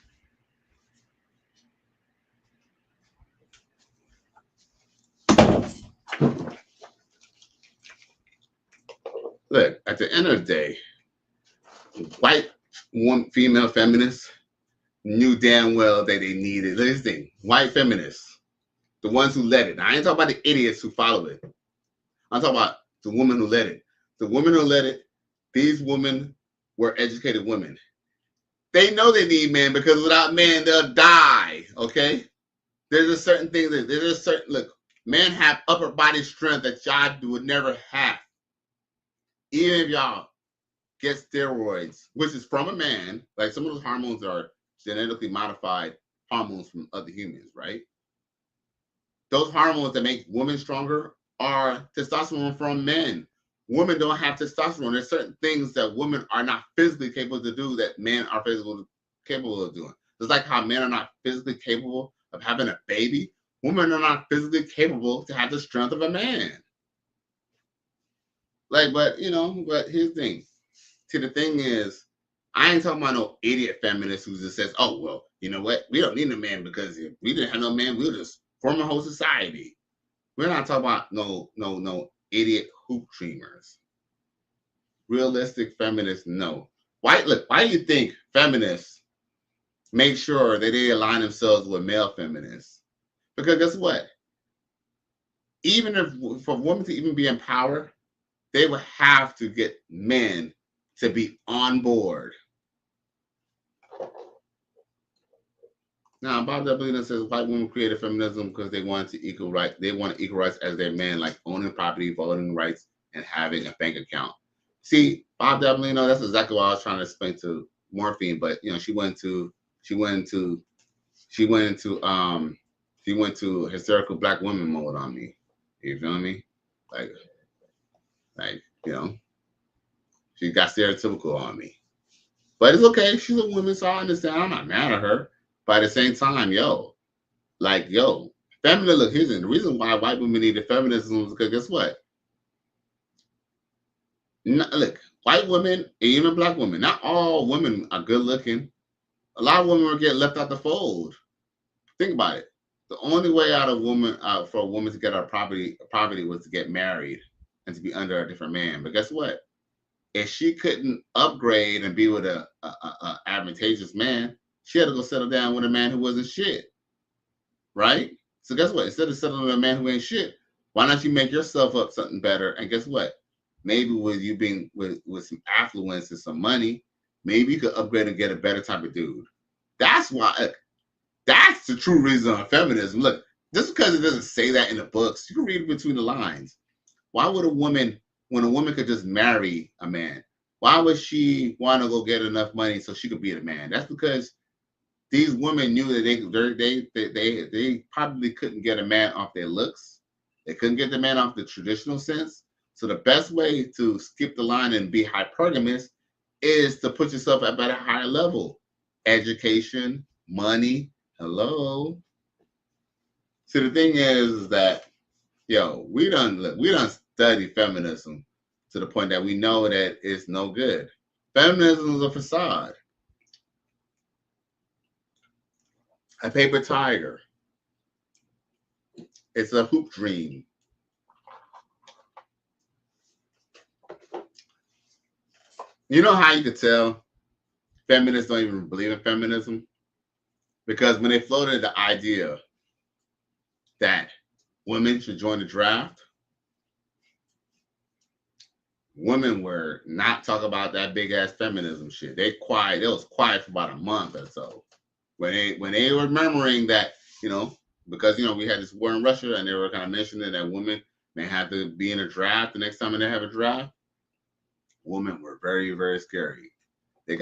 Look, at the end of the day, white female feminists knew damn well that they needed, white feminists The ones who let it. Now, I ain't talking about the idiots who follow it. I'm talking about the women who let it. The women who let it, these women were educated women. They know they need men because without men, they'll die, okay? There's a certain thing that there's a certain, look, men have upper body strength that y'all would never have. Even if y'all get steroids, which is from a man, like some of those hormones are genetically modified hormones from other humans, right? Those hormones that make women stronger are testosterone from men. Women don't have testosterone. There's certain things that women are not physically capable to do that men are physically capable of doing. Just like how men are not physically capable of having a baby, women are not physically capable to have the strength of a man. Like, but here's the thing. See, the thing is, I ain't talking about no idiot feminist who just says, oh, well, you know what? We don't need a man because if we didn't have no man, we'll just form a whole society. We're not talking about no idiot hoop dreamers. Realistic feminists, no. Why do you think feminists make sure that they align themselves with male feminists? Because guess what? Even if for women to even be in power, they would have to get men to be on board. Now, Bob W. says white women created feminism because they want equal rights as their men, like owning property, voting rights, and having a bank account. See, Bob W. That's exactly what I was trying to explain to Morphine, but she went to hysterical black woman mode on me. You feel me? Like she got stereotypical on me. But it's okay. She's a woman, so I understand. I'm not mad at her. But at the same time, feminism, look, here's the reason why white women need feminism is because guess what? Look, white women, and even black women, not all women are good looking. A lot of women are getting left out the fold. Think about it. The only way for a woman to get her property was to get married and to be under a different man. But guess what? If she couldn't upgrade and be with a advantageous man, she had to go settle down with a man who wasn't shit. Right? So guess what? Instead of settling with a man who ain't shit, why not you make yourself up something better? And guess what? Maybe with you being with some affluence and some money, maybe you could upgrade and get a better type of dude. That's why. That's the true reason of feminism. Look, just because it doesn't say that in the books, you can read between the lines. Why would when a woman could just marry a man, why would she want to go get enough money so she could be the man? That's because these women knew that they probably couldn't get a man off their looks. They couldn't get the man off the traditional sense. So the best way to skip the line and be hypergamous is to put yourself at a higher level. Education, money, hello. So the thing is that, we done study feminism to the point that we know that it's no good. Feminism is a facade. A paper tiger. It's a hoop dream. You know how you could tell feminists don't even believe in feminism? Because when they floated the idea that women should join the draft, women were not talking about that big ass feminism shit. They was quiet for about a month or so. When they were remembering that, because we had this war in Russia and they were kind of mentioning that women may have to be in a draft the next time they have a draft, women were very, very scary. They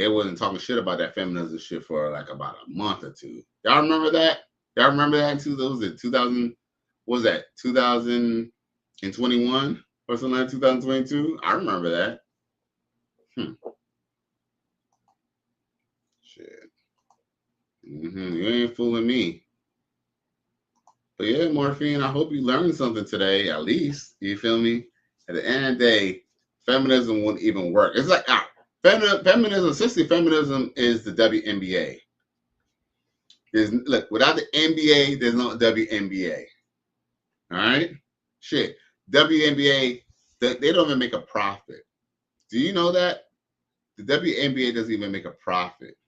wasn't talking shit about that feminism shit for like about a month or two. Y'all remember that? Y'all remember that in 2000? What was that? 2021 or something like 2022? I remember that. Shit. You ain't fooling me. But yeah, Morphine, I hope you learned something today, at least. You feel me? At the end of the day, feminism wouldn't even work. It's like, feminism, essentially feminism is the WNBA. Look, without the NBA, there's no WNBA. All right? Shit. WNBA, they don't even make a profit. Do you know that? The WNBA doesn't even make a profit.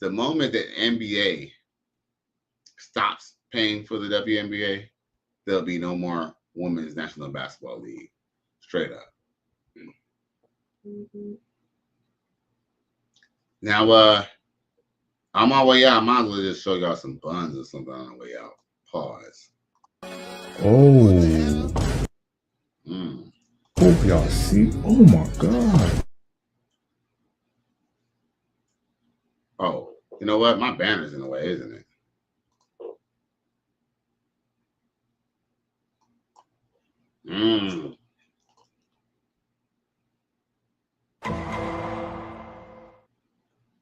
The moment that NBA stops paying for the WNBA, there'll be no more Women's National Basketball League. Straight up. Now, on my way out, I might as well just show y'all some buns or something on the way out. Pause. Oh. Hope y'all see. Oh my God. Oh, you know what? My banner's in the way, isn't it?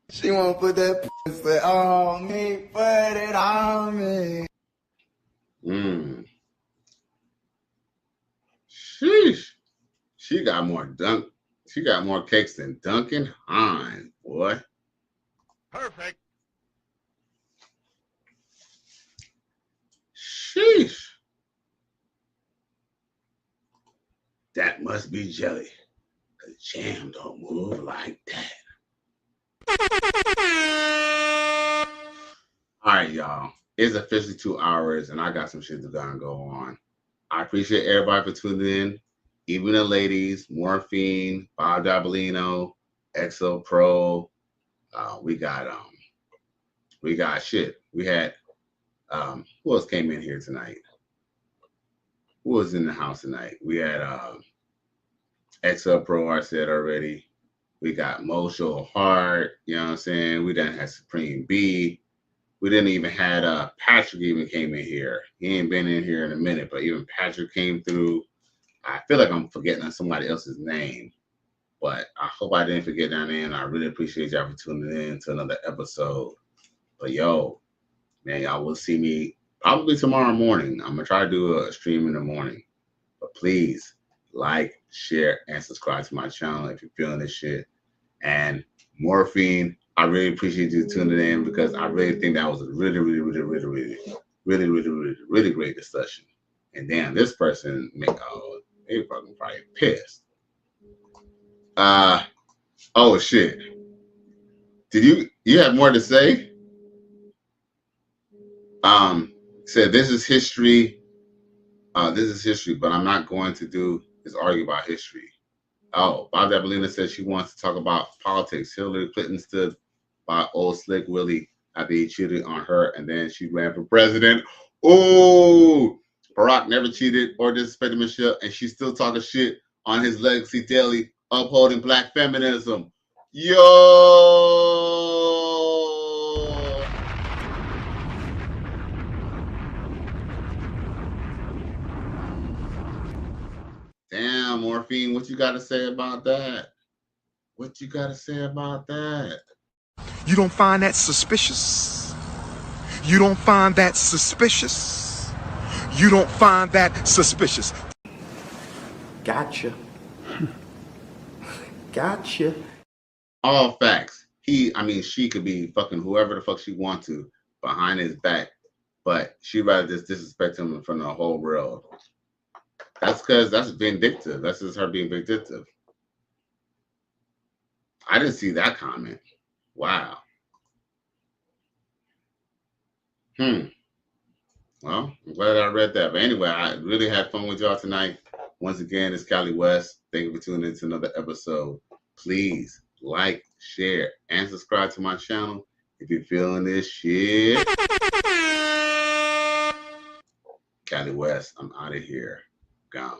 She wanna put that pussy on me, put it on me. Sheesh. She got more cakes than Duncan Hines, boy. Perfect. Sheesh. That must be jelly. The jam don't move like that. All right, y'all. It's officially 2 hours, and I got some shit to go on. I appreciate everybody for tuning in. Even the ladies, Morphine, Bob Dabalino, XO Pro. We got shit. We had who else came in here tonight? Who was in the house tonight? We had XO Pro, I said already. We got Mosho Hart, you know what I'm saying? We done had Supreme B. We didn't even had Patrick even came in here. He ain't been in here in a minute, but even Patrick came through. I feel like I'm forgetting somebody else's name, but I hope I didn't forget their name. I really appreciate y'all for tuning in to another episode. But yo, man, y'all will see me probably tomorrow morning. I'm gonna try to do a stream in the morning. But please like, share, and subscribe to my channel if you're feeling this shit. And Morphine, I really appreciate you tuning in because I really think that was a really great discussion. And damn, this person they fucking probably pissed. Oh shit. Did you have more to say? Said this is history, but I'm not going to do is argue about history. Oh, Bob Dabalina said she wants to talk about politics. Hillary Clinton stood by old Slick Willie after he cheated on her, and then she ran for president. Oh, Barack never cheated or disrespected Michelle, and she's still talking shit on his legacy daily, upholding black feminism. Yo! Damn, Morphine, what you got to say about that? What you got to say about that? You don't find that suspicious? You don't find that suspicious? You don't find that suspicious? Gotcha. Gotcha. All facts. She could be fucking whoever the fuck she want to behind his back, but she'd rather just disrespect him in front of the whole world. That's because that's vindictive. That's just her being vindictive. I didn't see that comment. Wow. Well, I'm glad I read that. But anyway, I really had fun with y'all tonight. Once again, it's Cali West. Thank you for tuning in to another episode. Please like, share, and subscribe to my channel if you're feeling this shit. Cali West, I'm out of here. Gone.